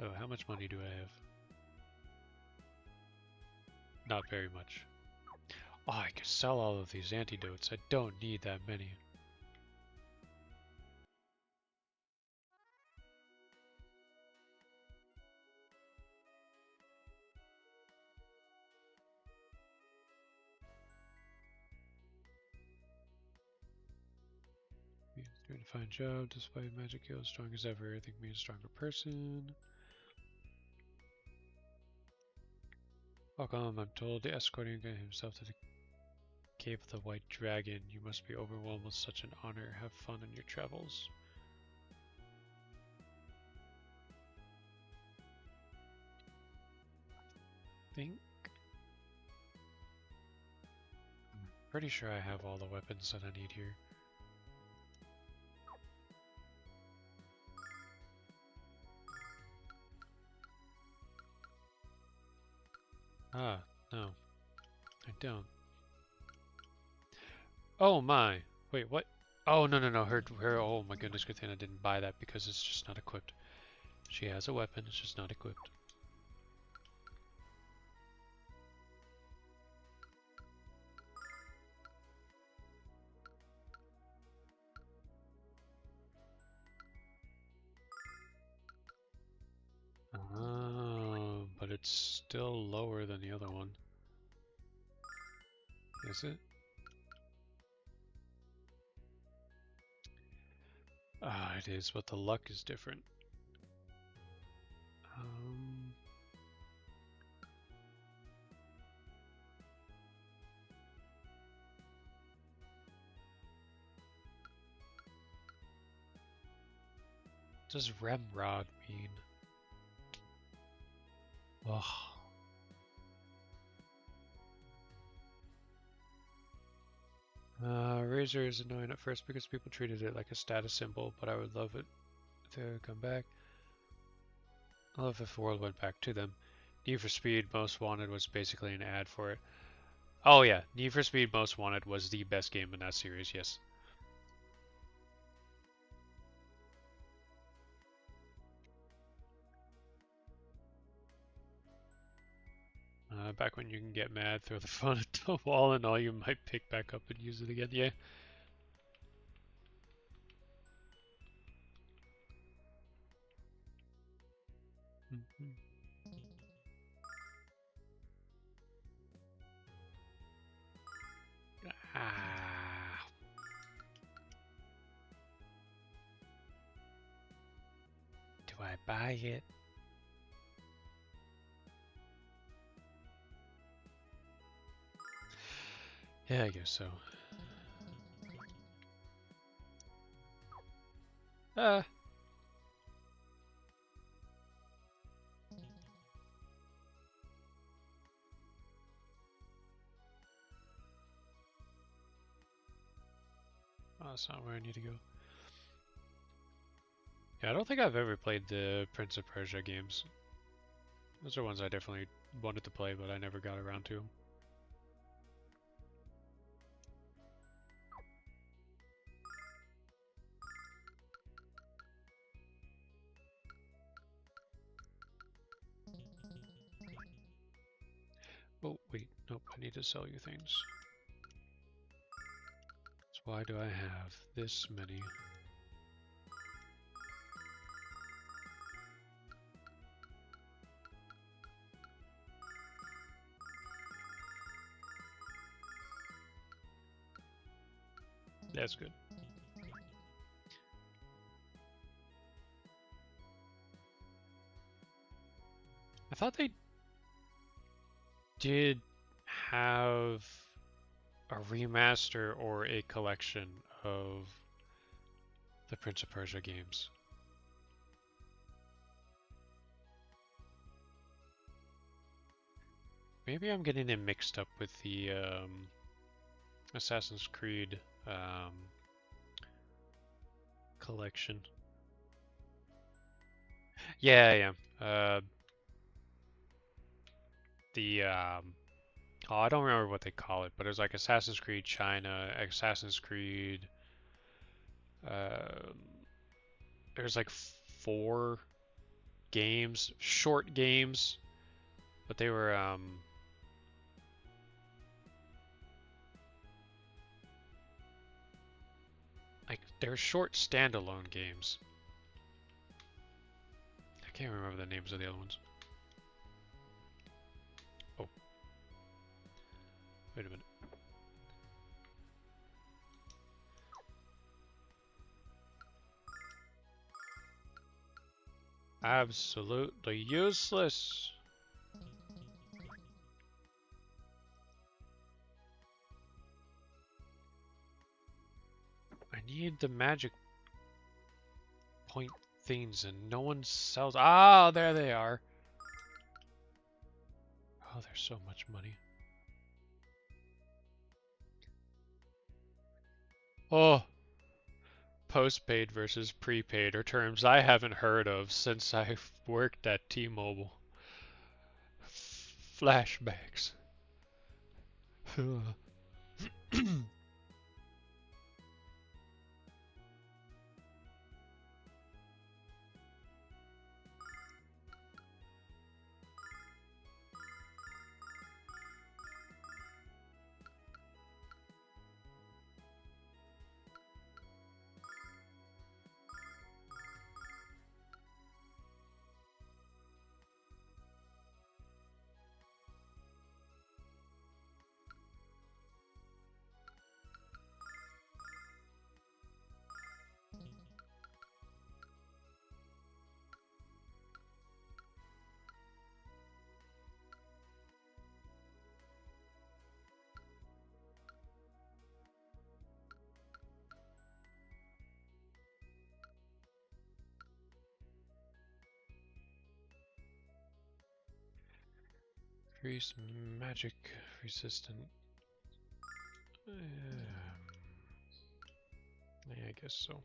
Oh, how much money do I have? Not very much. Oh, I could sell all of these antidotes. I don't need that many. Doing a fine job despite magic skill, strong as ever. I think me a stronger person. Welcome, I'm told the escorting himself to the Cave of the White Dragon. You must be overwhelmed with such an honor. Have fun on your travels. I'm pretty sure I have all the weapons that I need here. Ah, no. I don't. Oh my! Wait, what? Oh, no, no, no. Oh my goodness, good thing I didn't buy that because it's just not equipped. She has a weapon, it's just not equipped. Oh. it's still lower than the other one. Is it? Ah, it is, but the luck is different. What does Remrod mean? Ugh. Razor is annoying at first because people treated it like a status symbol, but I would love it to come back. I love if the world went back to them. Need for Speed Most Wanted was basically an ad for it. Oh yeah, Need for Speed Most Wanted was the best game in that series, yes. Back when you can get mad, throw the phone at the wall, and all you might pick back up and use it again. Yeah. Ah. Do I buy it? Yeah, I guess so. Ah. Oh, that's not where I need to go. Yeah, I don't think I've ever played the Prince of Persia games. Those are ones I definitely wanted to play, but I never got around to them. Oh, wait, nope, I need to sell you things. So why do I have this many? That's good. I thought they did have a remaster or a collection of the Prince of Persia games. Maybe I'm getting them mixed up with the Assassin's Creed collection. Yeah, I am. Oh, I don't remember what they call it, but it was like Assassin's Creed China, Assassin's Creed. Um, there's like 4 games, short games, but they were like they're short standalone games. I can't remember the names of the other ones. Oh, wait a minute. Absolutely useless. I need the magic point things and no one sells. Ah, there they are. Oh, there's so much money. Oh, postpaid versus prepaid are terms I haven't heard of since I've worked at T-Mobile. Flashbacks. Increase magic resistant. Yeah, I guess so.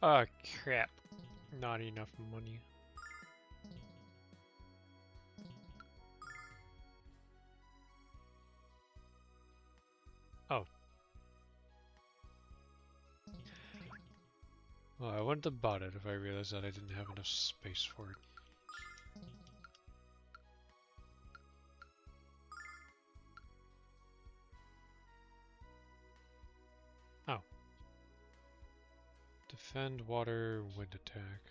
Oh crap. Not enough money. Oh. Well, I wouldn't have bought it if I realized that I didn't have enough space for it. Oh. Defend water, wind attack.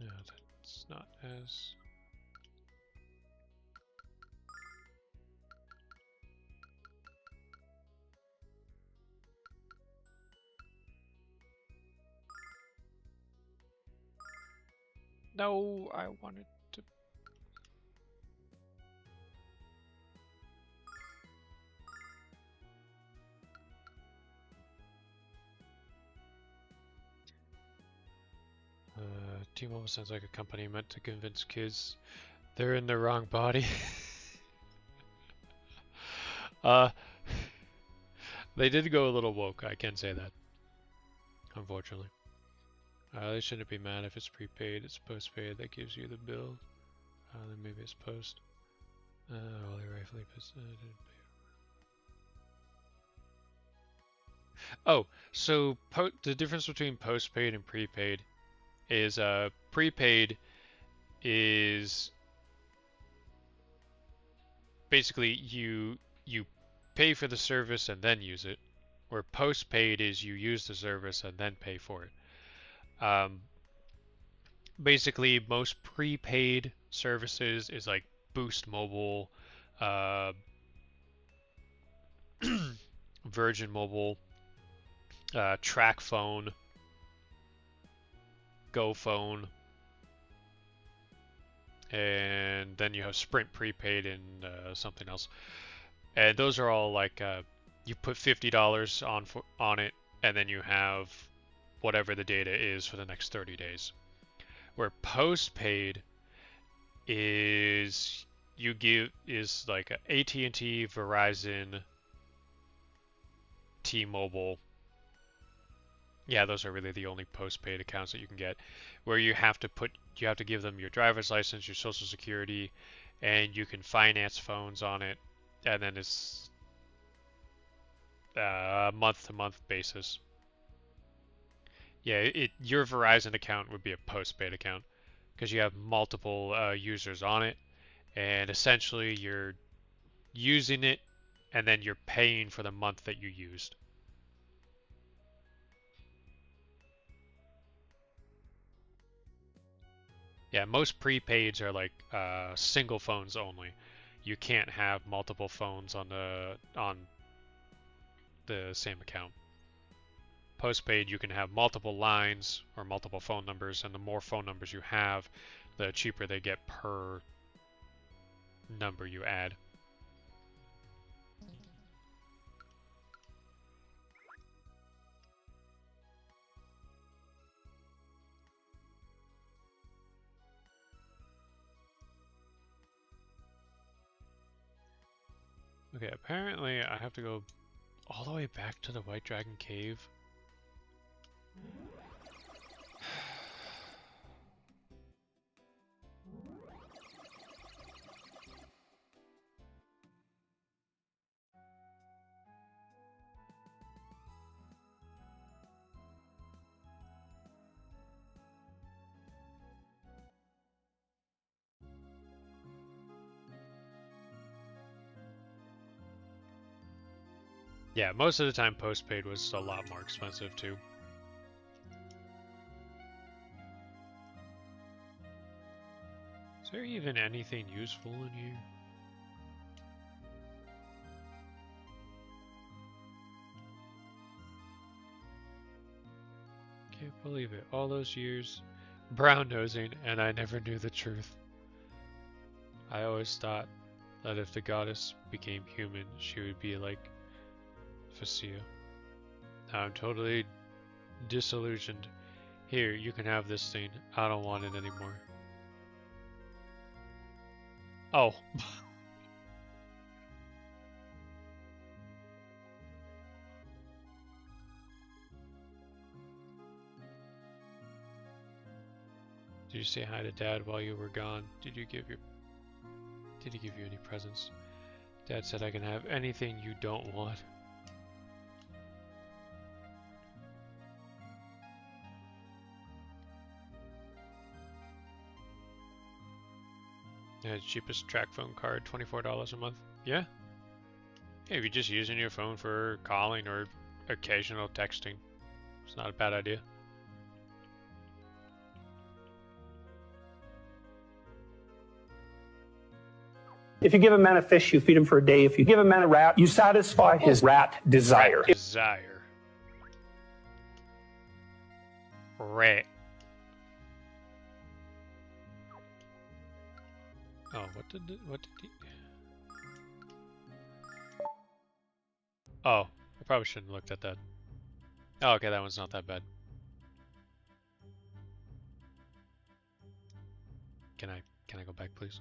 Yeah, that's not as... No, I wanted to... T-Mobile sounds like a company meant to convince kids they're in the wrong body. uh, they did go a little woke, I can say that. Unfortunately. They shouldn't be mad if it's prepaid, it's postpaid that gives you the bill. Then maybe it's post. All they rightfully Oh, so the difference between postpaid and prepaid is prepaid is basically you pay for the service and then use it, where postpaid is you use the service and then pay for it. Basically, most prepaid services is like Boost Mobile, uh, Virgin Mobile, Track Phone, Go Phone, and then you have Sprint Prepaid and something else. And those are all like you put $50 on it, and then you have whatever the data is for the next 30 days. Where postpaid is like AT&T, Verizon, T-Mobile. Yeah, those are really the only postpaid accounts that you can get, where you have to give them your driver's license, your social security, and you can finance phones on it, and then it's month-to-month basis. Yeah, your Verizon account would be a postpaid account because you have multiple users on it, and essentially you're using it, and then you're paying for the month that you used. Yeah, most prepaids are like single phones only. You can't have multiple phones on the same account. Postpaid, you can have multiple lines or multiple phone numbers, and the more phone numbers you have, the cheaper they get per number you add. Okay, apparently I have to go all the way back to the White Dragon Cave. Yeah, most of the time postpaid was a lot more expensive too. Is there even anything useful in here? Can't believe it. All those years brown nosing and I never knew the truth. I always thought that if the goddess became human, she would be like Facile. Now I'm totally disillusioned. Here, you can have this thing. I don't want it anymore. Oh. Did you say hi to Dad while you were gone? Did he give you any presents? Dad said I can have anything you don't want. Yeah, cheapest track phone card, $24 a month. Yeah. Hey, if you're just using your phone for calling or occasional texting, it's not a bad idea. If you give a man a fish, you feed him for a day. If you give a man a rat, you satisfy his rat desire. Rat desire. Rat. Oh, what did he? Oh, I probably shouldn't have looked at that. Oh, okay, that one's not that bad. Can I go back, please?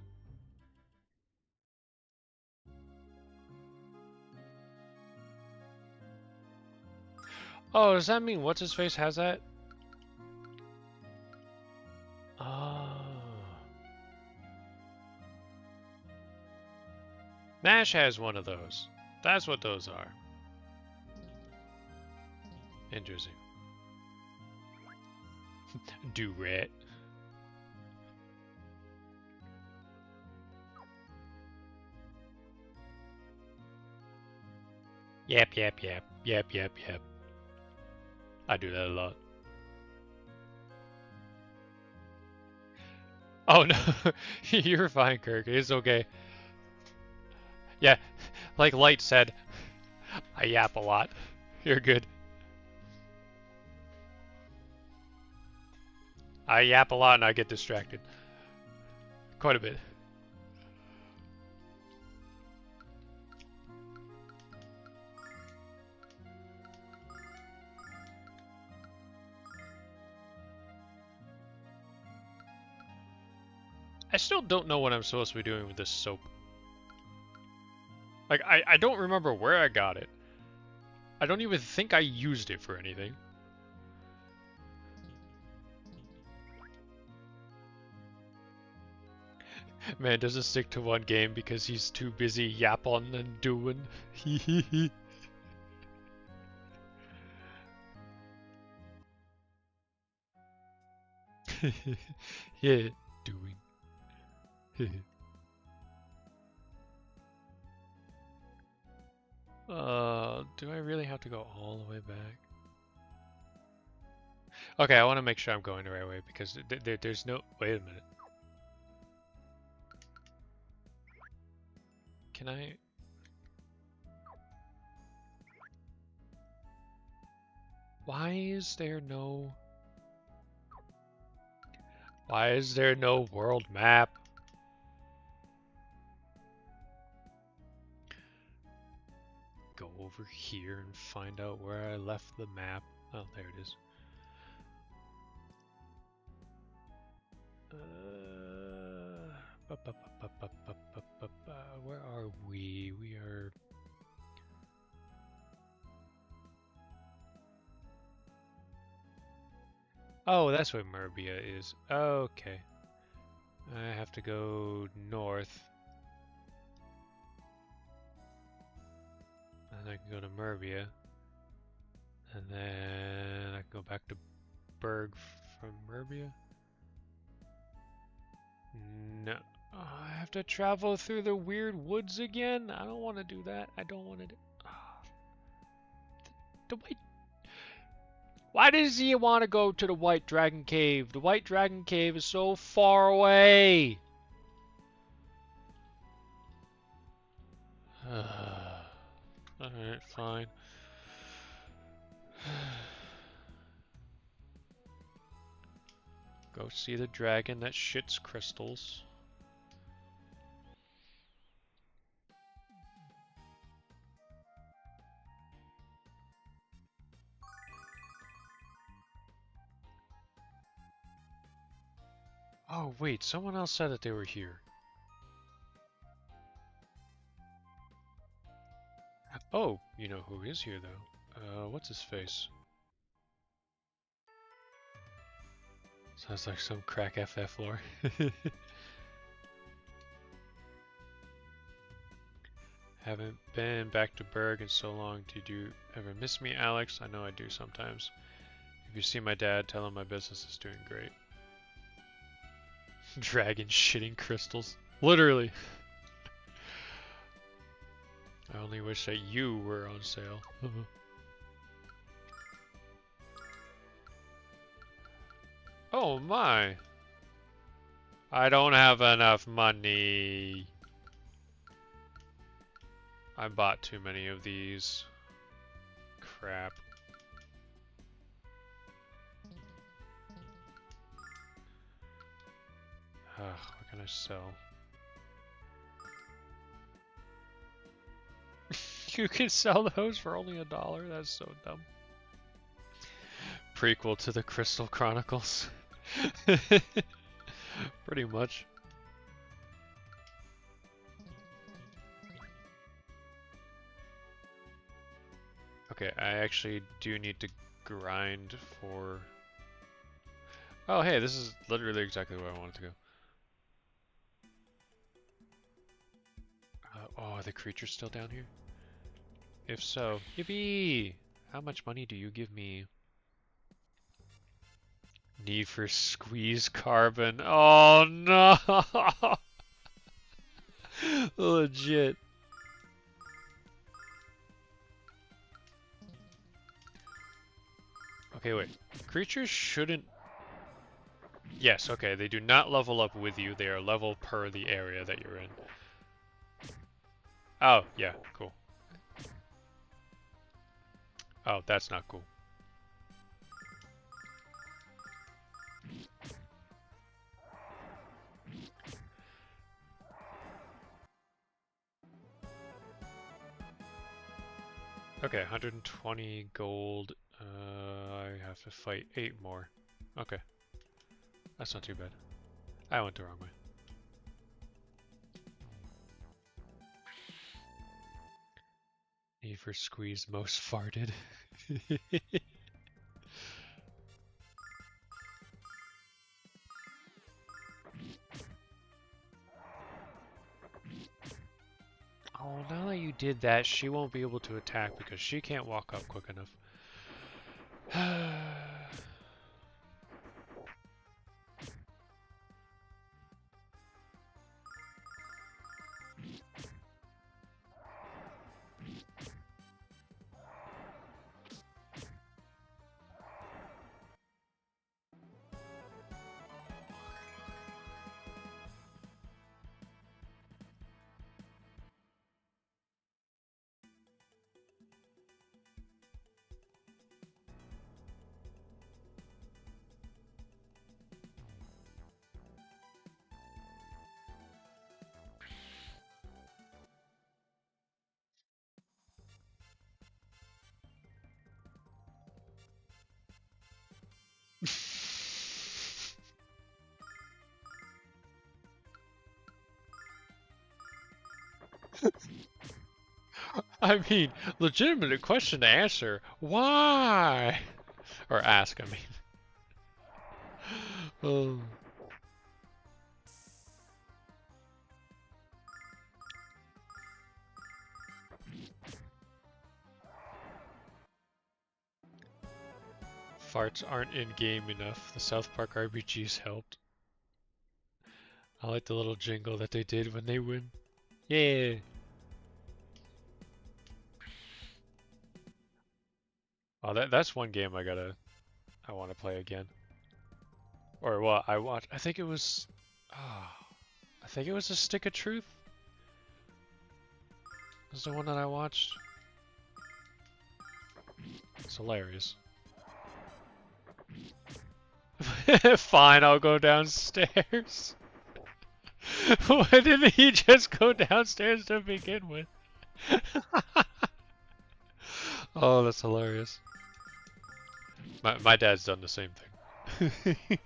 Oh, does that mean what's his face has that? Oh. Nash has one of those. That's what those are. Interesting. Do rat. Yep. I do that a lot. Oh no, you're fine, Kirk. It's okay. Yeah, like Light said, I yap a lot. You're good. I yap a lot and I get distracted. Quite a bit. I still don't know what I'm supposed to be doing with this soap. Like, I don't remember where I got it. I don't even think I used it for anything. Man doesn't stick to one game because he's too busy yapping and doing. Yeah, doing. Do I really have to go all the way back? Okay, I want to make sure I'm going the right way because there's no... Wait a minute. Can I... Why is there no... Why is there no world map? Go over here and find out where I left the map. Oh, there it is. Where are we? We are... Oh, that's where Merbia is. Okay. I have to go north. And I can go to Merbia. And then I can go back to Berg from Merbia. No. Oh, I have to travel through the weird woods again? I don't want to do that. I don't want to do... Oh. The white... Why does he want to go to the White Dragon Cave? The White Dragon Cave is so far away. Alright, fine. Go see the dragon that shits crystals. Oh, wait, someone else said that they were here. Oh, you know who is here, though? What's his face? Sounds like some crack FF lore. Haven't been back to Berg in so long. Did you ever miss me, Alex? I know I do sometimes. If you see my dad, tell him my business is doing great. Dragon shitting crystals. Literally. I only wish that you were on sale. Oh my. I don't have enough money. I bought too many of these. Crap. What can I sell? You can sell those for only $1? That's so dumb. Prequel to the Crystal Chronicles. Pretty much. Okay, I actually do need to grind for... Oh, hey, this is literally exactly where I wanted to go. Oh, are the creatures still down here? If so, yippee! How much money do you give me? Need for squeeze carbon. Oh no! Legit. Okay, wait. Creatures shouldn't... Yes, okay, they do not level up with you. They are level per the area that you're in. Oh, yeah, cool. Oh, that's not cool. Okay, 120 gold. I have to fight 8 more. Okay. That's not too bad. I went the wrong way. Need for squeeze most farted. Oh, now that you did that, she won't be able to attack because she can't walk up quick enough. I mean, legitimate question to answer. Why? Or ask, I mean. Oh. Farts aren't in-game enough. The South Park RPGs helped. I like the little jingle that they did when they win. Yeah. Oh, that's one game I want to play again. Or what I watched. I think it was A Stick of Truth. Was the one that I watched. It's hilarious. Fine, I'll go downstairs. Why didn't he just go downstairs to begin with? Oh, that's hilarious. My dad's done the same thing.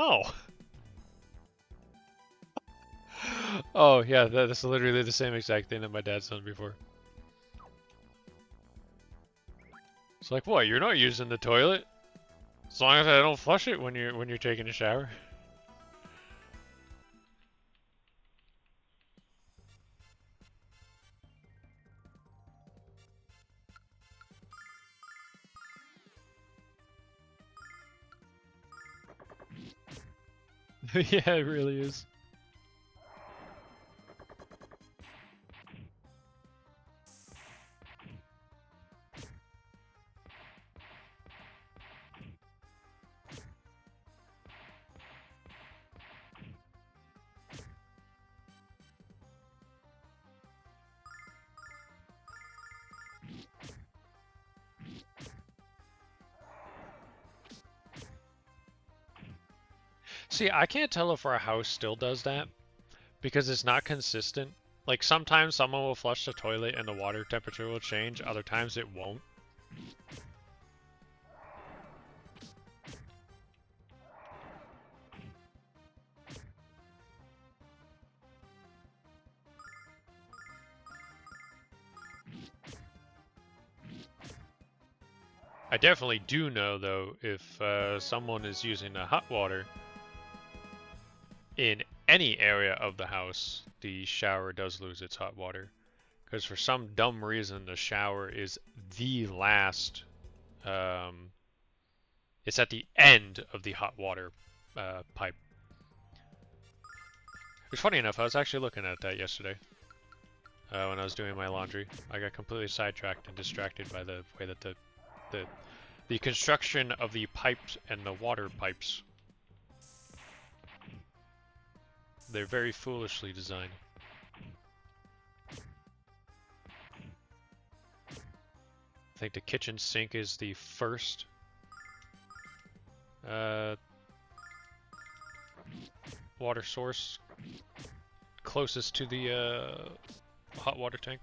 Oh. Oh, yeah, that's literally the same exact thing that my dad's done before. It's like, what, you're not using the toilet? As long as I don't flush it when you're taking a shower. Yeah, it really is. See, I can't tell if our house still does that because it's not consistent. Like sometimes someone will flush the toilet and the water temperature will change, other times it won't. I definitely do know though if someone is using the hot water in any area of the house, the shower does lose its hot water. Because for some dumb reason, the shower is the last. It's at the end of the hot water pipe. It's funny enough, I was actually looking at that yesterday when I was doing my laundry. I got completely sidetracked and distracted by the way that the construction of the pipes and the water pipes. They're very foolishly designed. I think the kitchen sink is the first water source closest to the hot water tank.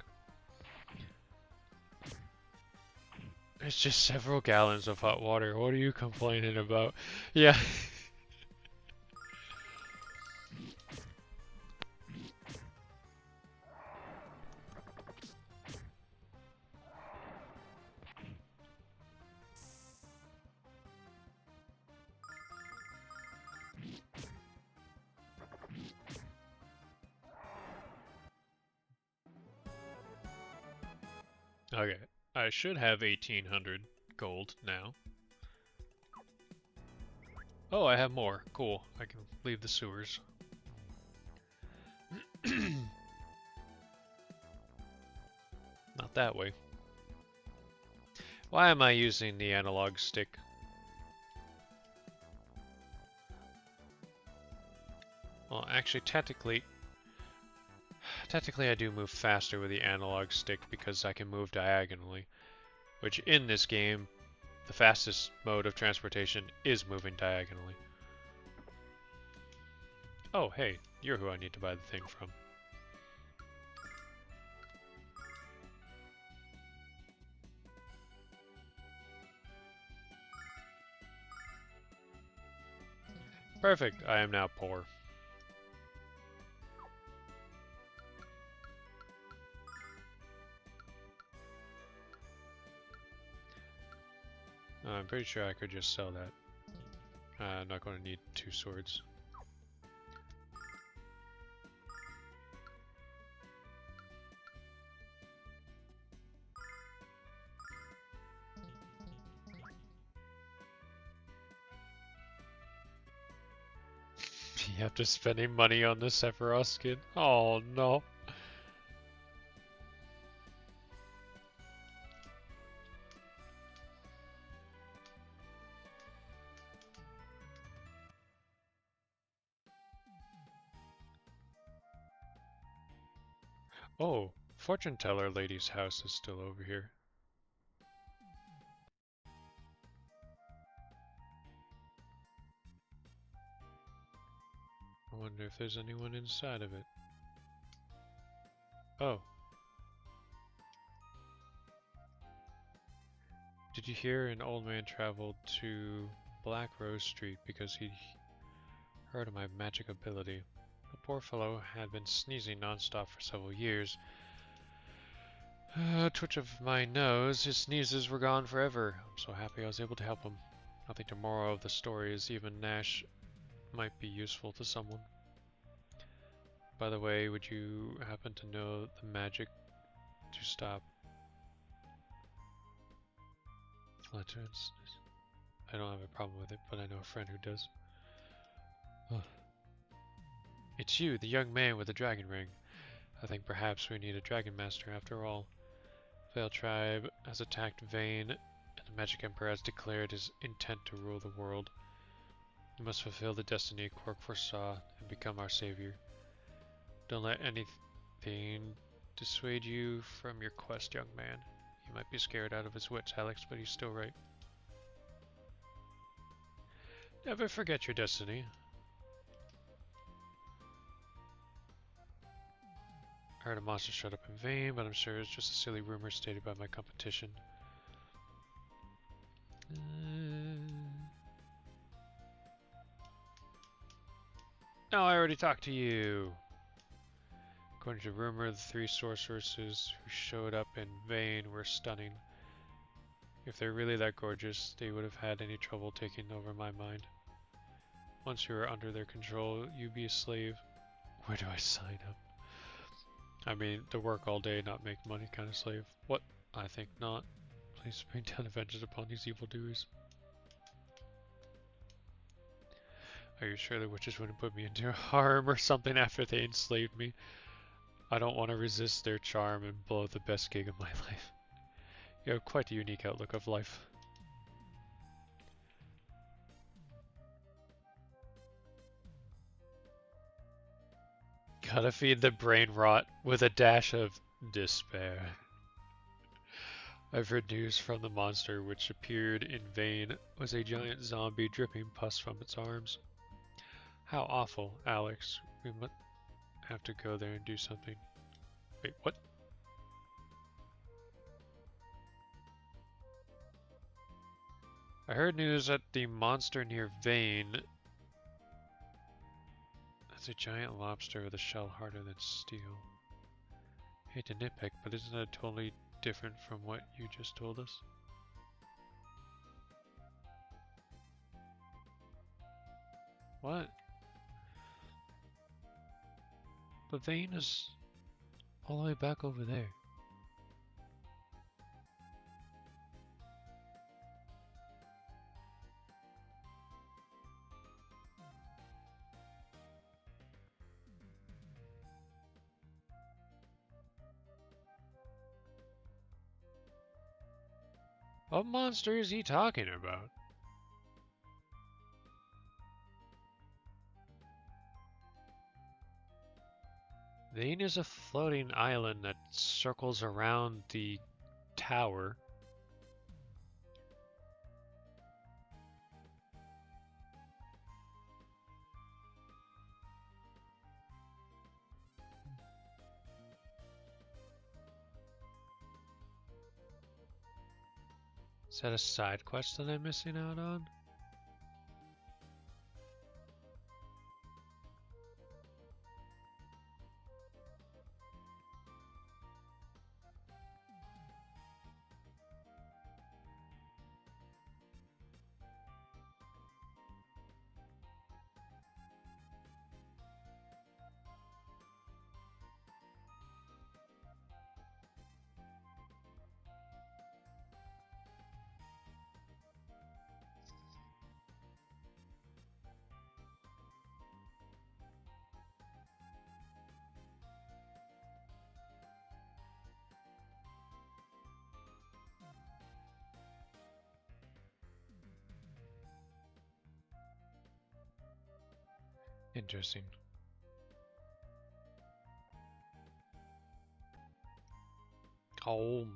It's just several gallons of hot water. What are you complaining about? Yeah. Okay, I should have 1800 gold now. Oh, I have more. Cool. I can leave the sewers. Not that way. Why am I using the analog stick? Well, actually, technically I do move faster with the analog stick because I can move diagonally, which in this game, the fastest mode of transportation is moving diagonally. Oh, hey, you're who I need to buy the thing from. Perfect, I am now poor. I'm pretty sure I could just sell that. I'm not going to need 2 swords. You have to spend any money on the Sephiroth skin? Oh no. Oh, fortune teller lady's house is still over here. I wonder if there's anyone inside of it. Oh. Did you hear an old man traveled to Black Rose Street because he Heard of my magic ability. The poor fellow had been sneezing non-stop for several years. Twitch of my nose, his sneezes were gone forever. I'm so happy I was able to help him. I think the moral of the story is even Nash might be useful to someone. By the way, would you happen to know the magic to stop flatulence? I don't have a problem with it, but I know a friend who does. Ugh. It's you, the young man with the dragon ring. I think perhaps we need a dragon master after all. Veil tribe has attacked Vayne, and the Magic Emperor has declared his intent to rule the world. You must fulfill the destiny Quark foresaw and become our savior. Don't let anything dissuade you from your quest, young man. He might be scared out of his wits, Alex, but he's still right. Never forget your destiny. I heard a monster showed up in Vayne, but I'm sure it's just a silly rumor stated by my competition. No, I already talked to you. According to rumor, the 3 sorceresses who showed up in Vayne were stunning. If they're really that gorgeous, they would have had any trouble taking over my mind. Once you are under their control, you be a slave. Where do I sign up? I mean, to work all day, not make money kind of slave. What? I think not. Please bring down vengeance upon these evildoers. Are you sure the witches wouldn't put me into harm or something after they enslaved me? I don't want to resist their charm and blow the best gig of my life. You have quite a unique outlook of life. Gotta feed the brain rot with a dash of despair. I've heard news from the monster which appeared in Vayne was a giant zombie dripping pus from its arms. How awful, Alex. We might have to go there and do something. Wait, what? I heard news that the monster near Vayne is a giant lobster with a shell harder than steel. Hate to nitpick, but isn't that totally different from what you just told us? What? But Vayne is all the way back over there. What monster is he talking about? Vayne is a floating island that circles around the tower. Is that a side quest that I'm missing out on? Interesting. Oh,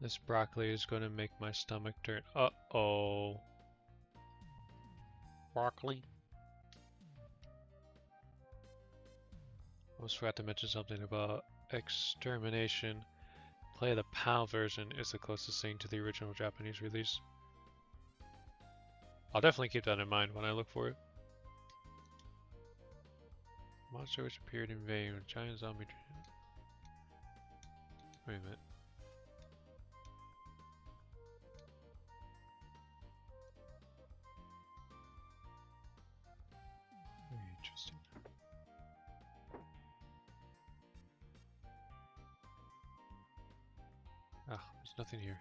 this broccoli is going to make my stomach turn. Uh-oh. Broccoli. Almost forgot to mention something about extermination. Play the PAL version is the closest thing to the original Japanese release. I'll definitely keep that in mind when I look for it. Monster which appeared in vain with giant zombie. Wait a minute. Very interesting. Ah, there's nothing here.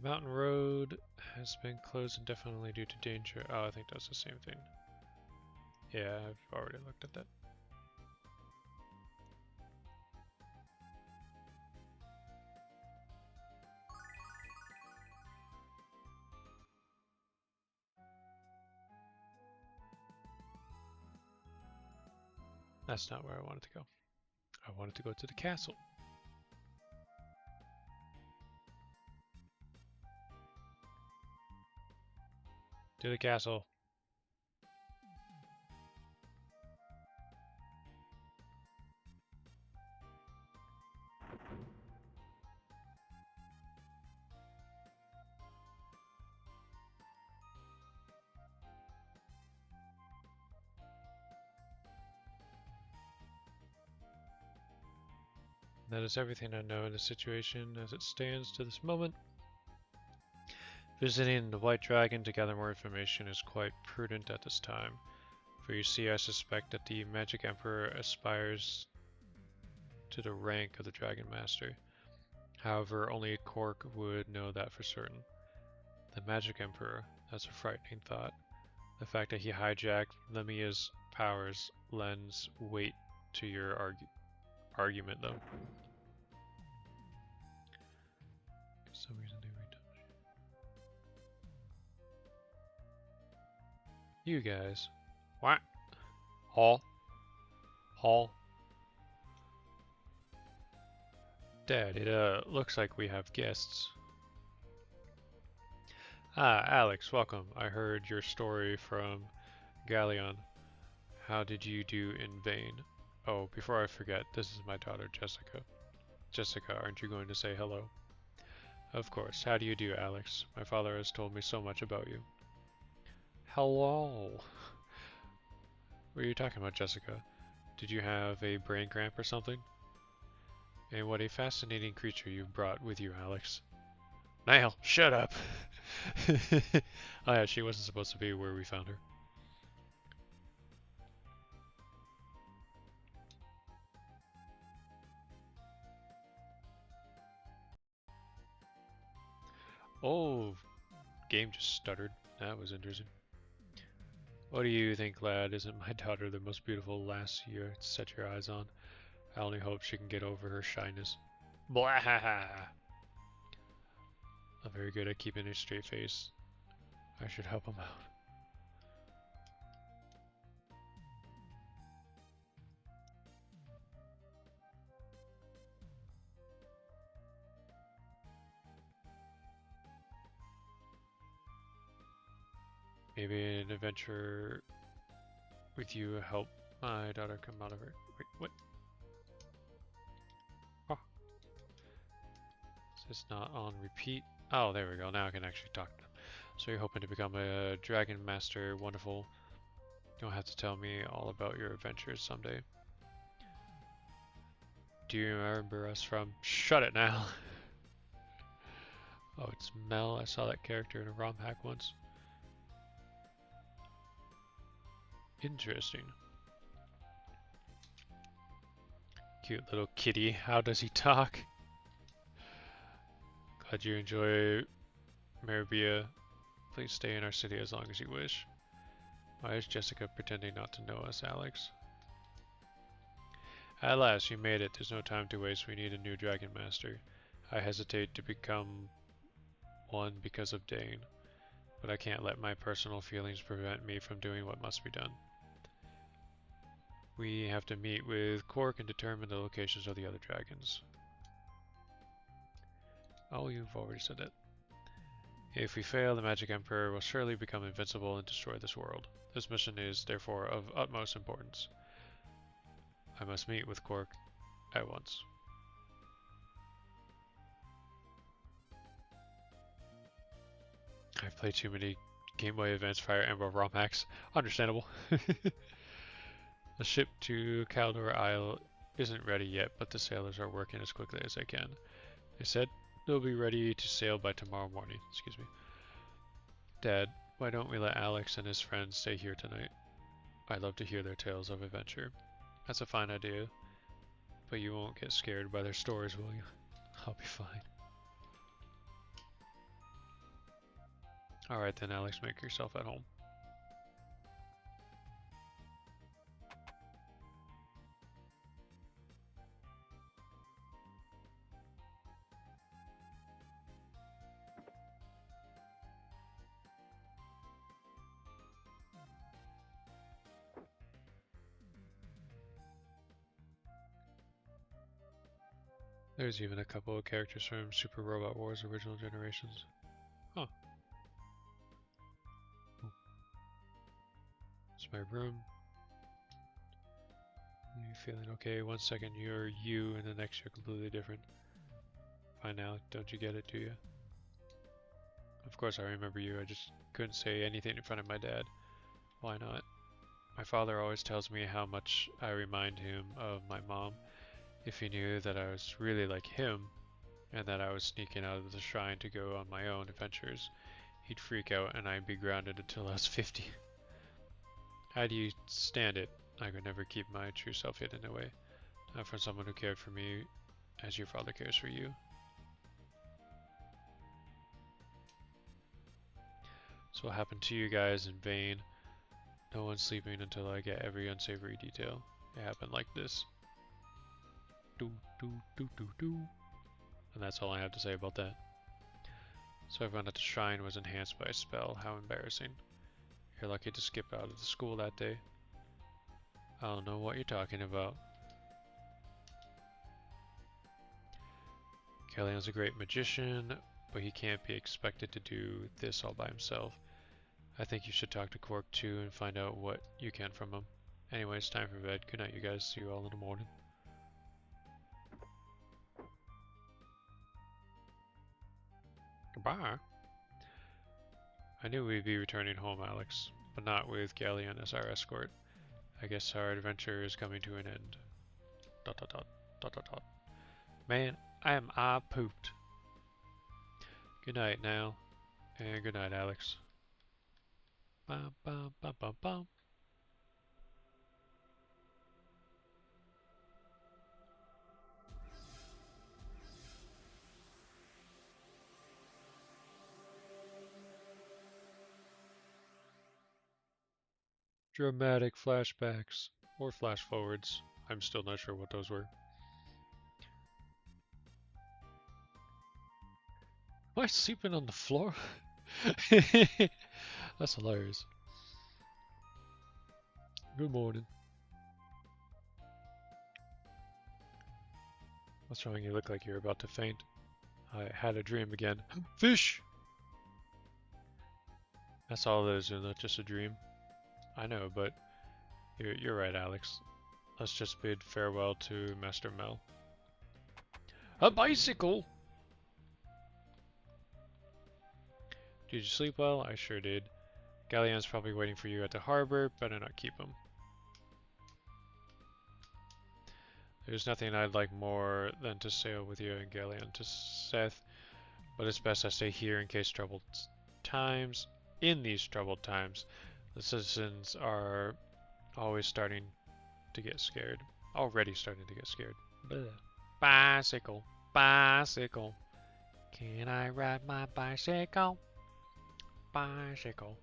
Mountain Road has been closed indefinitely due to danger. Oh, I think that's the same thing. Yeah, I've already looked at that. That's not where I wanted to go. I wanted to go to the castle. To the castle. That is everything I know in the situation as it stands to this moment. Visiting the White Dragon to gather more information is quite prudent at this time, for you see I suspect that the Magic Emperor aspires to the rank of the Dragon Master. However, only Cork would know that for certain. The Magic Emperor, that's a frightening thought. The fact that he hijacked Lemia's powers lends weight to your argument though. For some reason they retouch. You guys. What? Hall? Hall? Dad, it looks like we have guests. Ah, Alex, welcome. I heard your story from Galleon. How did you do in vain? Oh, before I forget, this is my daughter, Jessica. Jessica, aren't you going to say hello? Of course. How do you do, Alex? My father has told me so much about you. Hello. What are you talking about, Jessica? Did you have a brain cramp or something? And what a fascinating creature you brought with you, Alex. Niall, shut up! Oh yeah, she wasn't supposed to be where we found her. Oh, game just stuttered. That was interesting. What do you think, lad? Isn't my daughter the most beautiful lass you set your eyes on? I only hope she can get over her shyness. Blah! I'm very good at keeping a straight face. I should help him out. Maybe an adventure with you help my daughter come out of her. Wait, what? Oh. Is this not on repeat? Oh, there we go. Now I can actually talk to them. So you're hoping to become a Dragon Master. Wonderful. You'll have to tell me all about your adventures someday. Do you remember us from... Shut it now! Oh, it's Mel. I saw that character in a ROM hack once. Interesting. Cute little kitty. How does he talk? Glad you enjoy Maribia. Please stay in our city as long as you wish. Why is Jessica pretending not to know us, Alex? At last, you made it. There's no time to waste. We need a new Dragon Master. I hesitate to become one because of Dane, but I can't let my personal feelings prevent me from doing what must be done. We have to meet with Quark and determine the locations of the other dragons. Oh, you've already said that. If we fail, the Magic Emperor will surely become invincible and destroy this world. This mission is therefore of utmost importance. I must meet with Quark at once. I've played too many Game Boy Advance Fire Emblem ROM hacks. Understandable. The ship to Caldor Isle isn't ready yet, but the sailors are working as quickly as they can. They said they'll be ready to sail by tomorrow morning. Excuse me. Dad, why don't we let Alex and his friends stay here tonight? I'd love to hear their tales of adventure. That's a fine idea, but you won't get scared by their stories, will you? I'll be fine. Alright then, Alex, make yourself at home. There's even a couple of characters from Super Robot Wars original generations. Huh. It's my room. Are you feeling okay? 1 second you're you and the next you're completely different. Fine now, don't you get it, do you? Of course I remember you, I just couldn't say anything in front of my dad. Why not? My father always tells me how much I remind him of my mom. If he knew that I was really like him, and that I was sneaking out of the shrine to go on my own adventures, he'd freak out and I'd be grounded until I was 50. How do you stand it? I could never keep my true self hidden away. Not from someone who cared for me as your father cares for you. So what happened to you guys in vain? No one's sleeping until I get every unsavory detail. It happened like this. Do do do do do. And that's all I have to say about that. So everyone at the shrine was enhanced by a spell. How embarrassing. You're lucky to skip out of the school that day. I don't know what you're talking about. Kellyan's a great magician, but he can't be expected to do this all by himself. I think you should talk to Quark too and find out what you can from him. Anyway, it's time for bed. Good night, you guys. See you all in the morning. Goodbye. I knew we'd be returning home, Alex, but not with Galleon as our escort. I guess our adventure is coming to an end. Dot dot dot dot dot dot. Man, I pooped. Good night now, and good night, Alex. Bum bum bum bum bum. Dramatic flashbacks, or flash forwards. I'm still not sure what those were. Am I sleeping on the floor? That's hilarious. Good morning. What's wrong? You look like you're about to faint. I had a dream again. Fish! That's all it is, isn't it? Just a dream. I know, but you're right, Alex. Let's just bid farewell to Master Mel. A bicycle! Did you sleep well? I sure did. Galleon's probably waiting for you at the harbor. Better not keep him. There's nothing I'd like more than to sail with you and Galleon to Seth, but it's best I stay here in case troubled times. In these troubled times, the citizens are always starting to get scared. Already starting to get scared. Blah. Bicycle, bicycle. Can I ride my bicycle? Bicycle.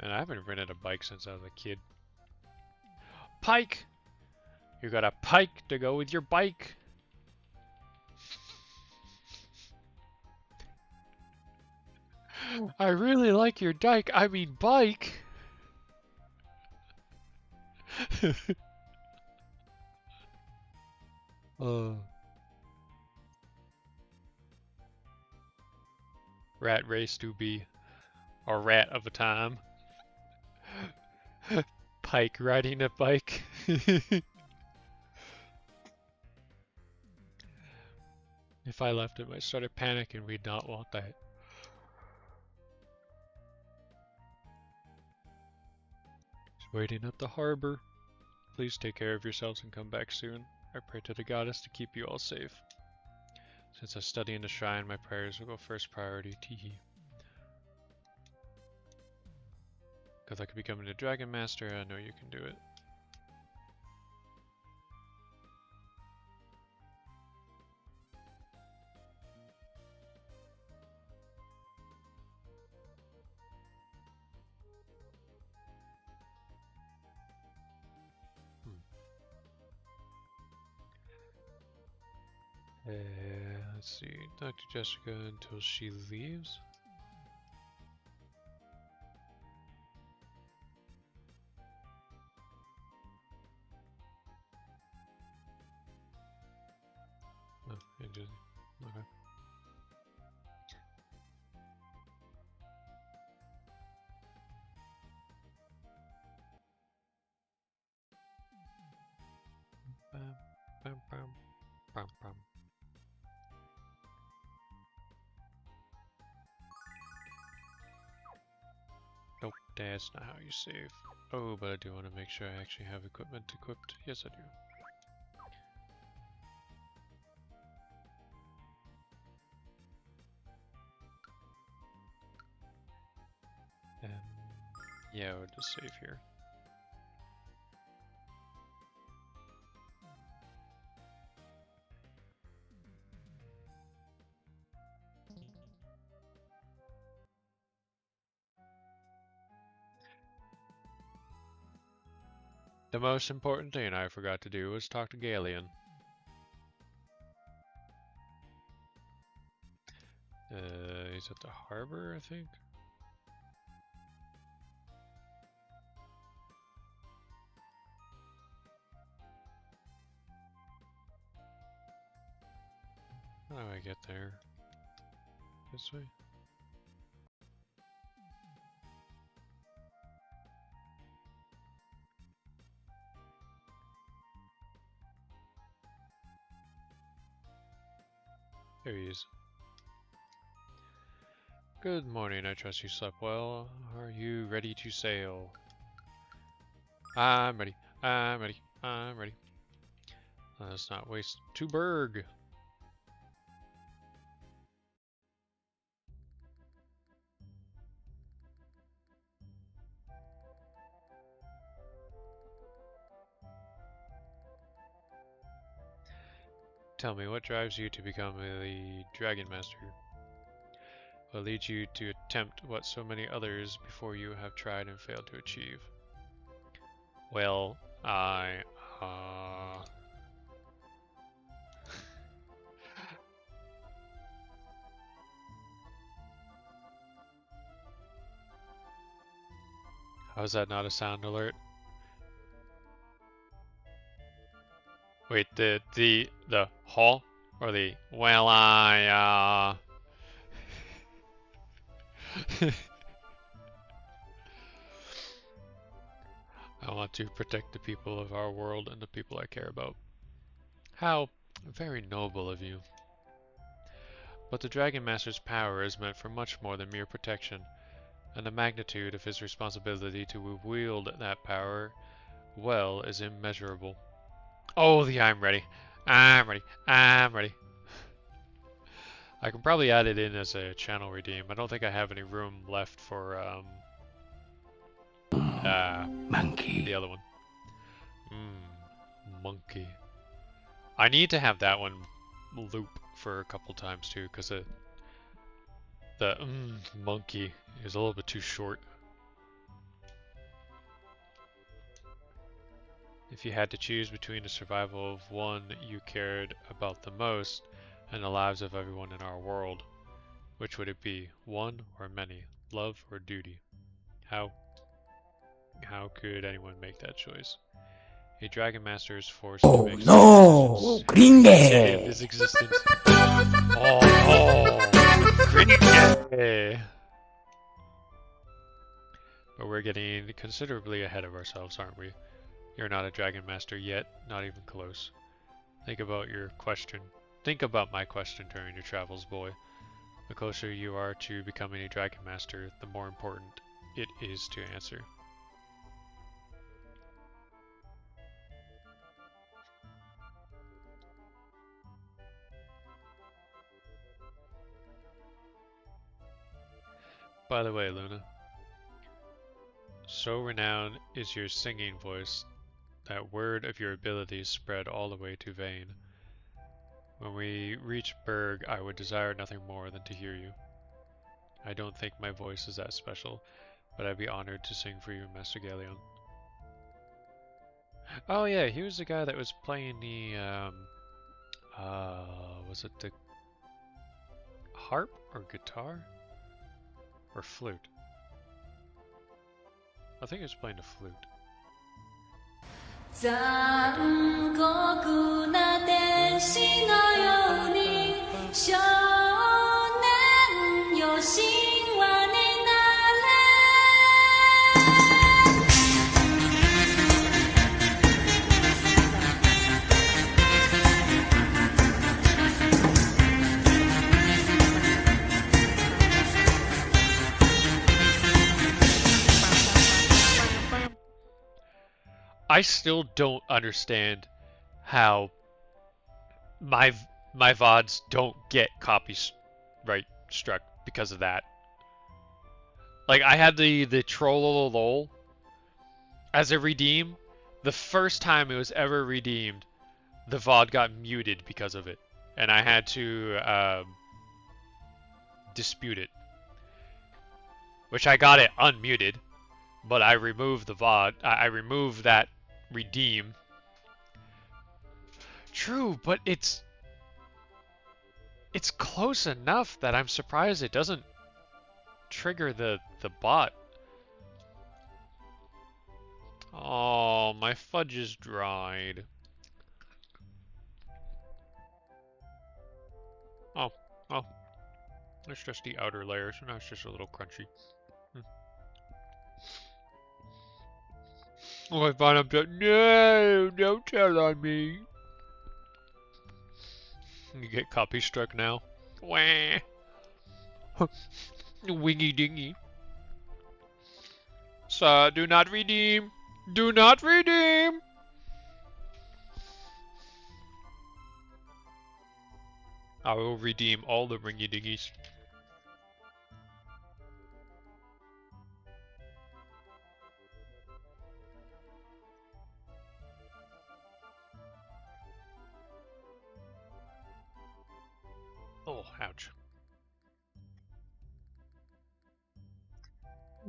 Man, I haven't ridden a bike since I was a kid. Pike! You got a pike to go with your bike. I really like your dike. I mean bike. uh. Rat race to be a rat of a time. Pike riding a bike. If I left him, I started panicking. We'd not want that. Just waiting at the harbor. Please take care of yourselves and come back soon. I pray to the goddess to keep you all safe. Since I study in the shrine, my prayers will go first priority. Teehee. Good luck becoming a dragon master. I know you can do it. Let's see, Dr. Jessica until she leaves. Oh, okay. Bam, bam, bam, bam, bam. Nope, that's not how you save. Oh, but I do want to make sure I actually have equipment equipped. Yes, I do. Yeah, we'll just save here. The most important thing I forgot to do was talk to Galeon. He's at the harbor, I think. How do I get there? This way? There he is. Good morning, I trust you slept well. Are you ready to sail? I'm ready, I'm ready, I'm ready. Let's not waste to Berg. Tell me, what drives you to become the Dragon Master? What leads you to attempt what so many others before you have tried and failed to achieve? Well, How's that not a sound alert? Wait, the hall? Or the, well, I want to protect the people of our world and the people I care about. How very noble of you. But the Dragon Master's power is meant for much more than mere protection, and the magnitude of his responsibility to wield that power well is immeasurable. Oh, the I'm ready. I'm ready. I'm ready. I can probably add it in as a channel redeem. I don't think I have any room left for Monkey. the other one. Monkey. I need to have that one loop for a couple times too, because the monkey is a little bit too short. If you had to choose between the survival of one you cared about the most and the lives of everyone in our world, Which would it be? One or many? Love or duty? How could anyone make that choice? A Dragon Master is forced to make No! decisions in Gringe! this existence. Oh no! Gringe! But we're getting considerably ahead of ourselves, aren't we? You're not a Dragon Master yet, not even close. Think about your question. Think about my question during your travels, boy. The closer you are to becoming a Dragon Master, the more important it is to answer. By the way, Luna, so renowned is your singing voice that word of your abilities spread all the way to Vane. When we reach Berg, I would desire nothing more than to hear you. I don't think my voice is that special, but I'd be honored to sing for you, Master Galeon. Oh yeah, he was the guy that was playing the, was it the harp or guitar? Or flute? I think he was playing the flute. 残酷な天使のように少年よ神話になれ I still don't understand how my VODs don't get copyright struck because of that. Like, I had the Trollolol as a redeem. The first time it was ever redeemed, the VOD got muted because of it, and I had to dispute it. Which I got it unmuted, but I removed the VOD. I removed that redeem. True, but it's close enough that I'm surprised it doesn't trigger the bot. Oh, my fudge is dried. Oh, it's just the outer layer, so now it's just a little crunchy. Oh, I found out. No, don't tell on me. You get copy struck now. Wah. Wingy dingy. Sir, do not redeem. Do not redeem. I will redeem all the ringy dingies. Oh, ouch.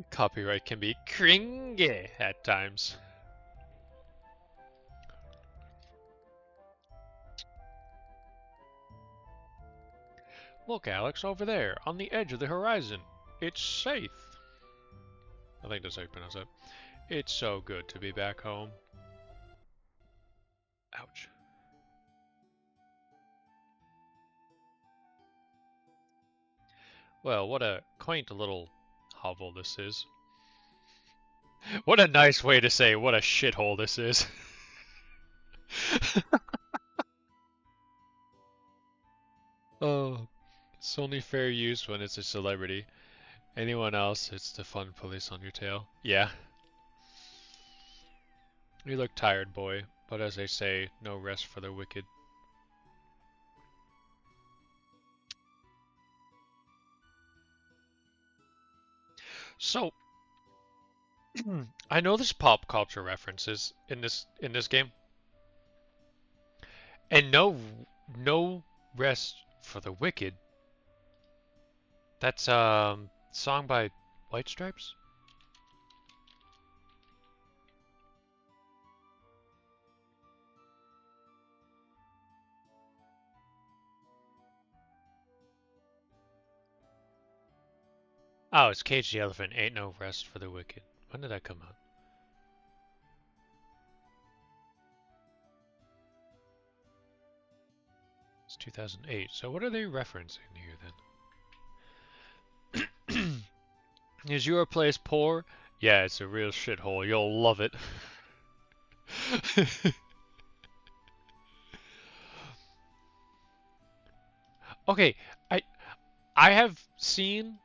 Copyright can be cringy at times. Look, Alex, over there, on the edge of the horizon. It's safe. I think that's how you pronounce it. It's so good to be back home. Ouch. Well, what a quaint little hovel this is. What a nice way to say what a shithole this is. Oh, it's only fair use when it's a celebrity. Anyone else, it's the fun police on your tail. Yeah. You look tired, boy, but as they say, no rest for the wicked. So, I know there's pop culture references in this game, and no rest for the wicked. That's song by White Stripes. Oh, it's Cage the Elephant. Ain't no rest for the wicked. When did that come out? It's 2008. So what are they referencing here then? Is your place poor? Yeah, it's a real shithole. You'll love it. Okay, I have seen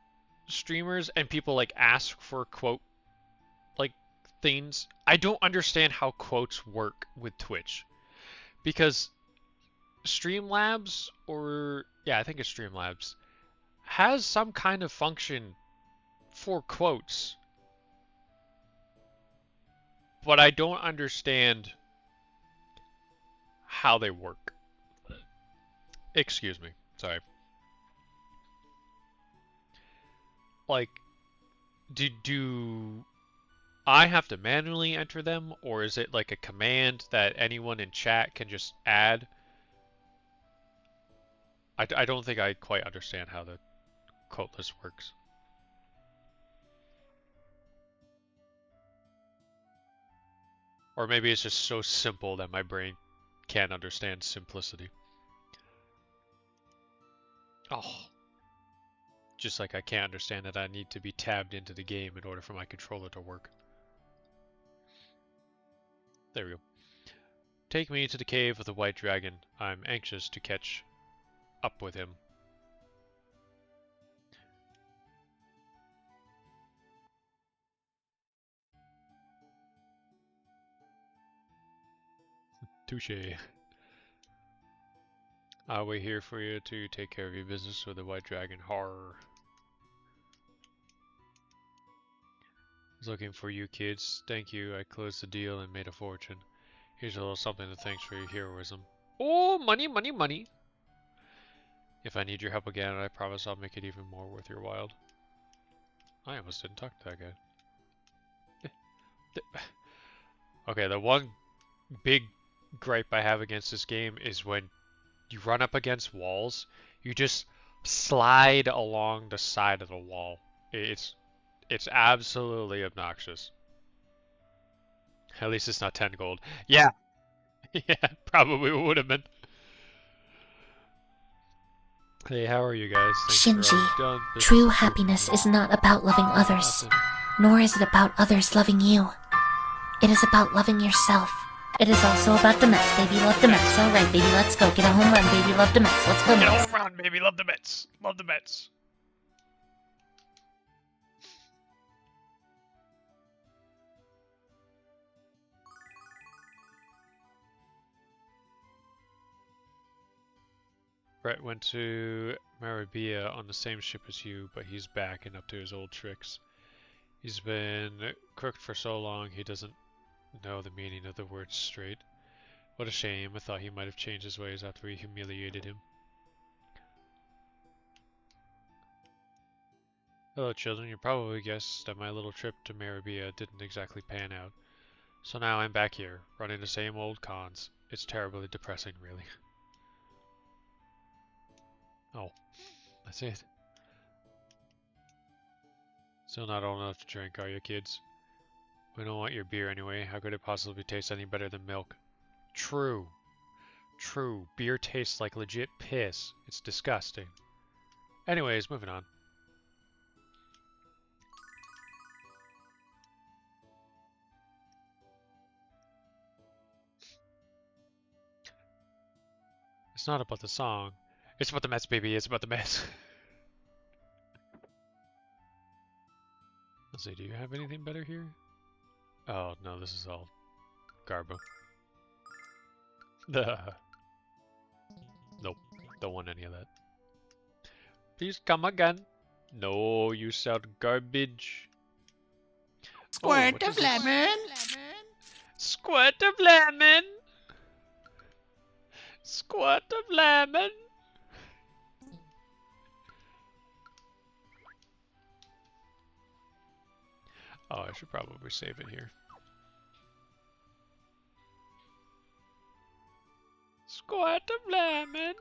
streamers and people like ask for quote like things. I don't understand how quotes work with Twitch because Streamlabs or yeah, I think it's Streamlabs has some kind of function for quotes, but I don't understand how they work. Excuse me. Sorry. Like, do I have to manually enter them, or is it like a command that anyone in chat can just add? I don't think I quite understand how the quote list works. Or maybe it's just so simple that my brain can't understand simplicity. Oh. Just like I can't understand that I need to be tabbed into the game in order for my controller to work. There we go. Take me to the cave of the white dragon. I'm anxious to catch up with him. Touche. I'll wait here for you to take care of your business with the white dragon. Horror. I was looking for you kids. Thank you. I closed the deal and made a fortune. Here's a little something to thanks for your heroism. Oh, money, money, money. If I need your help again, I promise I'll make it even more worth your while. I almost didn't talk to that guy. Okay, the one big gripe I have against this game is when you run up against walls, you just slide along the side of the wall. It's absolutely obnoxious. At least it's not 10 gold. Yeah. Yeah, probably would have been. Hey, how are you guys? Shinji, true happiness is not about loving others, nor is it about others loving you. It is about loving yourself. It is also about the Mets, baby. Love the Mets. All right, baby, let's go. Get a home run, baby. Love the Mets. Let's go, Mets. Get a home run, baby. Love the Mets. Love the Mets. Brett went to Maribia on the same ship as you, but he's back and up to his old tricks. He's been crooked for so long he doesn't know the meaning of the word straight. What a shame. I thought he might have changed his ways after we humiliated him. Hello children, you probably guessed that my little trip to Maribia didn't exactly pan out. So now I'm back here, running the same old cons. It's terribly depressing, really. Oh, that's it. Still not old enough to drink, are you kids? We don't want your beer anyway. How could it possibly taste any better than milk? True. True. Beer tastes like legit piss. It's disgusting. Anyways, moving on. It's not about the song. It's about the Mets, baby. It's about the Mets. Let's see, do you have anything better here? Oh, no, this is all Garbo. Nope, don't want any of that. Please come again. No, you sound garbage. Squirt of lemon. Squirt of lemon. Squirt of lemon. Oh, I should probably save it here. Squirt of lemon.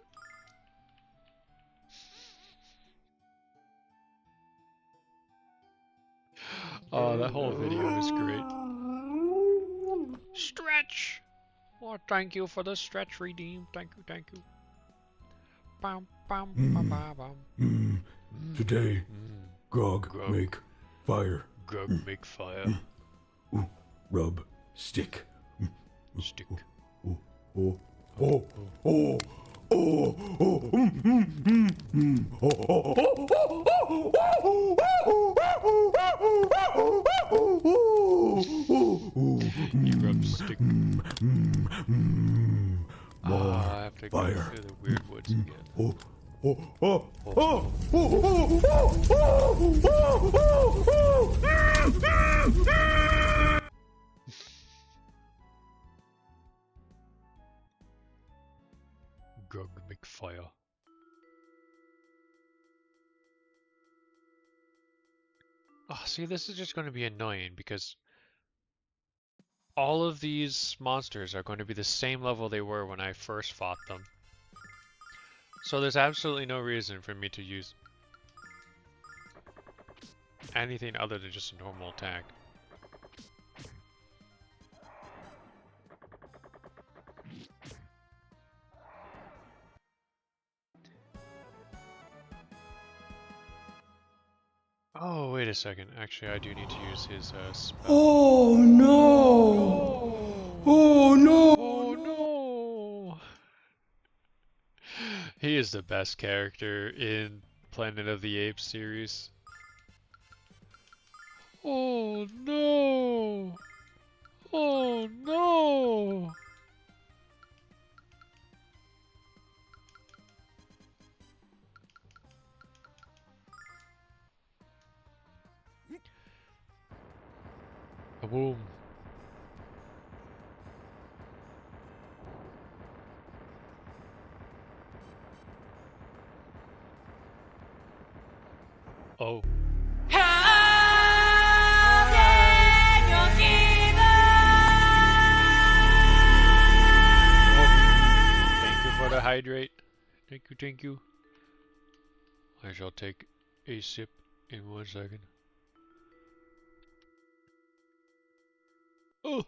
Oh, that whole video is great. Stretch! Oh, thank you for the stretch redeem. Thank you, thank you. Bam, bam, bam, bam, bam. Today, Grog make fire. Grog make fire. Rub stick. Stick. Oh, oh, oh, oh, oh, You rub stick. I have to go fire. through the weird woods again. Grog make fire. Oh, see, this is just going to be annoying because all of these monsters are going to be the same level they were when I first fought them. So there's absolutely no reason for me to use anything other than just a normal attack. Oh, wait a second. Actually, I do need to use his spell. Oh no! Oh no! Oh no! He is the best character in Planet of the Apes series. Oh no! Oh no! Boom. Oh. Thank you for the hydrate. Thank you, thank you. I shall take a sip in 1 second. Oh!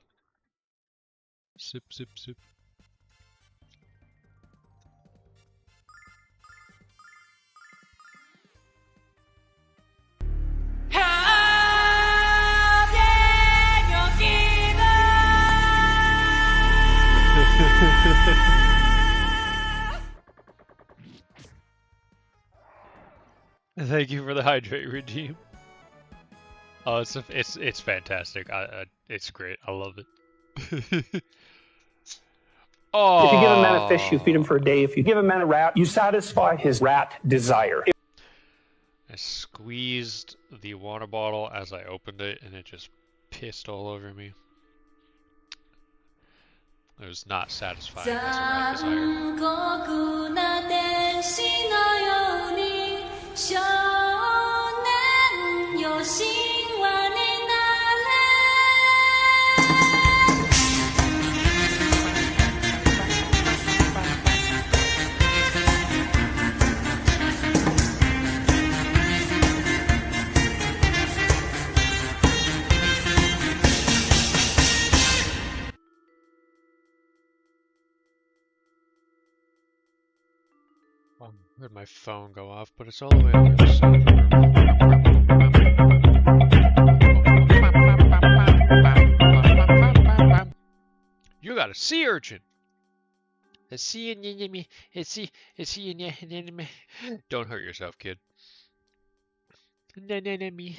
Sip, sip, sip. Thank you for the hydrate redeem. Oh, it's fantastic. It's great. I love it. Oh. If you give a man a fish, you feed him for a day. If you give a man a rat, you satisfy his rat desire. I squeezed the water bottle as I opened it, and it just pissed all over me. It was not satisfying as a rat desire. 残酷な天使のように少年よ神話になれ I heard my phone go off, but it's all the way on the other side of the room. You got a sea urchin. A sea anemone. A sea anemone. Don't hurt yourself, kid. Anemone.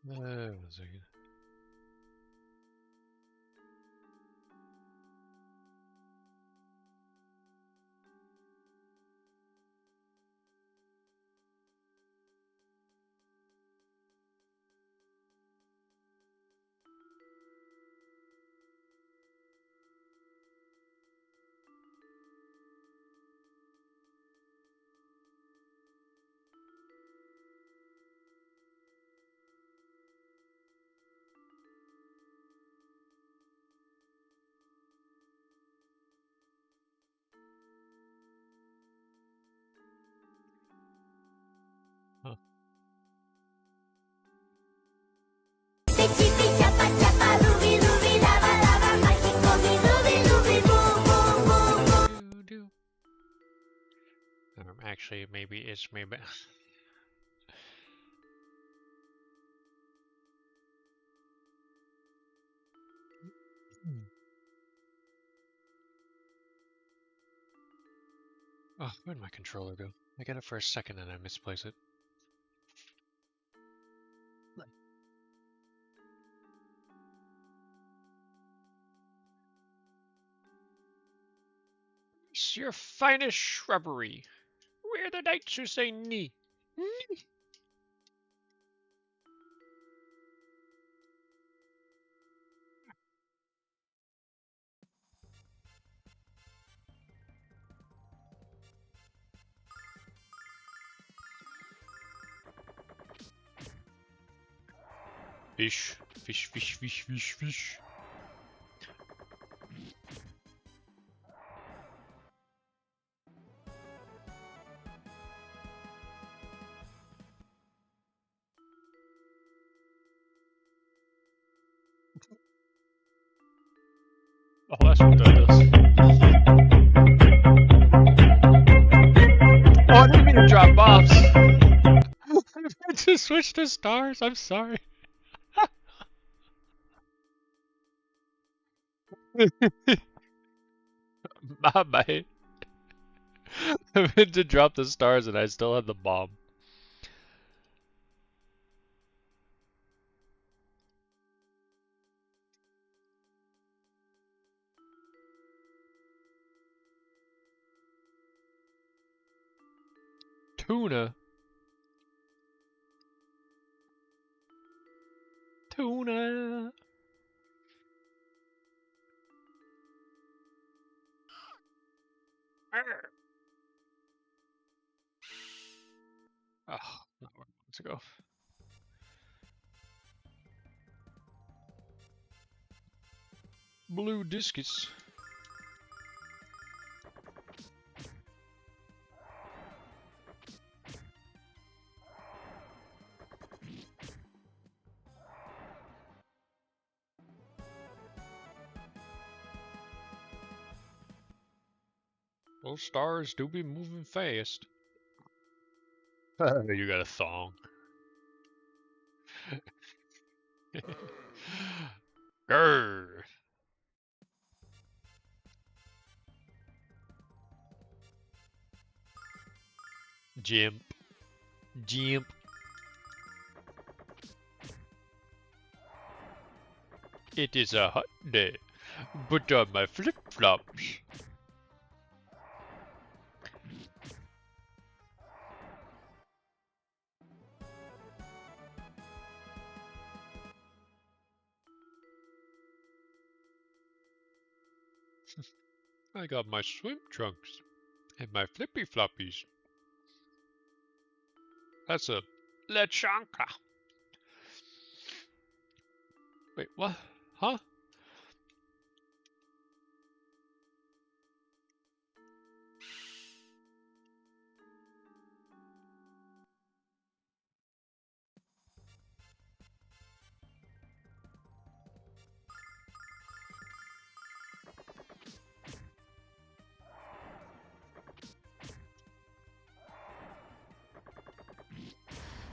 1 second. Huh. Actually, maybe it's maybe. Oh, where'd my controller go? I get it for a second and I misplace it. It's your finest shrubbery. We're the knights who say knee. Fish, fish, fish, fish, fish, fish. Oh, that's what that does. Oh, I didn't mean to drop bombs. I meant to switch to stars. I'm sorry. My bad. I meant to drop the stars and I still had the bomb. Tuna. Tuna. Oh, not where I want to go. Blue discus. Those stars do be moving fast. You got a thong. Grr. Jimp. Jimp. It is a hot day. Put on my flip-flops. I got my swim trunks and my flippy floppies. That's a lechonka. Wait, what? Huh?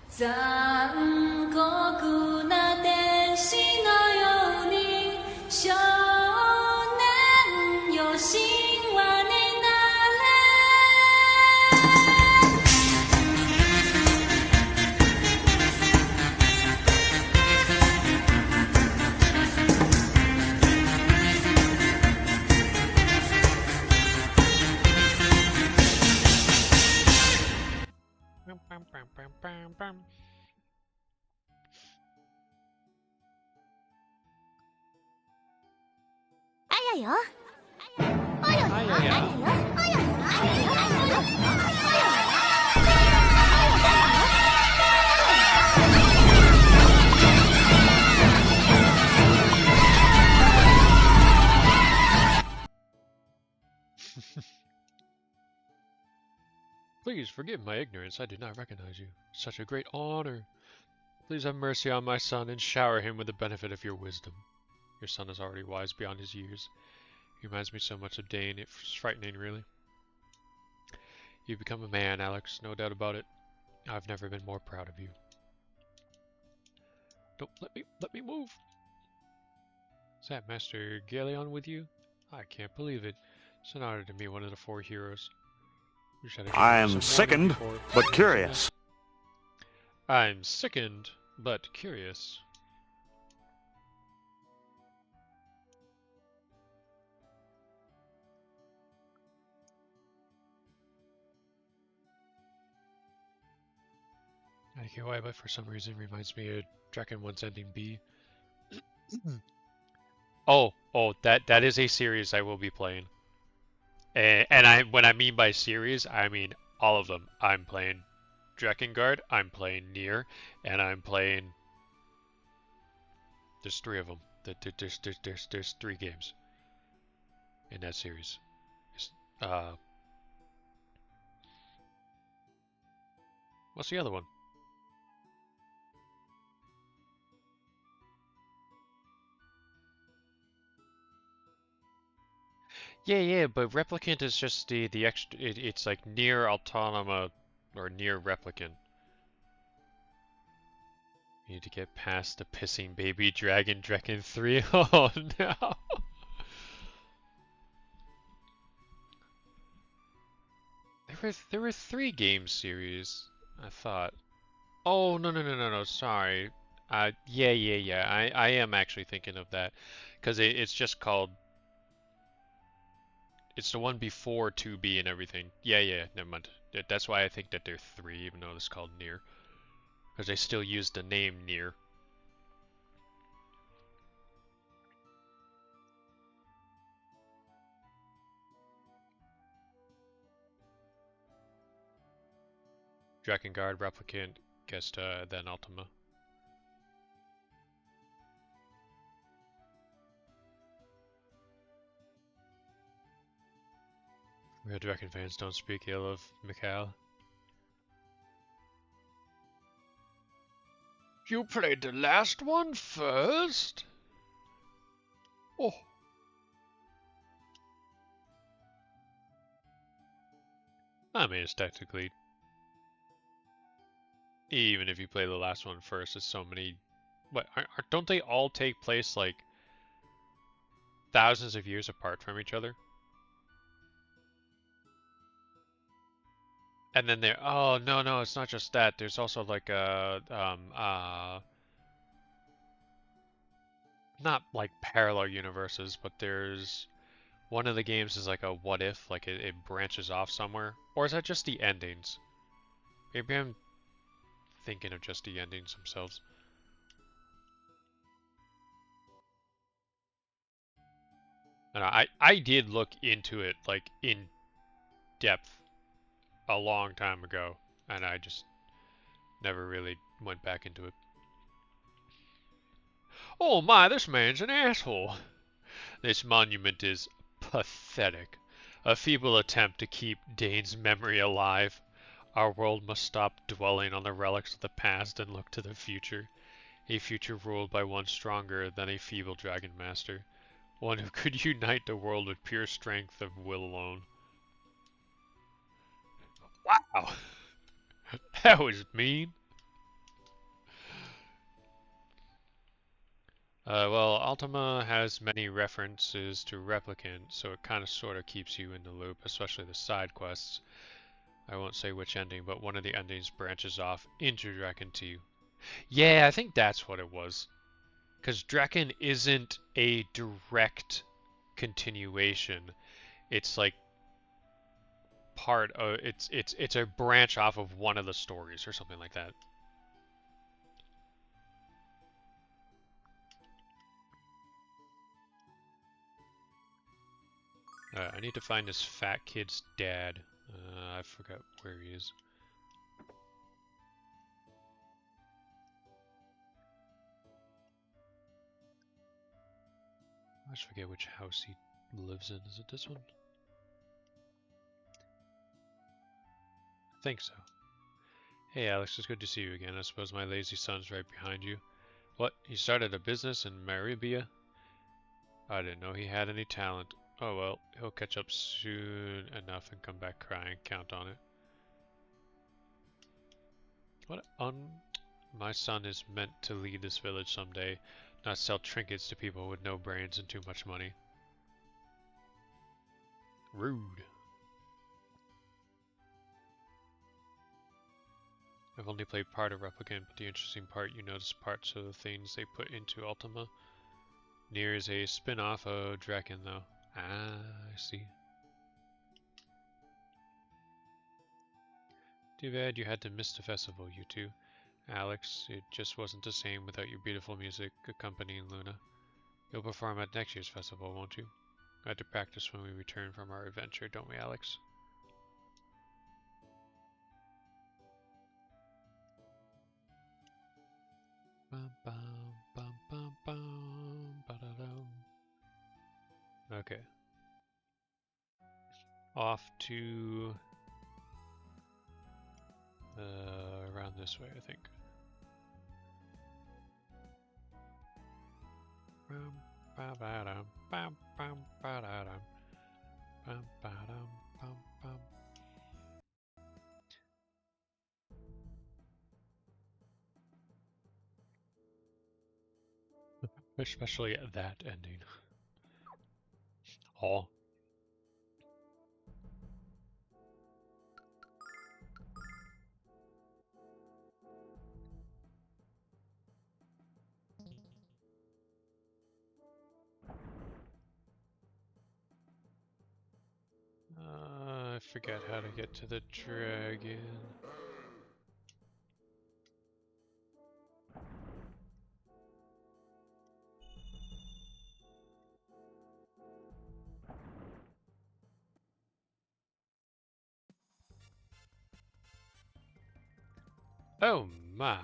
残酷な天使のように少年よ神話になれ Please forgive my ignorance. I did not recognize you. Such a great honor. Please have mercy on my son and shower him with the benefit of your wisdom. Your son is already wise beyond his years. He reminds me so much of Dane. It's frightening, really. You've become a man, Alex. No doubt about it. I've never been more proud of you. Don't let me move. Is that Master Galeon with you? I can't believe it. It's an honor to meet one of the 4 heroes. I am sickened, but curious. I'm sickened, but curious. I don't know why, but for some reason it reminds me of Dragon 1's ending B. Oh, that is a series I will be playing. And when I mean by series, I mean all of them. I'm playing Drakengard, I'm playing Nier, and I'm playing... There's 3 of them. There's 3 games in that series. What's the other one? Yeah, but Replicant is just the extra. It's like Near Autonoma or Near Replicant. You need to get past the pissing baby dragon, Draken 3. Oh no! There were 3 game series, I thought. Oh no! Sorry. Yeah. I am actually thinking of that, because it's just called. It's the one before 2B and everything. Yeah, never mind. That's why I think that they're 3, even though it's called Nier. Because they still use the name Nier. Drakengard, Replicant, Gesta, then Ultima. Real Draken fans don't speak ill of Mikhail. You played the last one first? Oh. I mean, it's technically... Even if you play the last one first, there's so many... What, don't they all take place, like, thousands of years apart from each other? And then there, oh no, it's not just that. There's also like not like parallel universes, but there's one of the games is like a what if, like it branches off somewhere, or is that just the endings? Maybe I'm thinking of just the endings themselves. And I did look into it like in depth a long time ago, and I just never really went back into it. Oh my, this man's an asshole. This monument is pathetic. A feeble attempt to keep Dane's memory alive. Our world must stop dwelling on the relics of the past and look to the future. A future ruled by one stronger than a feeble dragon master. One who could unite the world with pure strength of will alone. Wow! That was mean. Well, Ultima has many references to Replicant, so it kind of sort of keeps you in the loop, especially the side quests. I won't say which ending, but one of the endings branches off into Draken 2. Yeah, I think that's what it was. Because Draken isn't a direct continuation. It's like part of it's a branch off of one of the stories or something like that. I need to find this fat kid's dad. I forgot where he is. I just forget which house he lives in. Is it this one? I think so. Hey Alex, it's good to see you again. I suppose my lazy son's right behind you. What? He started a business in Maribia? I didn't know he had any talent. Oh well, he'll catch up soon enough and come back crying. Count on it. What my son is meant to lead this village someday, not sell trinkets to people with no brains and too much money. Rude. I've only played part of Replicant, but the interesting part, you notice parts of the things they put into Ultima. Nier is a spin-off of Draken, though. Ah, I see. Too bad you had to miss the festival, you two. Alex, it just wasn't the same without your beautiful music accompanying Luna. You'll perform at next year's festival, won't you? I had to practice when we return from our adventure, don't we, Alex? Bum, bum, bum, bum, bum, ba-da-dum. Okay. Off to around this way, I think. Bum, ba-da-dum, bum, bum, ba-da-dum, bum, ba-dum, bum, bum. Especially that ending. Oh. I forget how to get to the dragon. Oh my.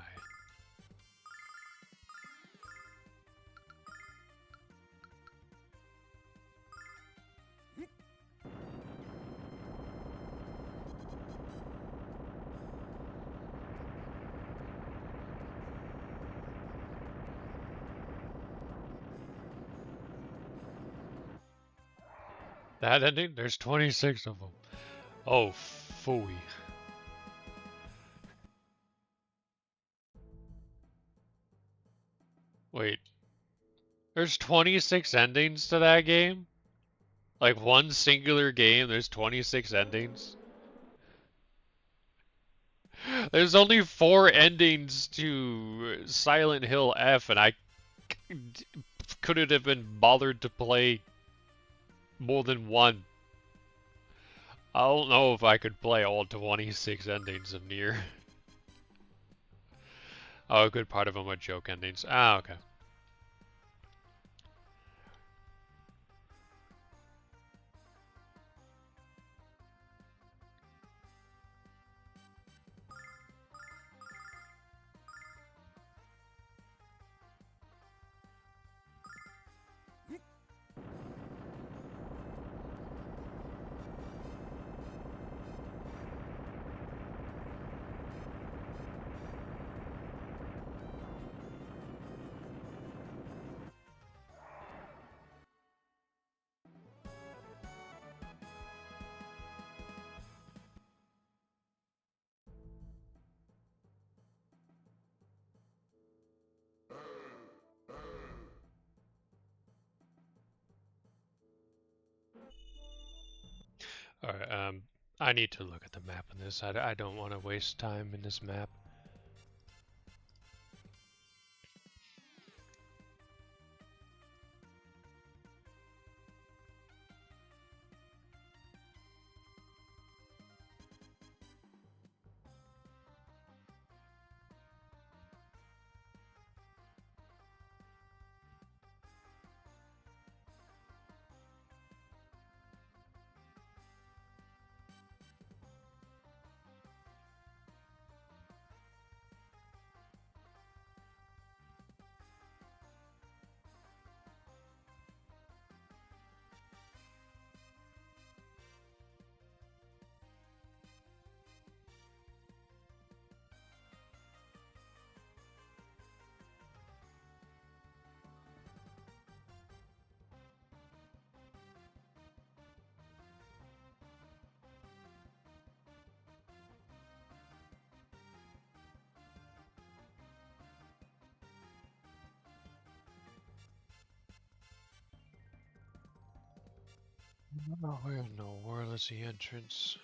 That ending? There's 26 of them. Oh, phooey. Wait. There's 26 endings to that game? Like one singular game, there's 26 endings? There's only 4 endings to Silent Hill F, and I couldn't have been bothered to play more than one. I don't know if I could play all 26 endings of Nier. Oh, a good part of them are joke endings. Ah, okay. Alright, I need to look at the map in this. I don't want to waste time in this map. Oh, where in the world is the entrance?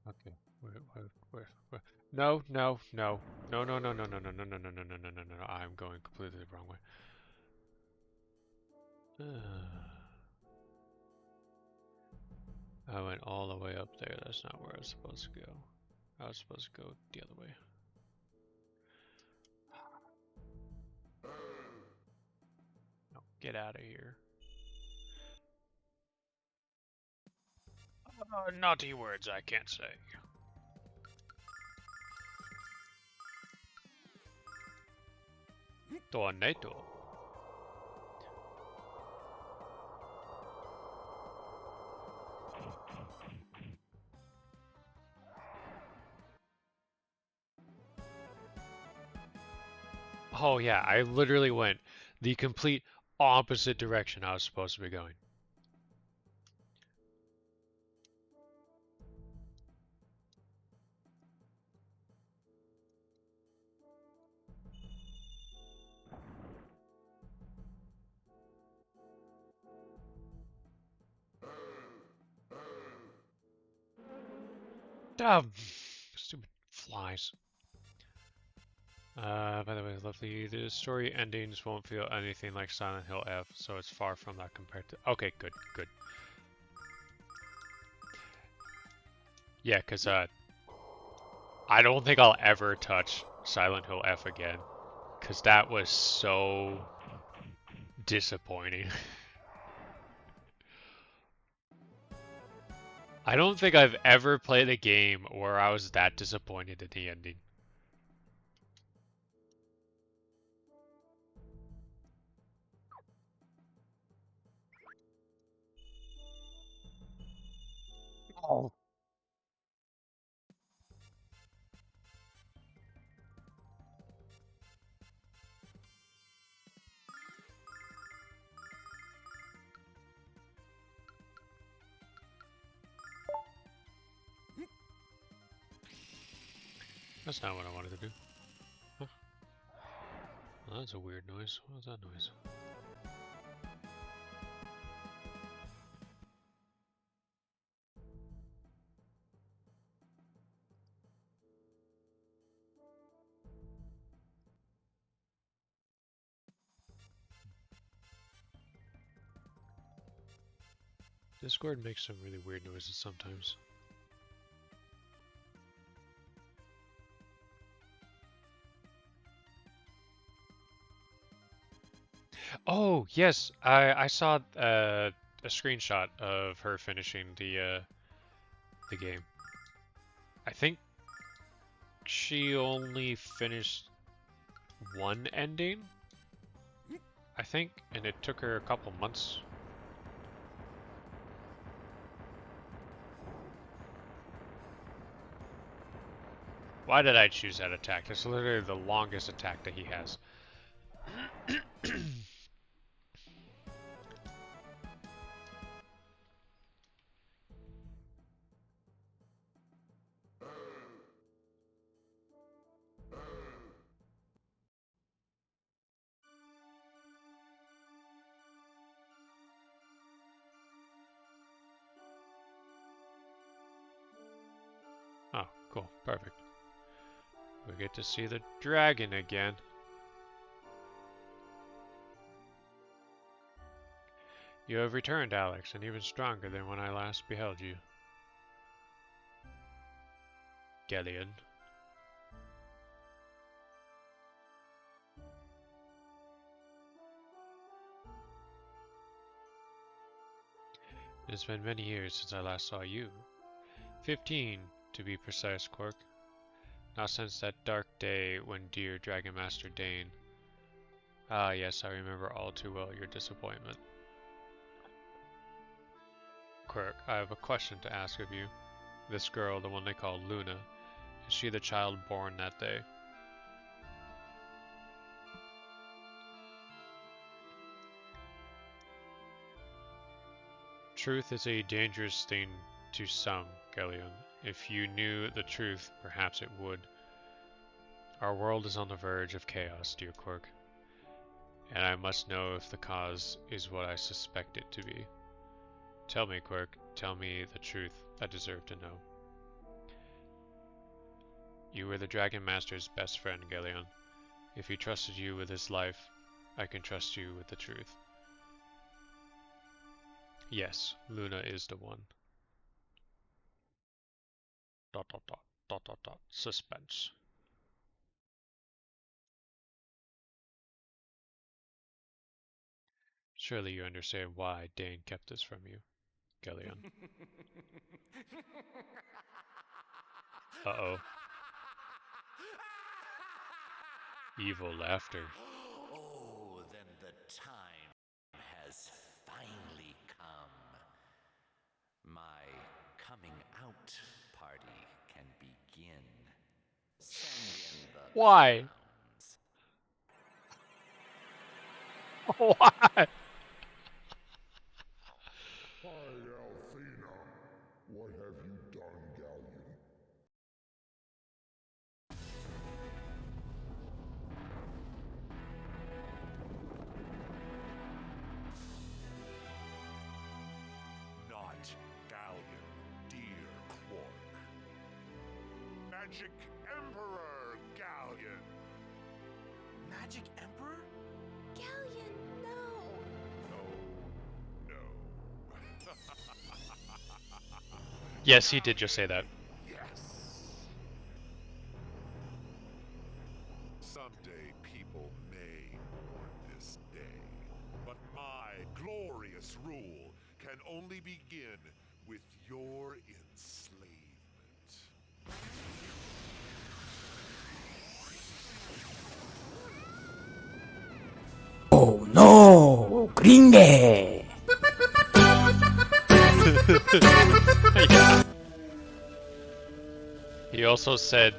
Okay, where? No, no, no, no, no, no, no, no, no, no, no, no, no, no, no, no, no, no. I'm going completely the wrong way. I went all the way up there. That's not where I was supposed to go. I was supposed to go the other way. No, get out of here. Naughty words I can't say. Tornado. Oh yeah, I literally went the complete opposite direction I was supposed to be going. Stupid flies. By the way, lovely. The story endings won't feel anything like Silent Hill F, so it's far from that compared to. Okay, good, good. Yeah, cause I don't think I'll ever touch Silent Hill F again, cause that was so disappointing. I don't think I've ever played a game where I was that disappointed at the ending. Oh. That's not what I wanted to do. Huh. Well, that's a weird noise. What was that noise? Discord makes some really weird noises sometimes. Oh, yes, I saw a screenshot of her finishing the game. I think she only finished one ending, I think, and it took her a couple months. Why did I choose that attack? That's literally the longest attack that he has. Oh, cool. Perfect. We get to see the dragon again. You have returned, Alex, and even stronger than when I last beheld you. Gellion. It has been many years since I last saw you. 15, to be precise, Quark. Not since that dark day when dear Dragon Master Dane. Ah, yes, I remember all too well your disappointment. Quirk, I have a question to ask of you. This girl, the one they call Luna, is she the child born that day? Truth is a dangerous thing to some, Galleon. If you knew the truth, perhaps it would. Our world is on the verge of chaos, dear Quirk, and I must know if the cause is what I suspect it to be. Tell me, Quirk, tell me the truth. I deserve to know. You were the Dragon Master's best friend, Galleon. If he trusted you with his life, I can trust you with the truth. Yes, Luna is the one. ... Suspense. Surely you understand why Dane kept this from you, Galleon. Uh-oh. Evil laughter. Oh, then the time has finally come. My coming out party can begin. Send in the Why? Why? Hi, Althena. What have you done, Galleon? Not Galleon, dear Quark. Magic Emperor Galleon. Magic Emperor? Galleon, no! Yes, he did just say that. Yes. Someday people may mourn this day, but my glorious rule can only begin with your enslavement. Oh no! Gringe! Yeah. He also said,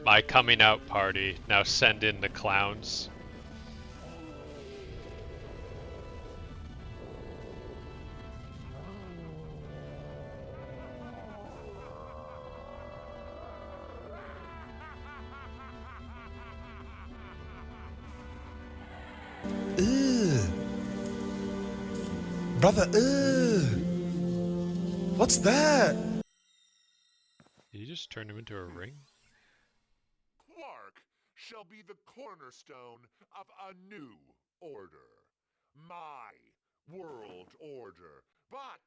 my coming out party, now send in the clowns. Ugh. Brother, ugh. What's that? Did you just turn him into a ring? Quark shall be the cornerstone of a new order. My world order. But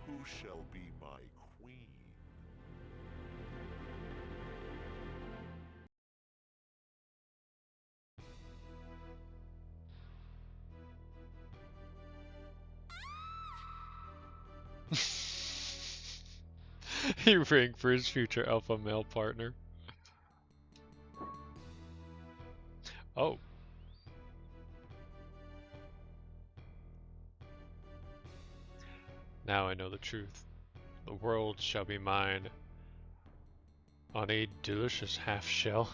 who shall be my queen? He rang for his future alpha male partner. Oh. Now I know the truth. The world shall be mine on a delicious half shell.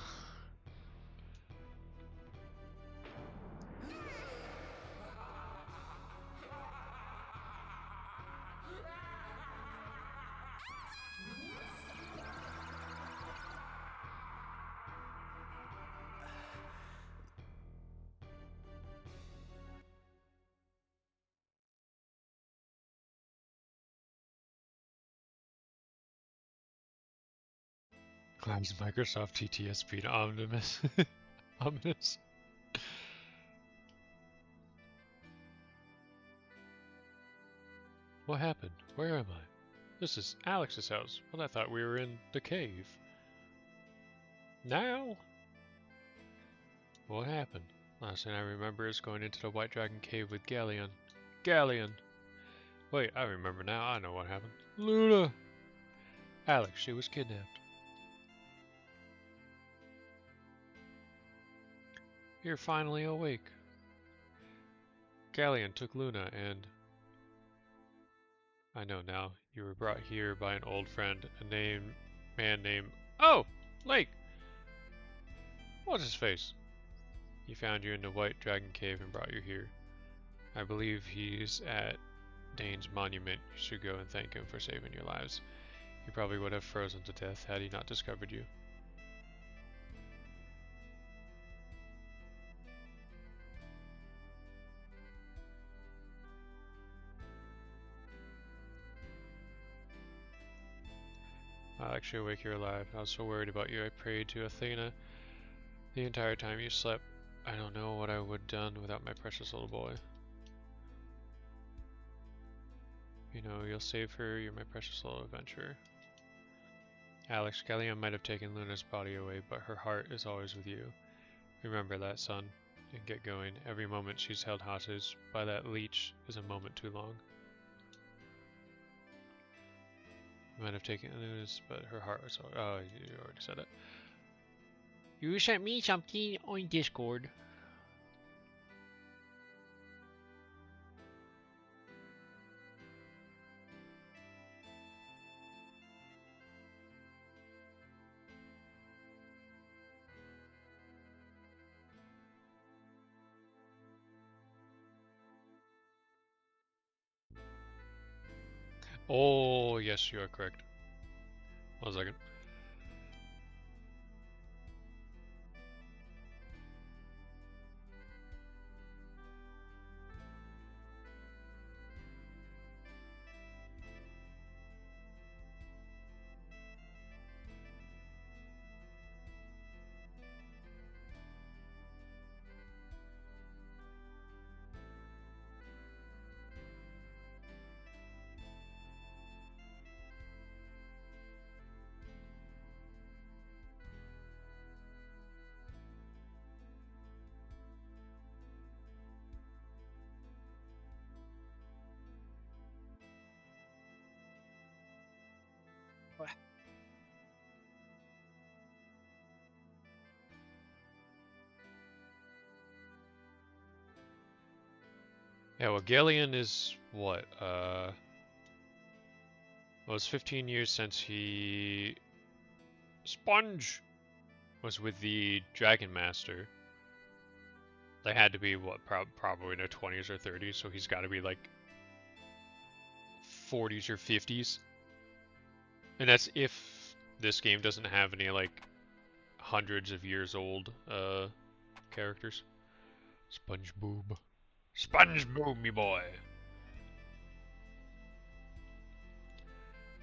Climbs Microsoft TTSP to Omnimus. Ominous. What happened? Where am I? This is Alex's house, but I thought we were in the cave. Now? What happened? Last thing I remember is going into the White Dragon Cave with Galleon. Galleon! Wait, I remember now. I know what happened. Luna! Alex, she was kidnapped. You're finally awake. Galleon took Luna and... I know now. You were brought here by an old friend, man named... Oh! Lake! What's his face? He found you in the White Dragon Cave and brought you here. I believe he's at Dane's monument. You should go and thank him for saving your lives. He probably would have frozen to death had he not discovered you. I'll actually awake you're alive. I was so worried about you. I prayed to Athena the entire time you slept. I don't know what I would have done without my precious little boy. You know, you'll save her. You're my precious little adventurer. Alex, Galleon might have taken Luna's body away, but her heart is always with you. Remember that, son, and get going. Every moment she's held hostage by that leech is a moment too long. Might have taken Luna's, but her heart was always... Oh, you already said it. You sent me something on Discord. Oh, yes, you are correct. 1 second. Yeah, well, Galleon is what? Well, it's 15 years since he... Sponge was with the Dragon Master. They had to be, what, probably in their 20s or 30s, so he's got to be like 40s or 50s. And that's if this game doesn't have any, like, hundreds of years old characters. SpongeBob. SpongeBob, me boy!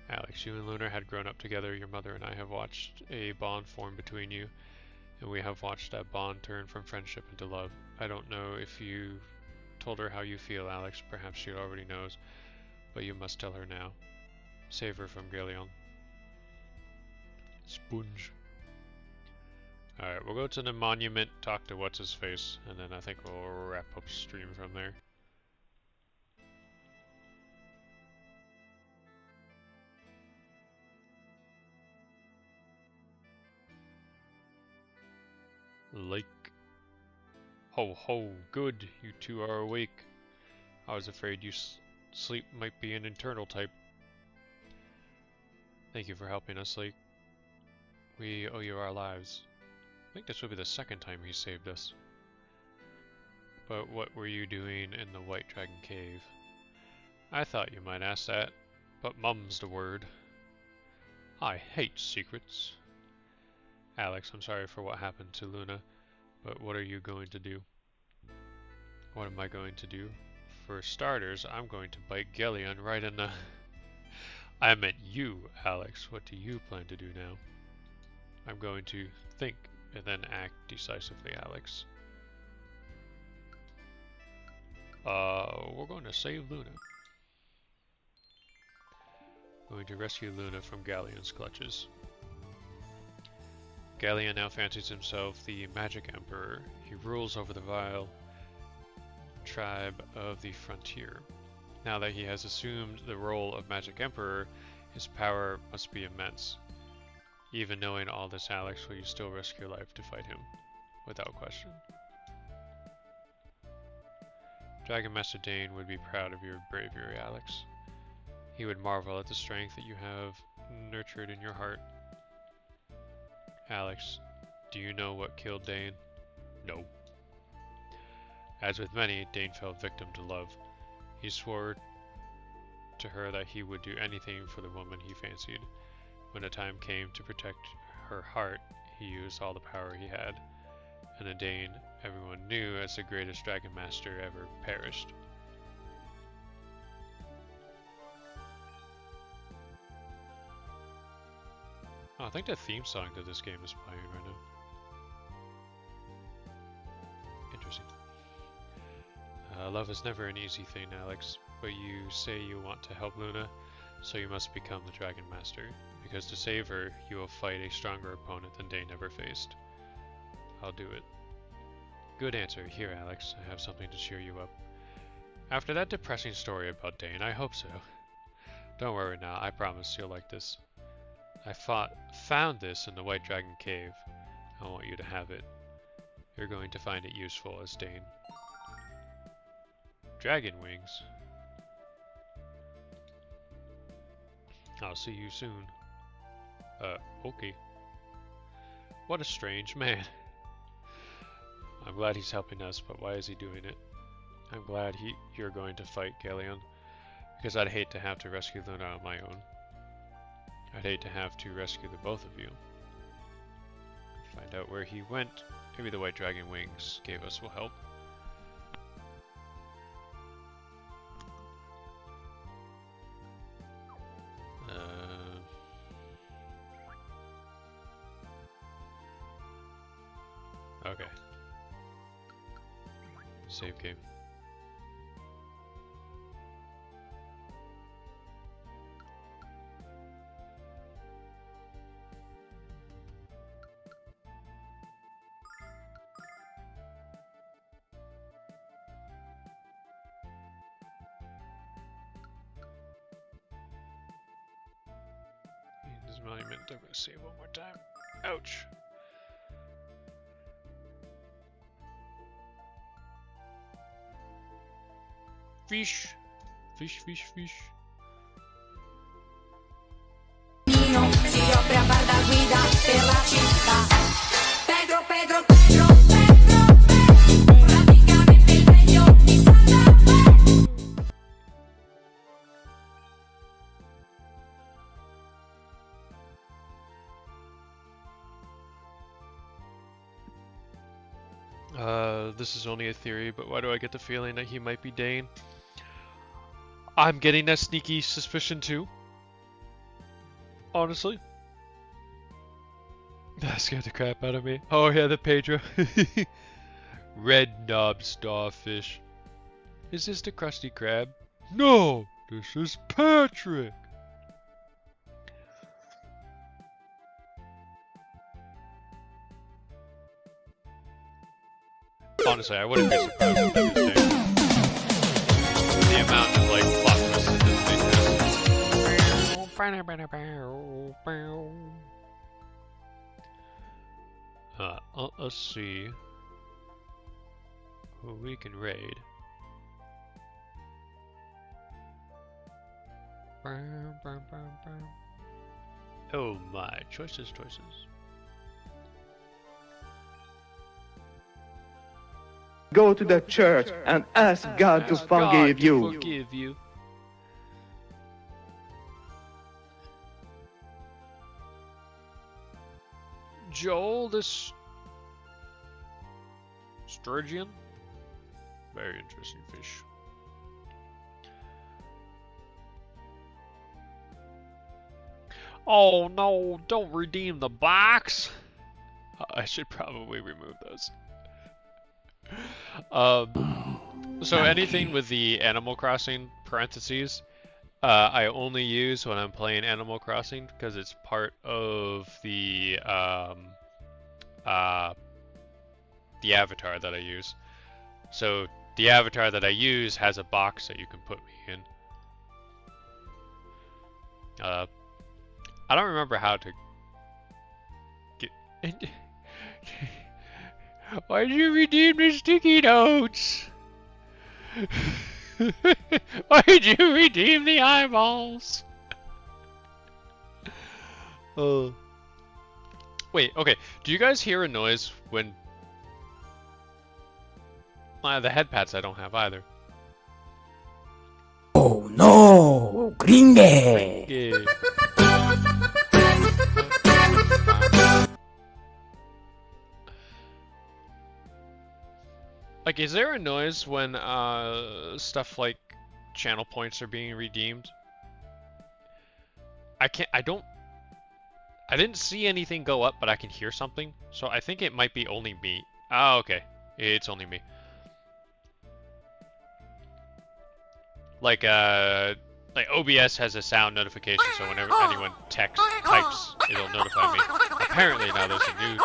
Alex, you and Lunar had grown up together. Your mother and I have watched a bond form between you, and we have watched that bond turn from friendship into love. I don't know if you told her how you feel, Alex. Perhaps she already knows, but you must tell her now. Save her from Galleon. Sponge. Alright, we'll go to the monument, talk to what's-his-face, and then I think we'll wrap up stream from there. Lake. Ho ho, good, you two are awake. I was afraid you sleep might be an internal type. Thank you for helping us, Lake. We owe you our lives. I think this will be the second time he saved us. But what were you doing in the White Dragon Cave? I thought you might ask that, but mum's the word. I hate secrets. Alex, I'm sorry for what happened to Luna, but what are you going to do? What am I going to do? For starters, I'm going to bite Galleon right in the... I meant you, Alex. What do you plan to do now? I'm going to think and then act decisively, Alex. We're going to save Luna. Going to rescue Luna from Galleon's clutches. Galleon now fancies himself the Magic Emperor. He rules over the vile tribe of the frontier. Now that he has assumed the role of Magic Emperor, his power must be immense. Even knowing all this, Alex, will you still risk your life to fight him? Without question. Dragon Master Dane would be proud of your bravery, Alex. He would marvel at the strength that you have nurtured in your heart. Alex, do you know what killed Dane? No. As with many, Dane fell victim to love. He swore to her that he would do anything for the woman he fancied. When the time came to protect her heart, he used all the power he had, and a Dane everyone knew as the greatest Dragon Master ever perished. Oh, I think the theme song to this game is playing right now. Interesting. Love is never an easy thing, Alex, but you say you want to help Luna, so you must become the Dragon Master, because to save her, you will fight a stronger opponent than Dane ever faced. I'll do it. Good answer. Here, Alex, I have something to cheer you up. After that depressing story about Dane, I hope so. Don't worry now, I promise you'll like this. I found this in the White Dragon Cave. I want you to have it. You're going to find it useful as Dane. Dragon wings. I'll see you soon. Okay. What a strange man. I'm glad he's helping us, but why is he doing it? I'm glad you're going to fight Galleon, because I'd hate to have to rescue Luna on my own. I'd hate to have to rescue the both of you. Find out where he went. Maybe the White Dragon wings gave us will help. Okay. Save game. In this monument, I'm gonna save one more time. Ouch. Fish, fish, fish, fish. Si apre a bar da guida per la città. Pedro, Pedro, Pedro, Pedro, Pedro, praticamente il meglio di Santa Fe. This is only a theory, but why do I get the feeling that he might be Dane? I'm getting that sneaky suspicion too. Honestly. That scared the crap out of me. Oh yeah, the Pedro. Red knob starfish. Is this the Krusty Krab? No! This is Patrick! Honestly, I wouldn't be surprised if that was Dane. The amount of like plot twists that this thing has. Let's see who we can raid. Oh my, choices. Go to the church and ask God to forgive you. Joel, this sturgeon? Very interesting fish. Oh no, don't redeem the box! I should probably remove those. So anything with the Animal Crossing parentheses, I only use when I'm playing Animal Crossing because it's part of the avatar that I use. So the avatar that I use has a box that you can put me in. I don't remember how to get. Why did you redeem the sticky notes? Why'd you redeem the eyeballs? Oh. Wait, okay. Do you guys hear a noise when... the head pats I don't have either. Oh no! Gringe! Yeah. Like, is there a noise when stuff like channel points are being redeemed? I didn't see anything go up, but I can hear something, so I think it might be only me. Oh, okay. It's only me. Like OBS has a sound notification, so whenever anyone types, it'll notify me. Apparently now there's a new...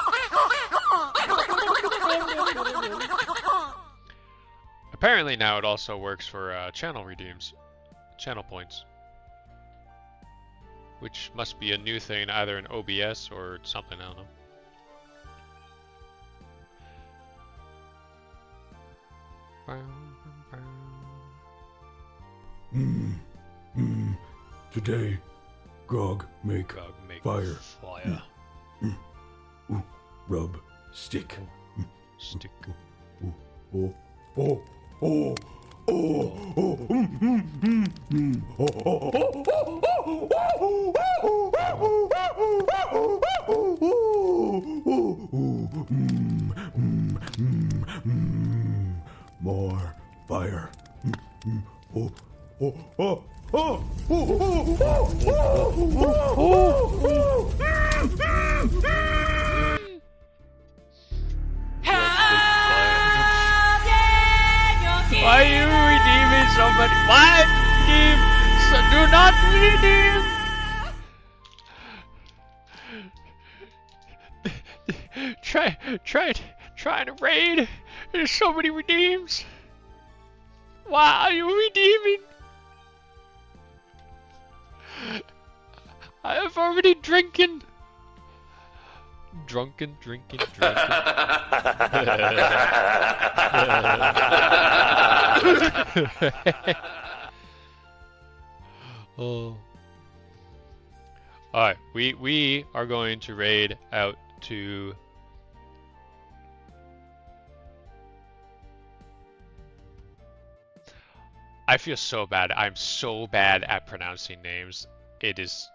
Apparently now it also works for channel redeems, channel points. Which must be a new thing, either in OBS or something, I don't know. Today, Grog make fire. Rub stick. Stick. Oh, oh, oh, oh, oh, more fire. Oh, oh, oh, oh, Why are you redeeming somebody? Why redeem? So do not redeem. Trying to raid. There's so many redeems. Why are you redeeming? I have already drinking. Drinking. Oh. Alright, we are going to raid out to... I feel so bad. I'm so bad at pronouncing names. It is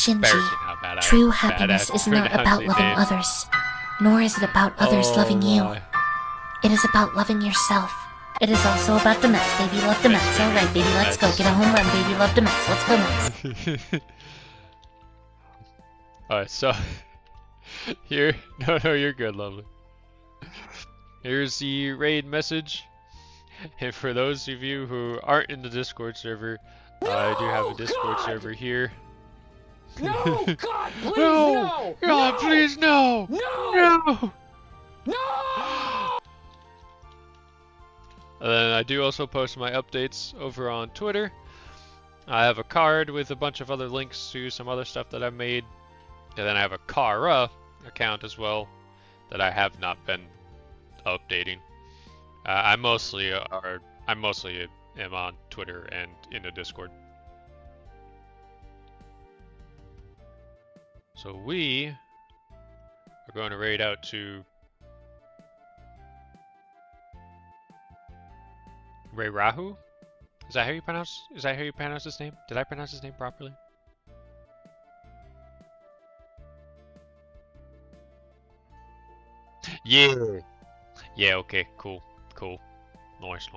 embarrassing how bad I am. True happiness is not about loving others, nor is it about others loving you. It is about loving yourself. It is also about the Mets, baby. Love the Mets. Alright, baby, let's go. Get a home run, baby. Love the Mets. Let's go, Mets. Alright, so... Here... No, you're good, lovely. Here's the raid message. And for those of you who aren't in the Discord server, I do have a Discord server here. No! God, please, no! God, please, no! No! And then I do also post my updates over on Twitter. I have a card with a bunch of other links to some other stuff that I've made. And then I have a Kara account as well that I have not been updating. I mostly am on Twitter and in the Discord. So we are going to raid out to Ray Rahu? Is that how you pronounce his name? Did I pronounce his name properly? Yeah. Yeah, okay, cool. Nice.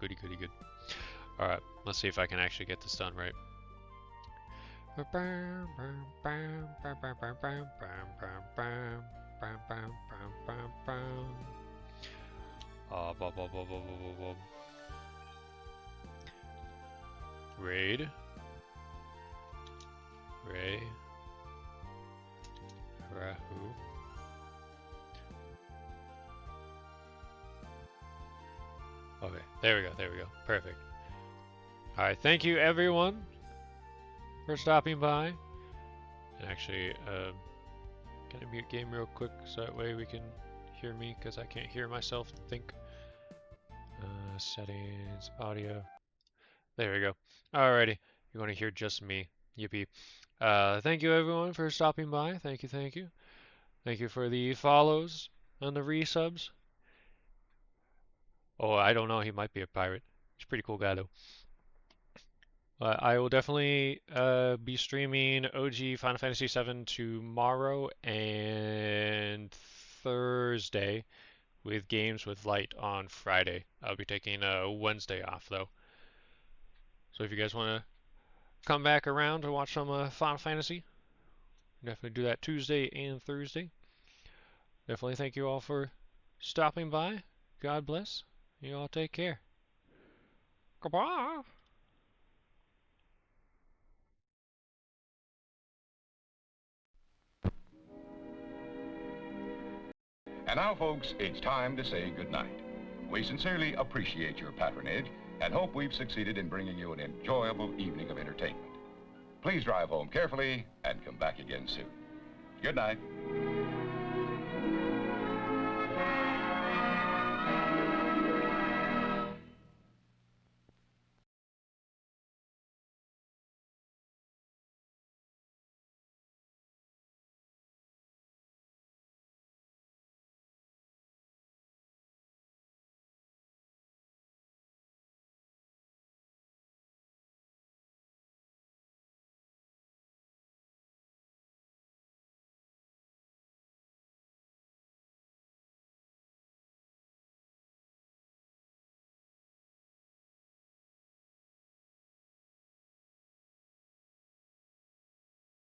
Goody. Alright, let's see if I can actually get this done right. Raid. Ray. Rahu. Okay, there we go. Perfect. Alright, thank you everyone for stopping by. And actually, can I mute game real quick so that way we can hear me, because I can't hear myself think. Settings, audio. There we go. Alrighty, you're going to hear just me. Yippee. Thank you everyone for stopping by. Thank you, thank you. Thank you for the follows and the resubs. Oh, I don't know. He might be a pirate. He's a pretty cool guy though. I will definitely be streaming OG Final Fantasy VII tomorrow and Thursday, with Games with Light on Friday. I'll be taking Wednesday off though. So if you guys want to come back around to watch some Final Fantasy, definitely do that Tuesday and Thursday. Definitely thank you all for stopping by. God bless. You all take care. Goodbye. And now, folks, it's time to say goodnight. We sincerely appreciate your patronage and hope we've succeeded in bringing you an enjoyable evening of entertainment. Please drive home carefully and come back again soon. Good night.